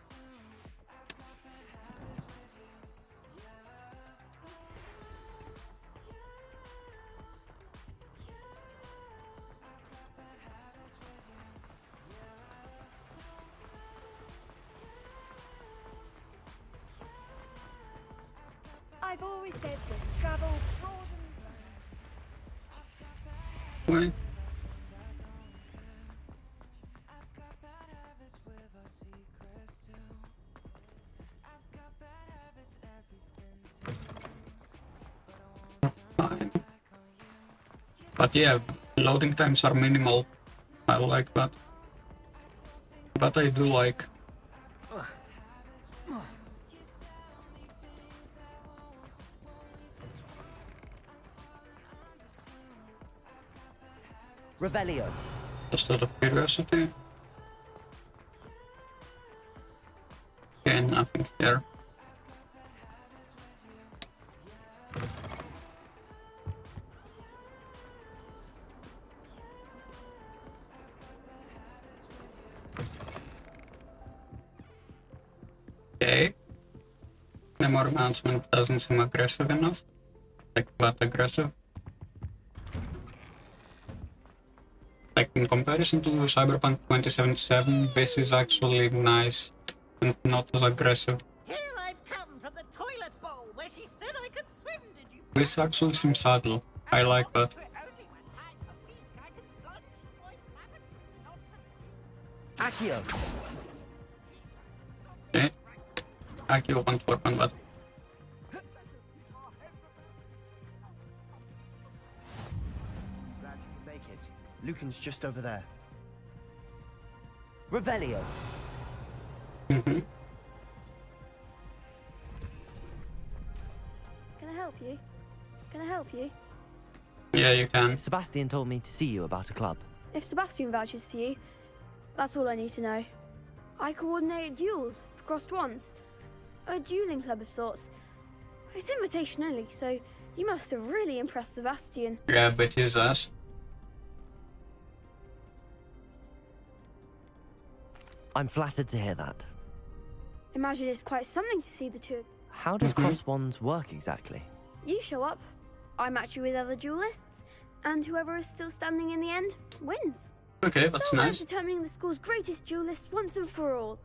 I've always said that travel Wait. Fine. But yeah, loading times are minimal. I like that. But I do like. Revelio. Just out of curiosity. Okay, nothing here. Okay. Memory management doesn't seem aggressive enough. Like, that aggressive. Like, in comparison to Cyberpunk 2077, this is actually nice and not as aggressive. Here I've come from the toilet bowl where she said I could swim, did you? This actually seems subtle. I like that. Accio. Okay. Accio won't work on that. Glad you could make it. Lucan's just over there. Revelio. Mm-hmm. Can I help you? Can I help you? Yeah, you can. Sebastian told me to see you about a club. If Sebastian vouches for you, that's all I need to know. I coordinate duels for crossed wands. A dueling club of sorts. It's invitation only, so you must have really impressed Sebastian. Yeah, but his ass. I'm flattered to hear that. Imagine it's quite something to see the two. How does cross wands work exactly? You show up, I match you with other duelists, and whoever is still standing in the end wins. Okay, that's so nice. determining the school's greatest duelist once and for all.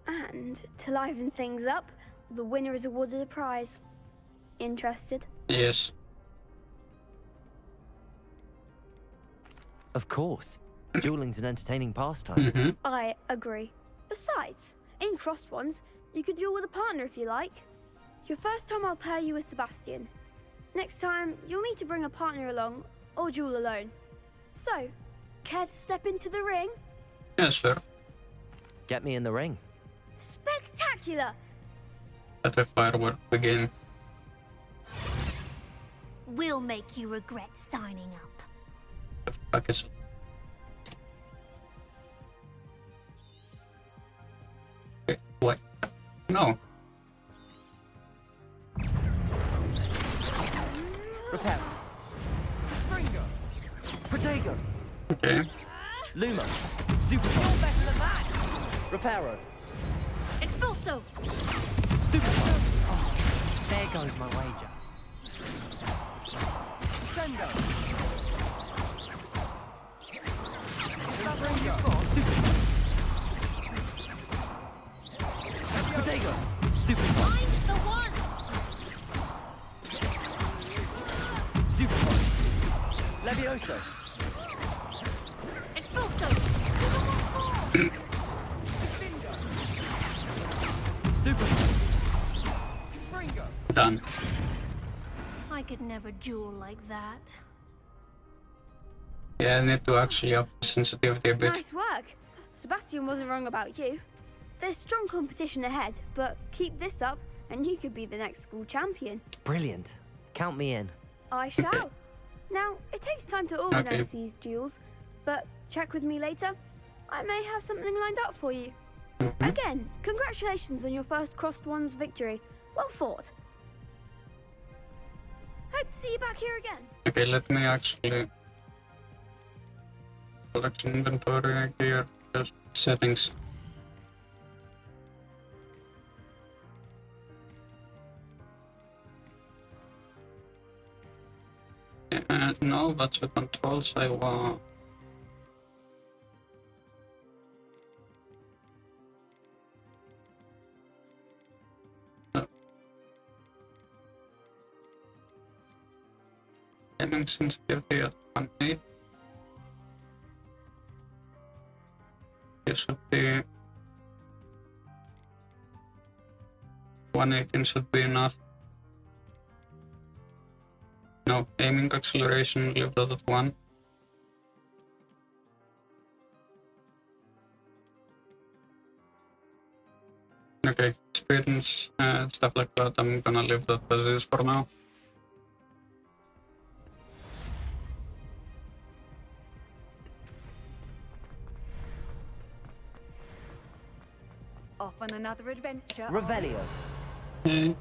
And to liven things up, the winner is awarded a prize. Interested? Yes. Of course. Dueling's an entertaining pastime. I agree. Besides, in crossed ones, you could duel with a partner if you like. Your first time I'll pair you with Sebastian. Next time, you'll need to bring a partner along, or duel alone. So, care to step into the ring? Yeah, sure. Get me in the ring. Spectacular! Let the firework begin. We'll make you regret signing up. Fuck is... Okay, what? No. Repair. Springer. Protego. Okay. Luma. Stupid. You're better than that. Reparo. Expulso. Stupid. Oh, there goes my wager. Sendo. Protego. Stupid. Find the one. Stupid. Levioso. Expulso. Stupid. Done. I could never duel like that. Yeah, I need to actually up the sensitivity a bit. Nice work. Sebastian wasn't wrong about you. There's strong competition ahead, but keep this up and you could be the next school champion. Brilliant. Count me in. I shall. Now, it takes time to organize these duels, but check with me later. I may have something lined up for you. Again, congratulations on your first Crossed Ones victory. Well fought. Hope to see you back here again. Okay, let me actually... Collection inventory, gear, just settings. No, that's the controls I want. Gaming sensitivity at 1.8. It should be 118 should be enough. No, aiming acceleration, leave that at 1. Okay, speed and stuff like that, I'm gonna leave that as is for now. Off on another adventure. Revelio. Okay.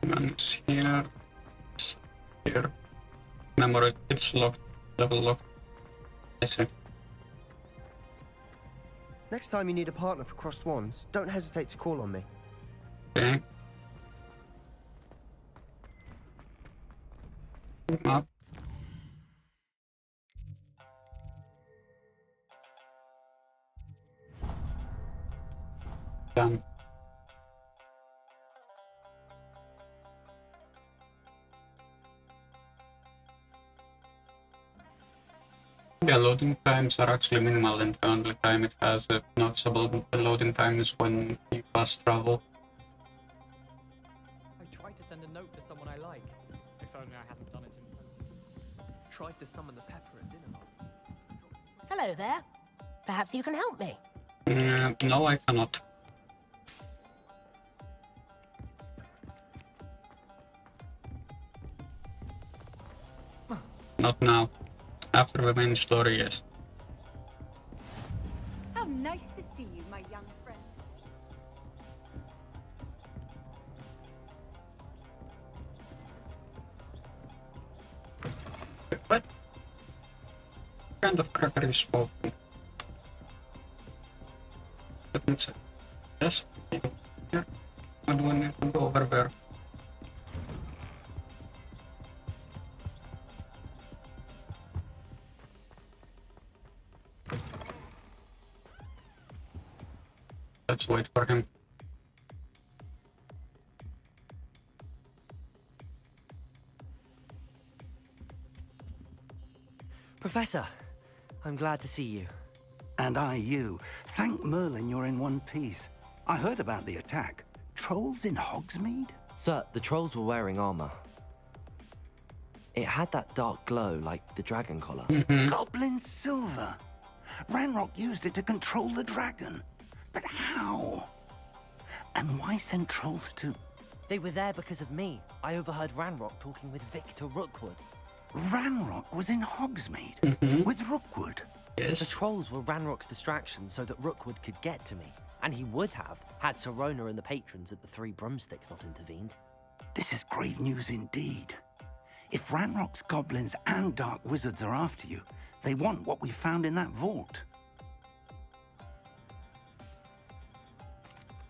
Guns here. Here. Memory, it's locked. Level locked. I see. Next time you need a partner for Crossed Ones, don't hesitate to call on me. Okay. Map. Done. Yeah, loading times are actually minimal, and the only time it has a noticeable loading time is when you fast travel. I tried to send a note to someone I like. If only I hadn't done it in person. Tried to summon the pepper at dinner. Hello there. Perhaps you can help me. No, I cannot. Not now. After the main story, yes. How nice to see you, my young friend. What kind of cracker is smoking? Let me check. Yes? Here. What do I need to go over there? Let's wait for him. Professor, I'm glad to see you. And I you. Thank Merlin you're in one piece. I heard about the attack. Trolls in Hogsmeade? Sir, the trolls were wearing armor. It had that dark glow like the dragon collar. Goblin silver. Ranrock used it to control the dragon. But how? And why send trolls to... They were there because of me. I overheard Ranrock talking with Victor Rookwood. Ranrock was in Hogsmeade? With Rookwood? Yes. The trolls were Ranrock's distraction so that Rookwood could get to me. And he would have, had Serona and the patrons at the Three Broomsticks not intervened. This is grave news indeed. If Ranrock's goblins and dark wizards are after you, they want what we found in that vault.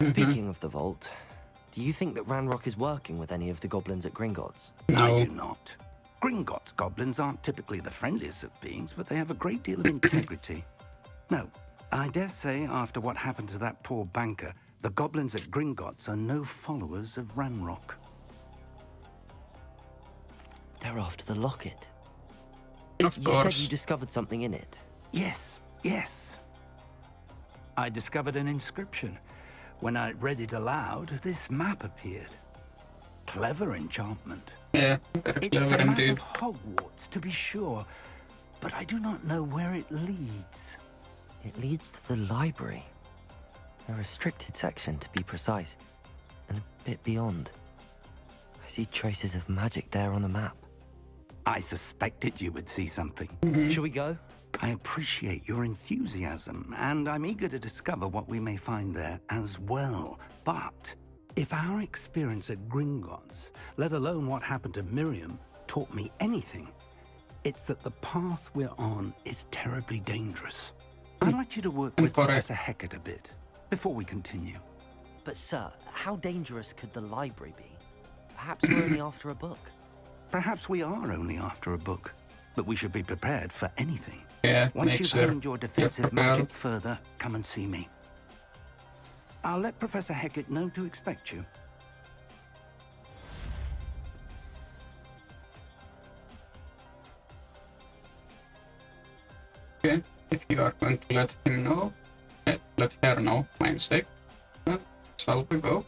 Speaking of the vault, do you think that Ranrock is working with any of the goblins at Gringotts? No. I do not. Gringotts goblins aren't typically the friendliest of beings, but they have a great deal of integrity. No, I dare say after what happened to that poor banker, the goblins at Gringotts are no followers of Ranrock. They're after the locket. Of course. You said you discovered something in it. Yes, yes. I discovered an inscription. When I read it aloud, this map appeared. Clever enchantment. Yeah, it's clever a map indeed. of Hogwarts, to be sure, but I do not know where it leads. It leads to the library. A restricted section, to be precise, and a bit beyond. I see traces of magic there on the map. I suspected you would see something. Shall we go? I appreciate your enthusiasm, and I'm eager to discover what we may find there as well. But if our experience at Gringotts, let alone what happened to Miriam, taught me anything, it's that the path we're on is terribly dangerous. I'd like you to work with Professor Hecat a bit before we continue. But sir, how dangerous could the library be? Perhaps we're only after a book. Perhaps we are only after a book, but we should be prepared for anything. Yeah, once you've honed your defensive magic further, come and see me. I'll let Professor Hecat know to expect you. Okay, if you are going to let him know, let her know my mistake, shall we go?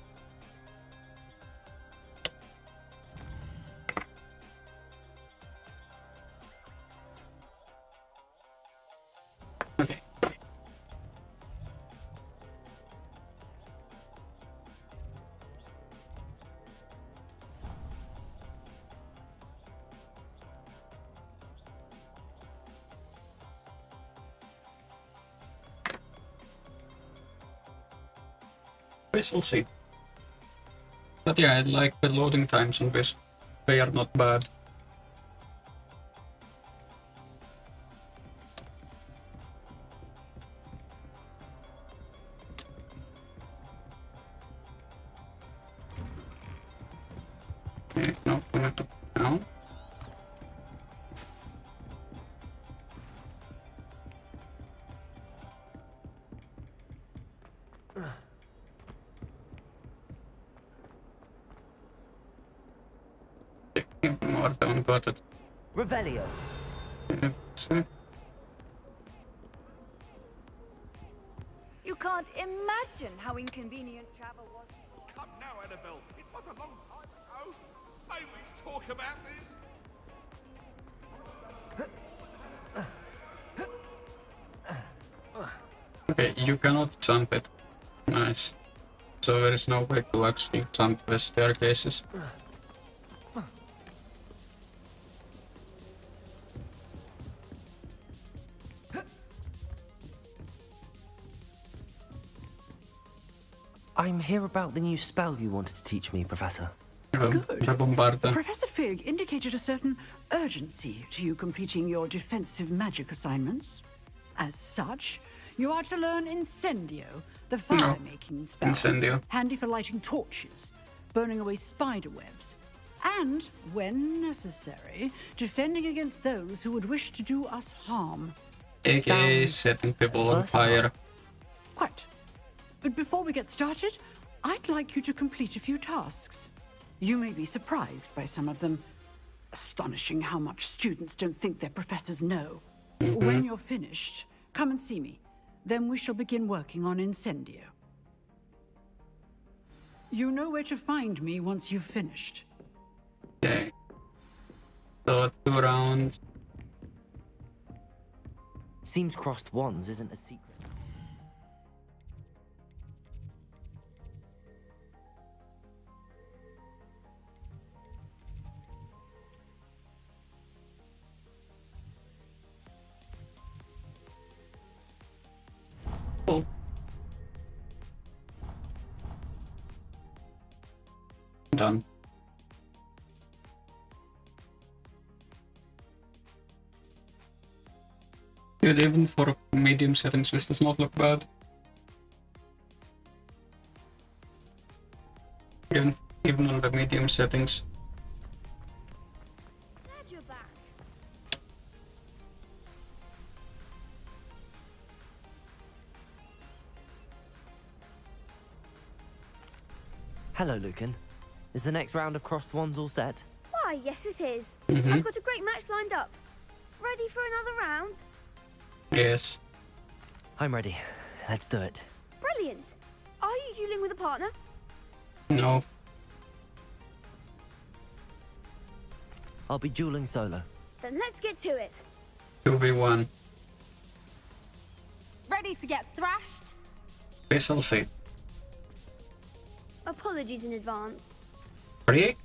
Okay. We'll see. But yeah, I like the loading times on this. They are not bad. Okay, no, no. More than got it. Revelio. You can't imagine how inconvenient travel was. Come now, Annabelle. It was a long time ago. May we talk about this? Okay, you cannot jump it. Nice. So there is no way to actually jump the staircases. I'm here about the new spell you wanted to teach me, Professor. Good. Professor Fig indicated a certain urgency to you completing your defensive magic assignments. As such, you are to learn Incendio, the fire-making spell. Incendio. Handy for lighting torches, burning away spider webs, and, when necessary, defending against those who would wish to do us harm. AKA setting people on fire. Quite. But before we get started, I'd like you to complete a few tasks. You may be surprised by some of them. Astonishing how much students don't think their professors know. When you're finished, come and see me. Then we shall begin working on Incendio. You know where to find me once you've finished. Okay. So 2 rounds. Seems crossed wands isn't a secret. Cool. Done. Good, even for medium settings, this does not look bad. Even on the medium settings. Glad you're back. Hello, Lucan. Is the next round of crossed wands all set? Why, yes it is. Mhm. I've got a great match lined up. Ready for another round? Yes. I'm ready. Let's do it. Brilliant. Are you dueling with a partner? No. I'll be dueling solo. Then let's get to it. 2v1. Ready to get thrashed? We shall see. Apologies in advance. 3?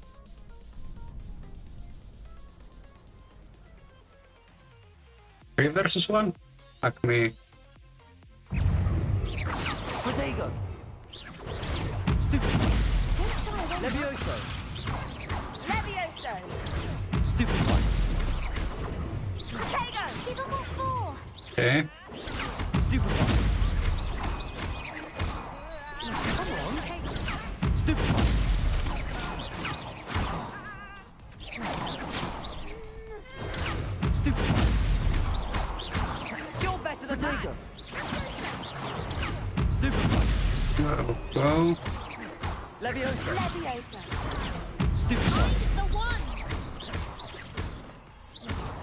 Three versus 1? Fuck me. Protego! Stupid! Levioso! Levioso! Stupid one! Protego! Give him what for? Okay. Stupid one! Come on! Stupid one! Stupid one! You're better than Protego! that! Stupid one! Go. Levioso! Levioso! Stupid one! The one!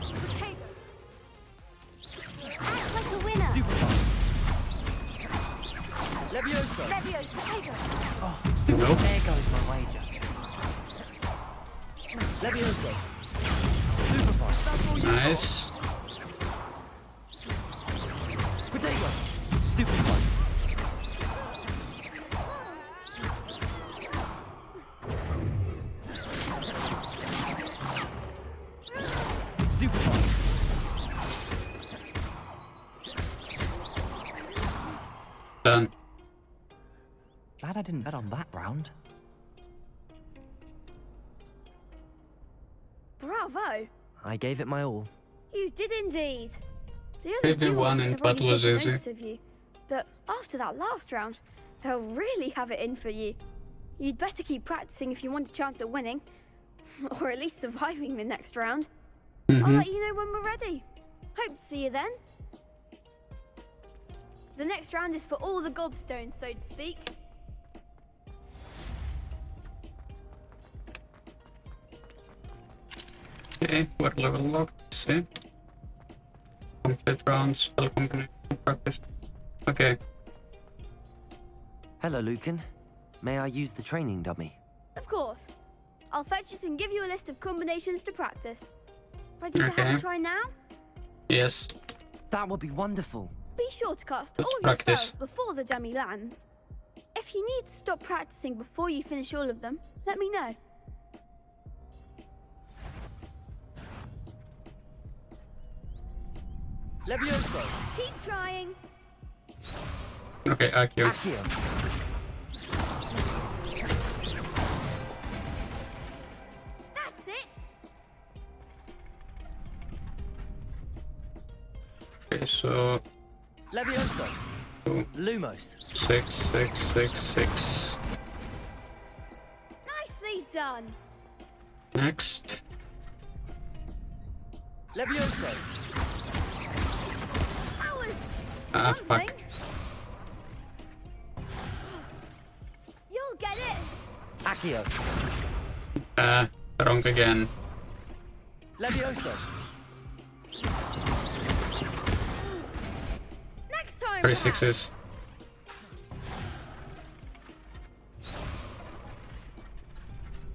Protego! Act like a winner! Stupid one! Levioso! Levioso! Protego! Oh, stupid Nope. one! There goes my wager. Levioso! Stupid one! Nice. Protego! Stupid one! Stupid one! Done. Glad I didn't bet on that round. Bravo! I gave it my all. You did indeed. The other Maybe duels one in have already battle was taken easy. notice of you, but after that last round, they'll really have it in for you. You'd better keep practicing if you want a chance at winning, or at least surviving the next round. I'll let you know when we're ready. Hope to see you then. The next round is for all the gobstones, so to speak. Okay, what level locked? See. Complete round, spell combination practice. Okay. Hello, Lucan. May I use the training dummy? Of course. I'll fetch it and give you a list of combinations to practice. Ready to have Okay. a try now? Yes. That would be wonderful. Be sure to cast Let's all practice. your spells before the dummy lands. If you need to stop practicing before you finish all of them, let me know. Levioso! Keep trying. Okay, Accio. Accio! That's it. Okay, so Levioso! Lumos! 6, 6, 6, 6. Nicely done. Next. Levioso! That was Ah, something. fuck. Accio. Wrong again. Levioso. Next time. 3 sixes.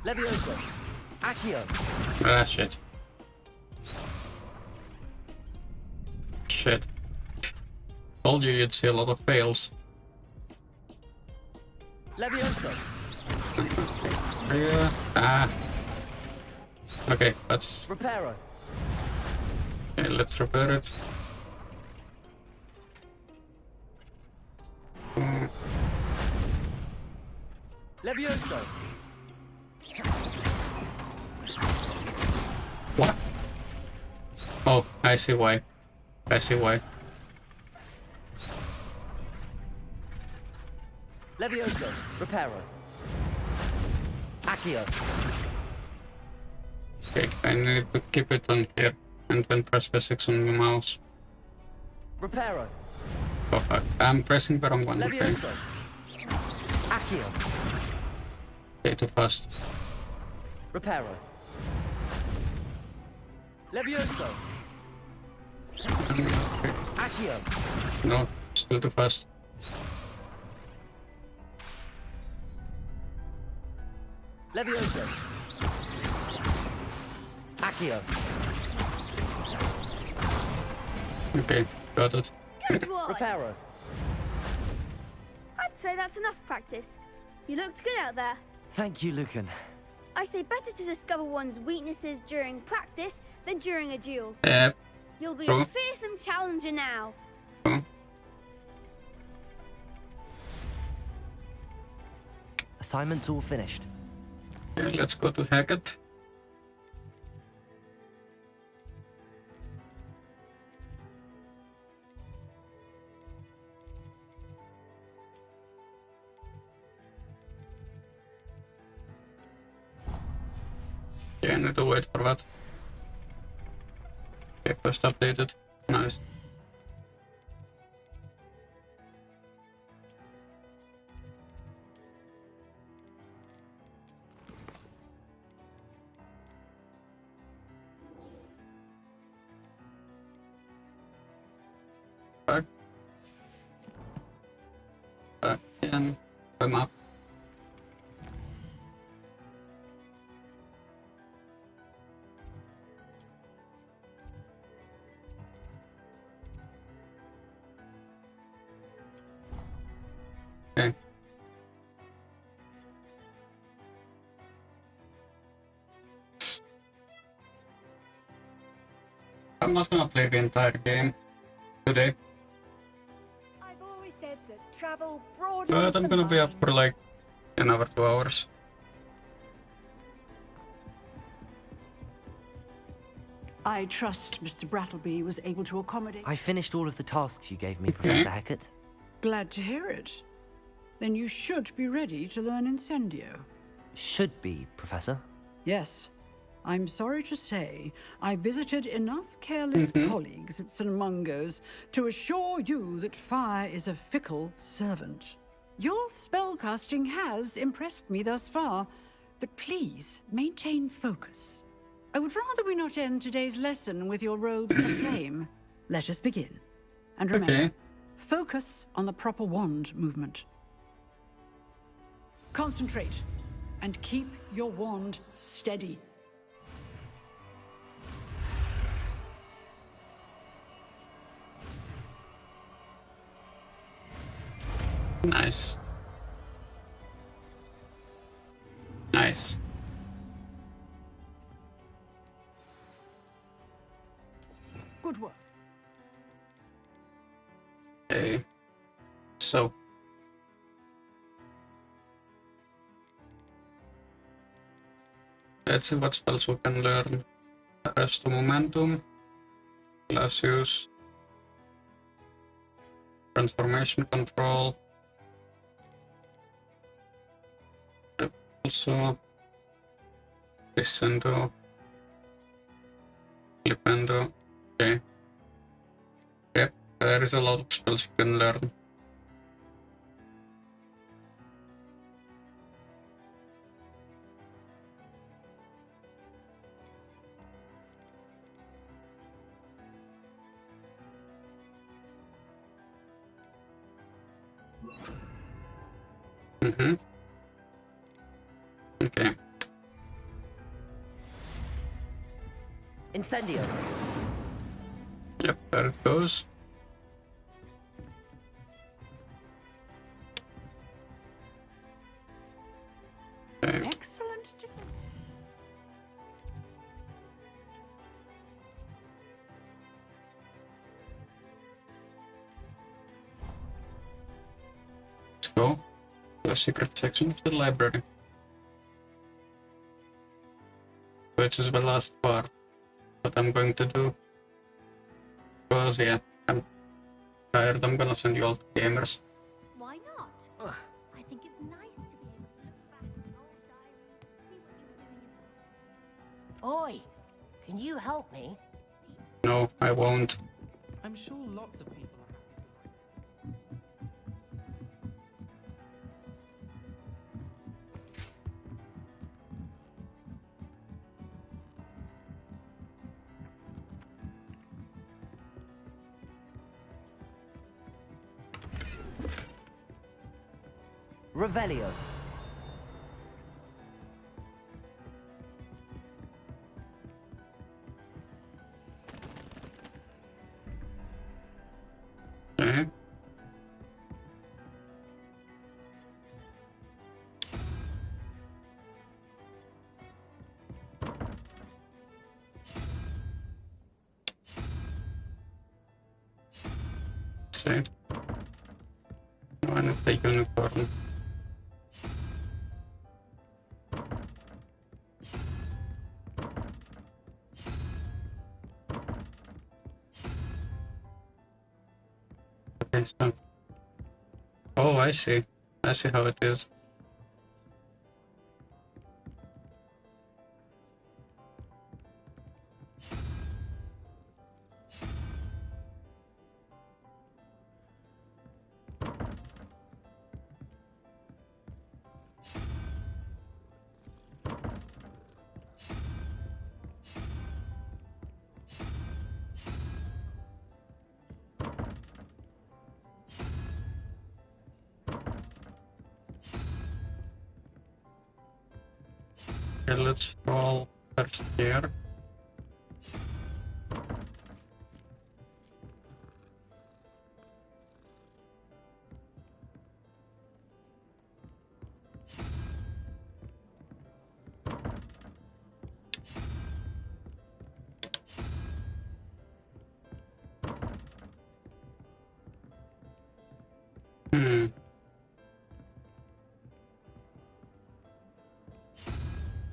Levioso. Accio. Ah, shit. Shit. Told you you'd see a lot of fails. Levioso. Ah. Okay, let's... Reparo. Okay, let's repair it. Levioso. What? Oh, I see why. I see why. Levioso. Reparo. Accio. Okay, I need to keep it on here and then press F6 on the mouse. Reparo. Oh fuck, I'm pressing the wrong one. Okay, Levioso. Accio. okay, too fast. Reparo. Levioso. Accio. No, still too fast. Levioso. Accio. Okay, got it. Good one. Reparo. I'd say that's enough practice. You looked good out there. Thank you, Lucan. I say better to discover one's weaknesses during practice than during a duel. You'll be a fearsome challenger now. Assignment's all finished. Okay, let's go to Hackett. Okay, I need to wait for that. Okay, quest updated. Nice. Back. Back in. Come up. Okay. I'm not gonna play the entire game today, I've always said that travel broadens but I'm the gonna be up mind. for like another 2 hours. I trust Mr. Brattleby was able to accommodate. I finished all of the tasks you gave me, Professor Hackett. Glad to hear it. Then you should be ready to learn Incendio. Should be, Professor. Yes. I'm sorry to say, I visited enough careless colleagues at St. Mungo's to assure you that fire is a fickle servant. Your spellcasting has impressed me thus far, but please maintain focus. I would rather we not end today's lesson with your robes aflame. Let us begin. And remember, focus on the proper wand movement. Concentrate and keep your wand steady. Nice. Nice. Good work. Okay. So. Let's see what spells we can learn. Rest of Momentum. Class Use. Transformation Control. Also. Descendo. Flipendo. Okay. Yep, there is a lot of spells you can learn. Mm-hmm. Okay. Incendio. Yep, there it goes. Okay. Excellent. Let's go to the secret section of the library. Which is the last part. What I'm going to do. Because, yeah, I'm tired. I'm gonna send you all to gamers. Why not? I think it's nice to be able to look back at an old diary, see what you were doing. Oi, can you help me? No, I won't. I'm sure lots of people are happy to Revelio. Okay. See. One of the unicorn. Okay, so. Oh, I see. I see how it is. Okay, let's roll first here.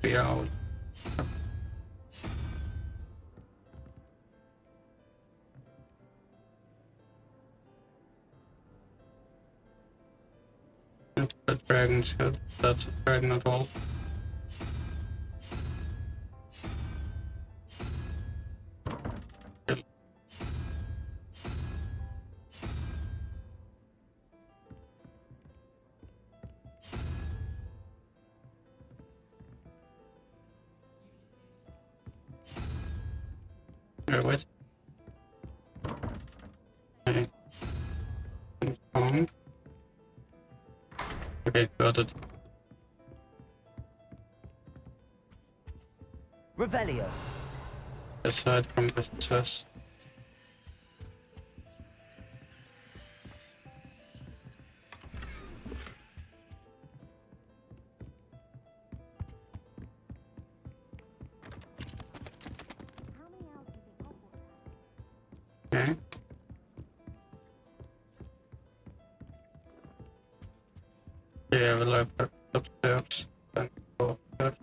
Yeah. The dragon's head. That's a dragon at all. Wait. Okay. Okay, got it. Revelio. Aside from this chest. Okay. Yeah, we'll have to upstairs. Then go upstairs.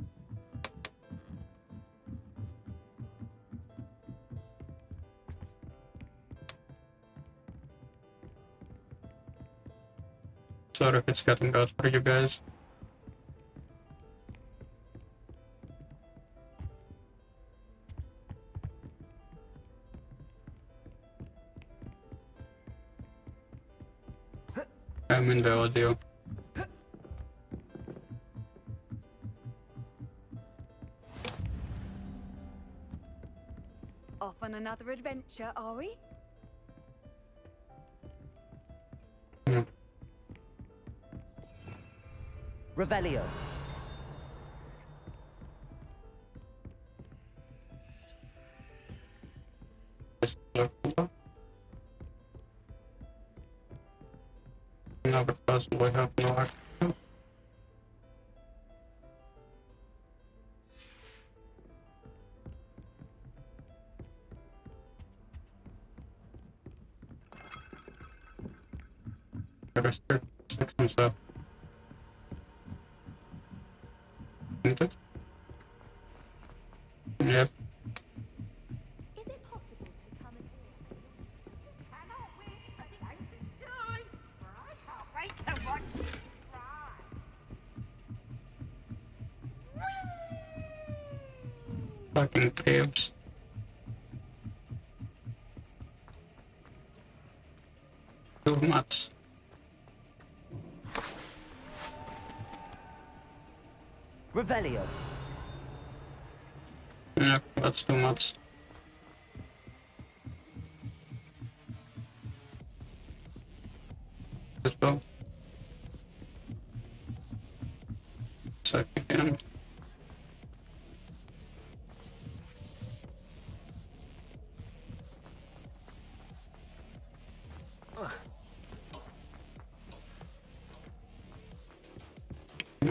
Sorry if it's getting out for you guys. I'm in the audio. Off on another adventure, are we? Revelio. Another puzzle we have no access to. There's 30 sections left. Isn't it? Yep. Is it possible to come and cannot wait for the open joy, for I can't wait to watch you fly. Fucking caves. Too much. Revelio. Yep, that's too much. Let's go. Check again.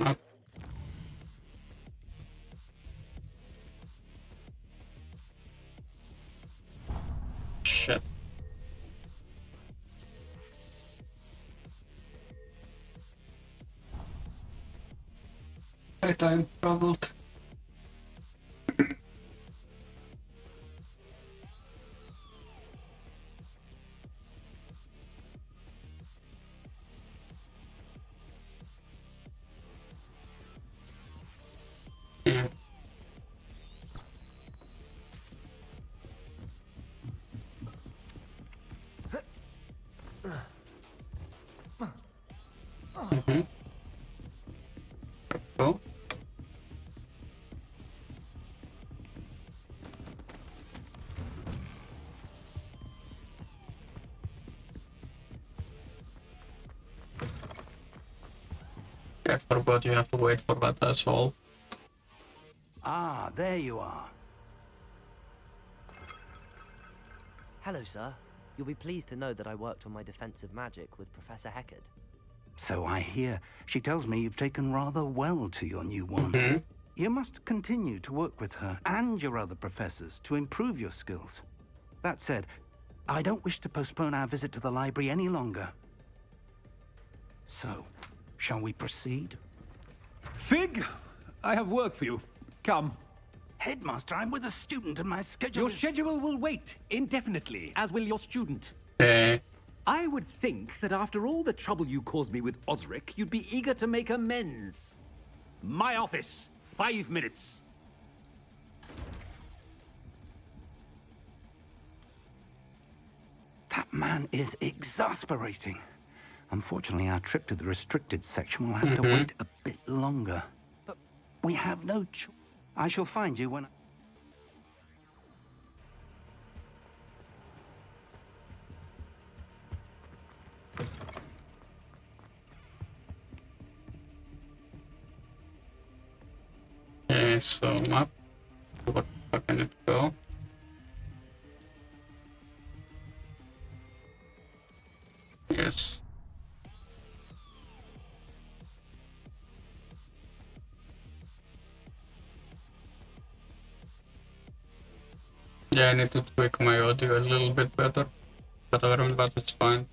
Up. Shit. I'm troubled. Yeah. Mm-hmm. Cool. I forgot you have to wait for that asshole. Ah, there you are. Hello, sir. You'll be pleased to know that I worked on my defensive magic with Professor Heckard. So I hear. She tells me you've taken rather well to your new one. Mm-hmm. You must continue to work with her and your other professors to improve your skills. That said, I don't wish to postpone our visit to the library any longer. So, shall we proceed? Fig, I have work for you. Come. Headmaster, I'm with a student and my schedule Your schedule will wait indefinitely, as will your student. I would think that after all the trouble you caused me with Osric, you'd be eager to make amends. My office, 5 minutes. That man is exasperating. Unfortunately, our trip to the restricted section will have to wait a bit longer. But we have no choice. I shall find you when... Okay, so map. What the fuck can it go? Yes. Yeah, I need to tweak my audio a little bit better, but other than that it's fine.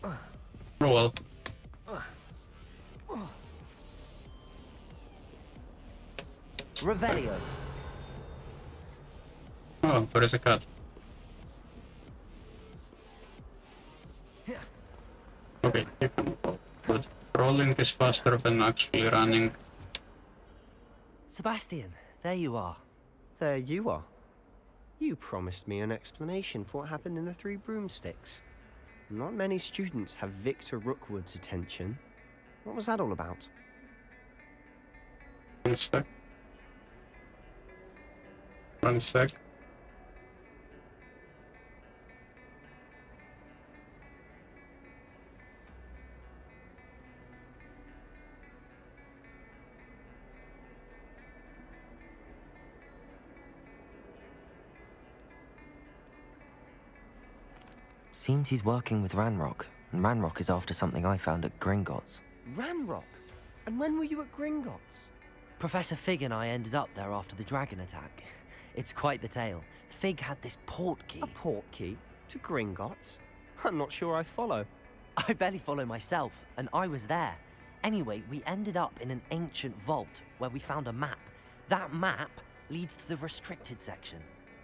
Oh well. Revelio. Oh, there is a cat. Okay, you can go. Good. Rolling is faster than actually running. Sebastian, there you are. There you are. You promised me an explanation for what happened in the Three Broomsticks. Not many students have Victor Rookwood's attention. What was that all about? One sec. One sec. Seems he's working with Ranrock, and Ranrock is after something I found at Gringotts. Ranrock? And when were you at Gringotts? Professor Fig and I ended up there after the dragon attack. It's quite the tale. Fig had this port key. A port key? To Gringotts? I'm not sure I follow. I barely follow myself, and I was there. Anyway, we ended up in an ancient vault where we found a map. That map leads to the restricted section.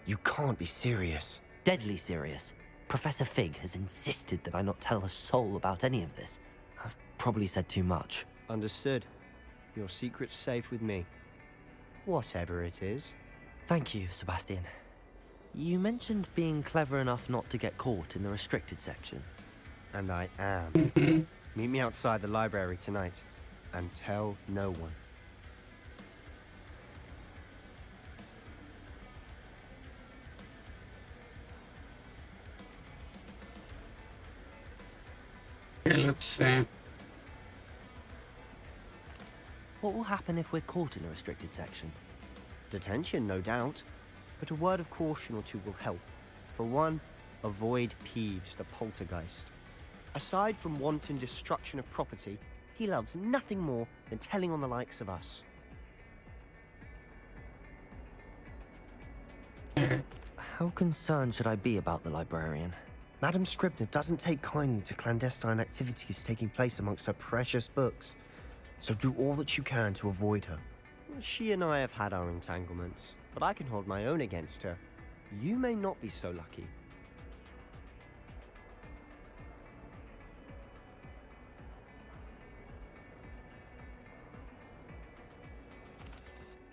You can't be serious. Deadly serious. Professor Fig has insisted that I not tell a soul about any of this. I've probably said too much. Understood. Your secret's safe with me. Whatever it is. Thank you, Sebastian. You mentioned being clever enough not to get caught in the restricted section. And I am. Meet me outside the library tonight, and tell no one. Okay, let's see. What will happen if we're caught in the restricted section? Detention, no doubt. But a word of caution or two will help. For one, avoid Peeves, the poltergeist. Aside from wanton destruction of property, he loves nothing more than telling on the likes of us. How concerned should I be about the librarian? Madame Scribner doesn't take kindly to clandestine activities taking place amongst her precious books. So do all that you can to avoid her. She and I have had our entanglements, but I can hold my own against her. You may not be so lucky.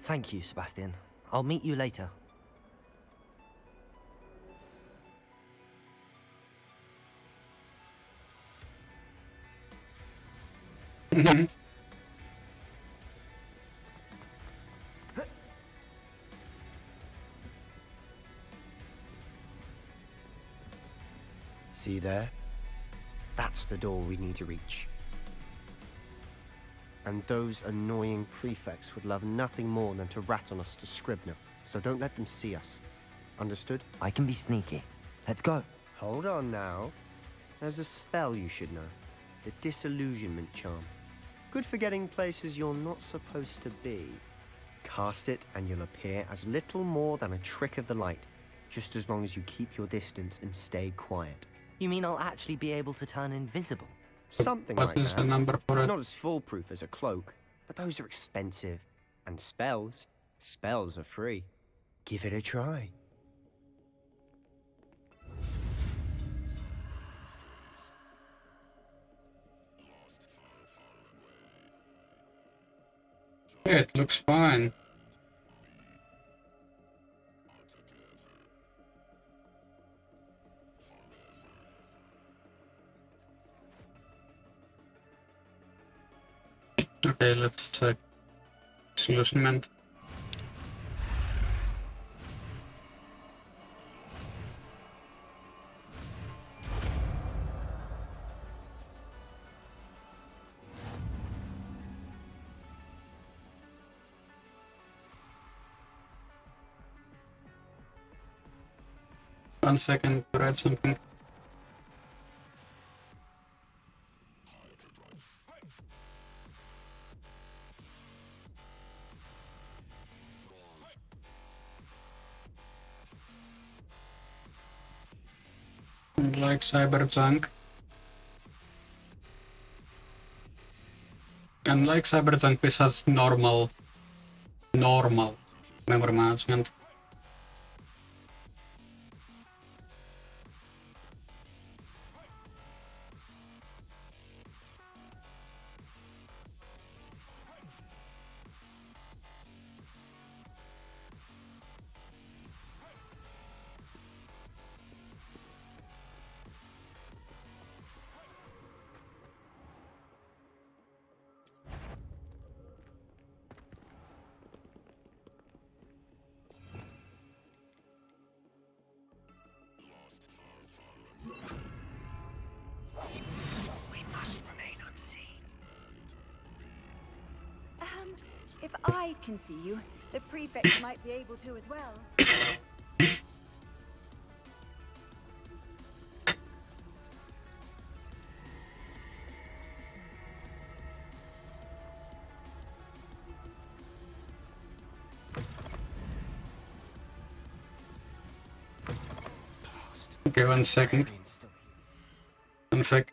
Thank you, Sebastian. I'll meet you later. See there? That's the door we need to reach. And those annoying prefects would love nothing more than to rat on us to Scribner, so don't let them see us. Understood? I can be sneaky. Let's go. Hold on now. There's a spell you should know. The Disillusionment Charm. Good for getting places you're not supposed to be. Cast it and you'll appear as little more than a trick of the light, just as long as you keep your distance and stay quiet. You mean I'll actually be able to turn invisible? Something What like is that. the number for It's it? not as foolproof as a cloak, but those are expensive. And spells are free. Give it a try. Yeah, it looks fine. Okay, let's check disillusionment. One second to write something. Like Cyberjunk. And like Cyberjunk, this has normal memory management. If I can see you, the prefect might be able to as well. Okay, 1 second. 1 sec.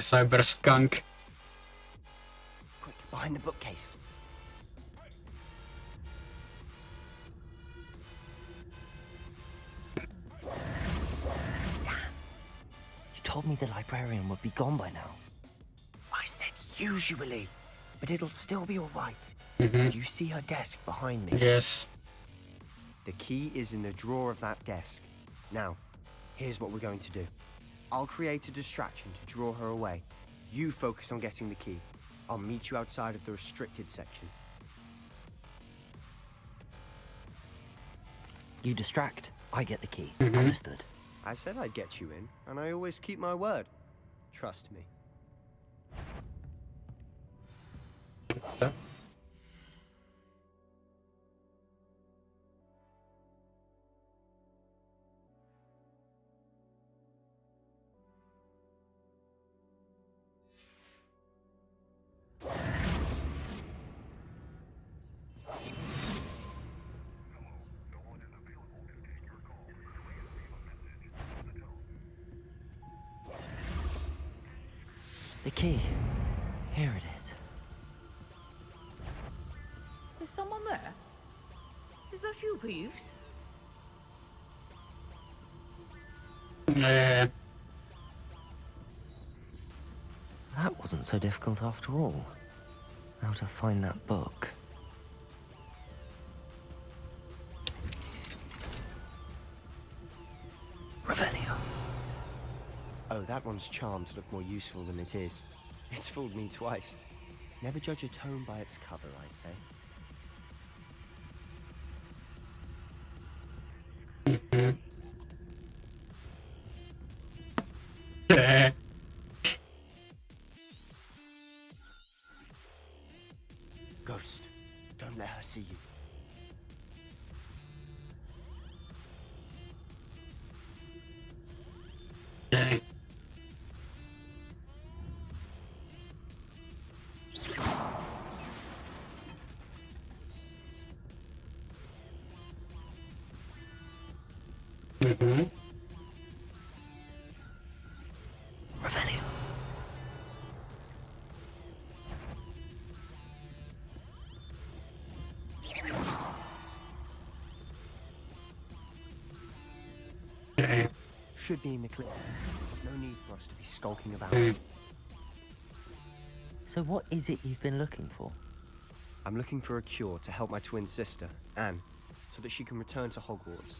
Cyber skunk. Quick, behind the bookcase. You told me the librarian would be gone by now. I said usually, but it'll still be all right. Mhm. Do you see her desk behind me? Yes. The key is in the drawer of that desk. Now, here's what we're going to do. I'll create a distraction to draw her away. You focus on getting the key. I'll meet you outside of the restricted section. You distract, I get the key. Mhm. Understood. I said I'd get you in, and I always keep my word. Trust me. The key. Here it is. Is someone there? Is that you, Peeves? That wasn't so difficult after all. How to find that book. Revelio. Oh, that one's charmed to look more useful than it is. It's fooled me twice. Never judge a tome by its cover, I say. Ghost, don't let her see you. Okay. Mhm. Revelio. Okay. Should be in the clear. There's no need for us to be skulking about. So what is it you've been looking for? I'm looking for a cure to help my twin sister, Anne, so that she can return to Hogwarts.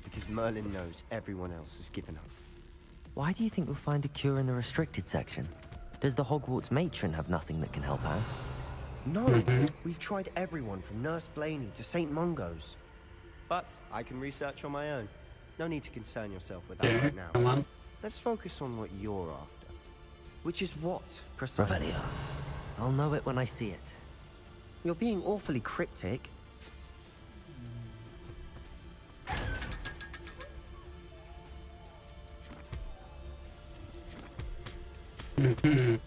Because Merlin knows everyone else has given up. Why do you think we'll find a cure in the restricted section? Does the Hogwarts matron have nothing that can help Anne? No, we've tried everyone from Nurse Blaney to St. Mungo's. But I can research on my own. No need to concern yourself with that right now. Come on. Let's focus on what you're after. Which is what, precisely? Revelio. I'll know it when I see it. You're being awfully cryptic. Mhm.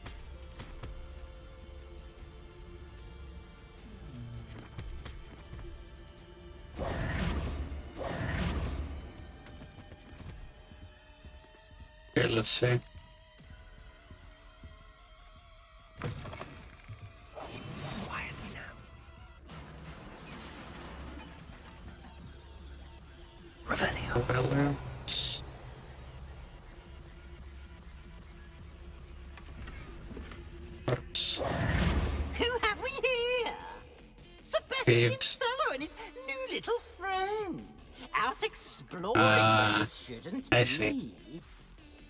Okay, let's see. Quietly now. Revelio. Revelio. Who have we here? Sebastian Peeves. Solo and his new little friend. Out exploring, Ah, they shouldn't I see. be.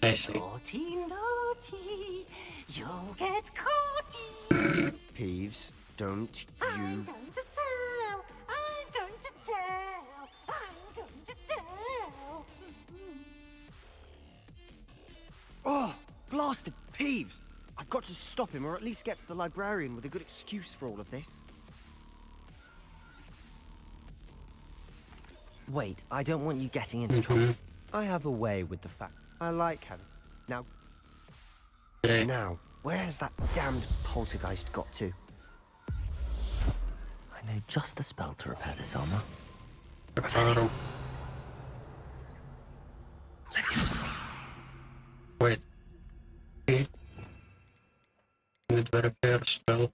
I see. Naughty, naughty. You'll get caught. Peeves, don't I'm you... going to tell. I'm going to tell. I'm going to tell. Oh, blasted Peeves! I've got to stop him, or at least get to the librarian with a good excuse for all of this. Wait, I don't want you getting into trouble. I have a way with the fact. I like having... Now... Now, where's that damned poltergeist got to? I know just the spell to repair this armor. Reparo. Wait. Okay. Need the repair spell.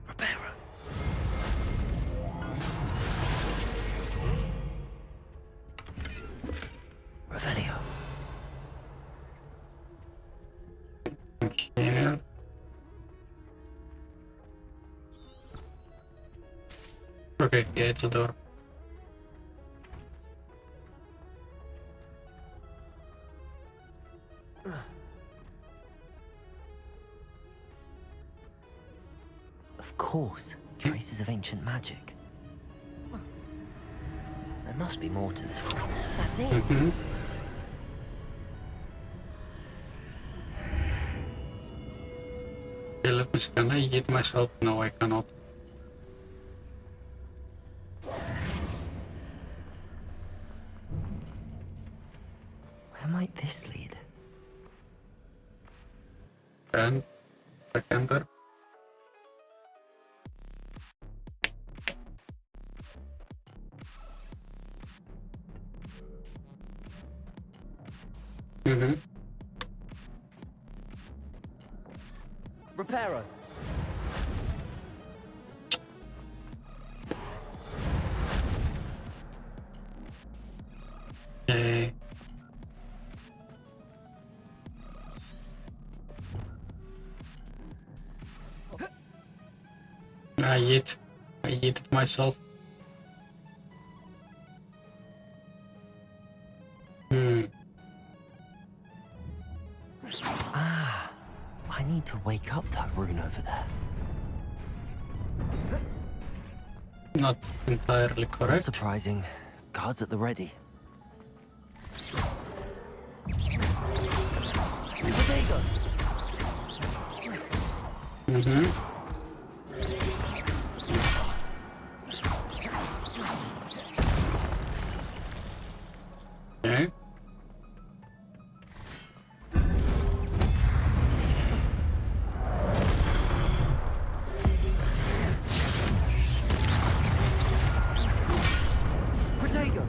Reparo. Revelio. Okay. Okay, yeah, it's a door. Of course, traces of ancient magic. There must be more to this one. That's it. Okay, let me see. Can I eat myself? No, I cannot. Where might this lead? And I enter. Reparo. Okay. I eat it myself. Ah, I need to wake up that rune over there. Not entirely correct. Not surprising. Guards at the ready. Okay. Protego.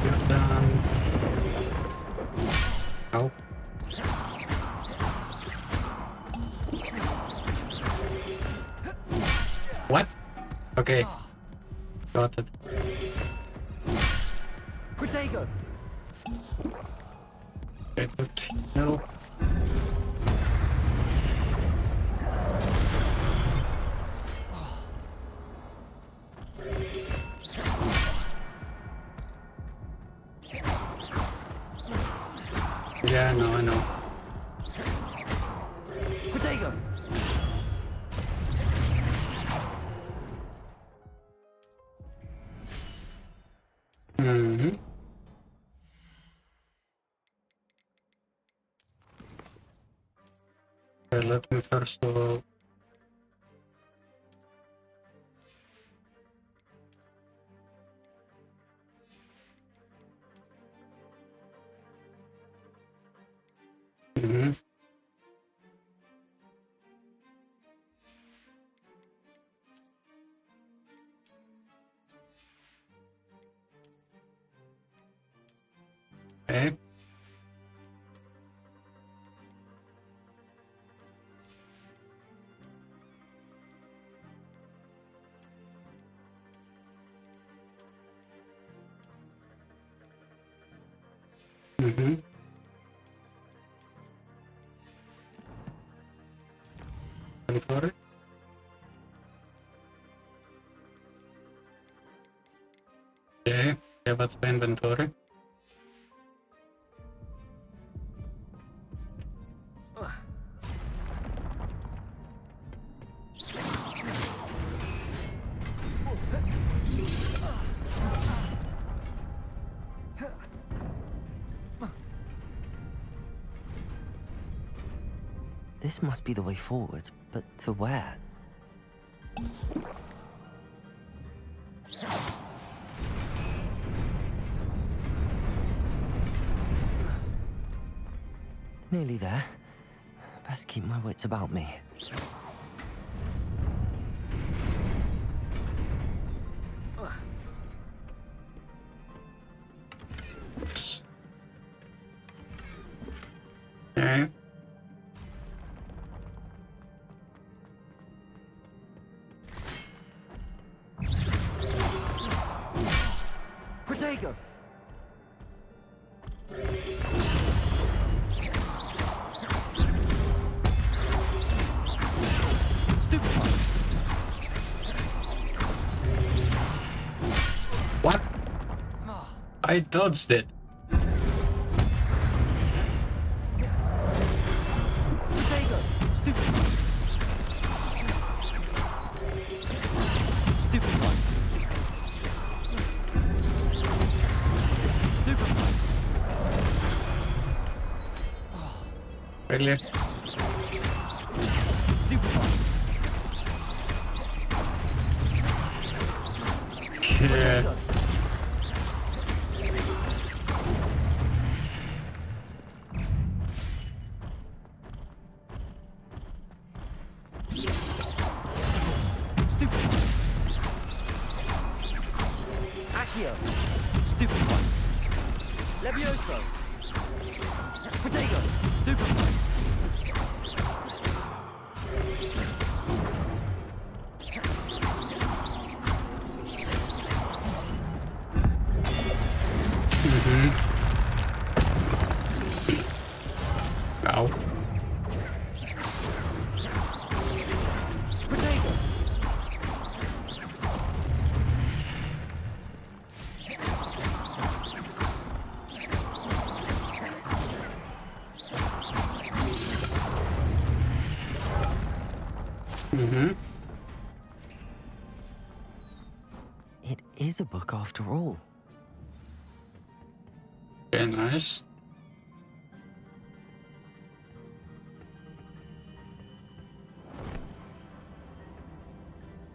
You're done. Oh. What? Okay. Got it. Protego. Okay, good. No. Yeah, no, I know. Protego. Okay, let me first of all. Okay. inventory. Okay, yeah, that's the inventory. This must be the way forward, but to where? Nearly there. Best keep my wits about me. Okay. Protego! Stupid one! What? I dodged it. Protego! Stupid one! Stupid one! Stupid one! Really? Stupid one! Yeah. Stupid one! Accio! Stupid one! Levioso! Protego! Stupid one! Ow. Protego! It is a book after all. Very nice.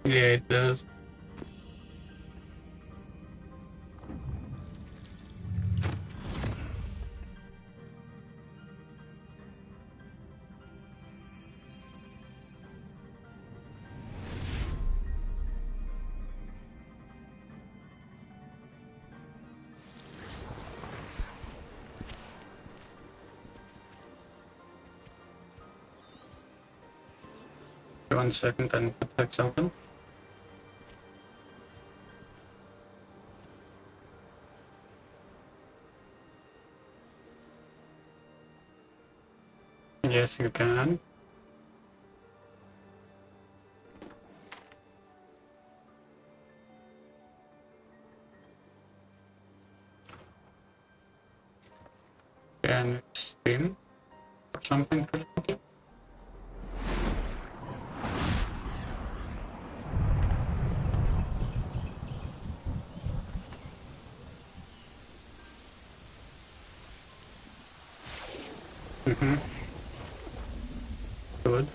Yeah, it does. One second and put that open. Yes, you can. Can spin or something probably. Good.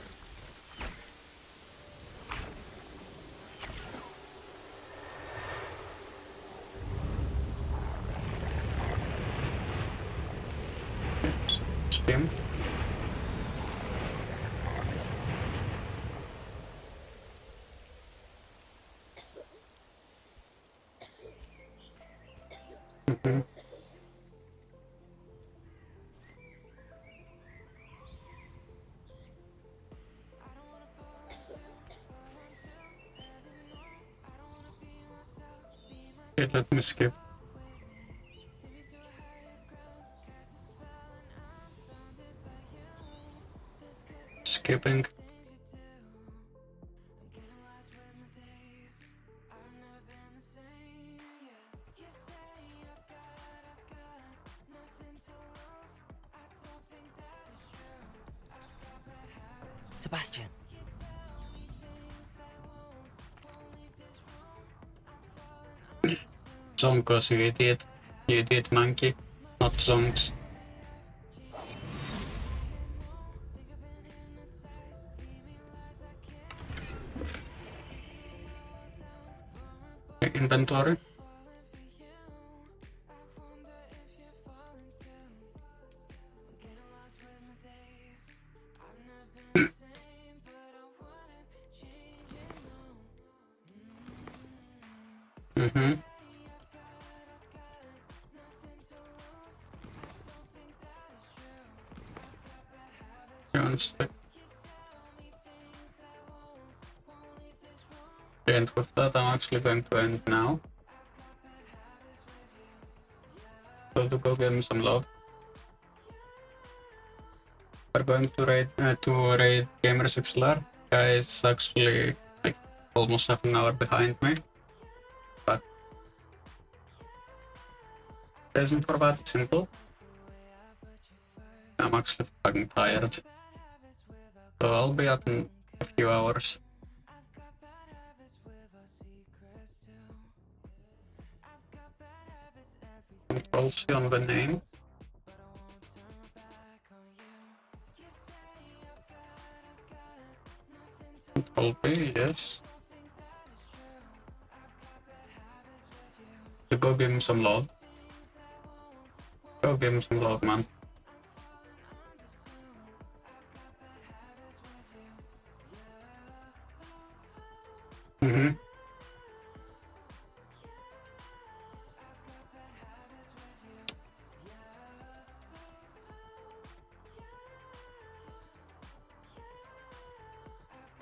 Spin. Okay, let me skip. Skipping. Sebastian. Song goes, you idiot. You idiot monkey. Not songs. Inventory. Mm-hmm. And with that, I'm actually going to end now. So to go give him some love. We're going to raid Gamers XLR. Guy is actually like almost half an hour behind me. But the reason for that is simple. I'm actually fucking tired. So I'll be up in a few hours. Control C on the name. Control B, yes. To go give him some love. Go give him some love, man. Mm-hmm.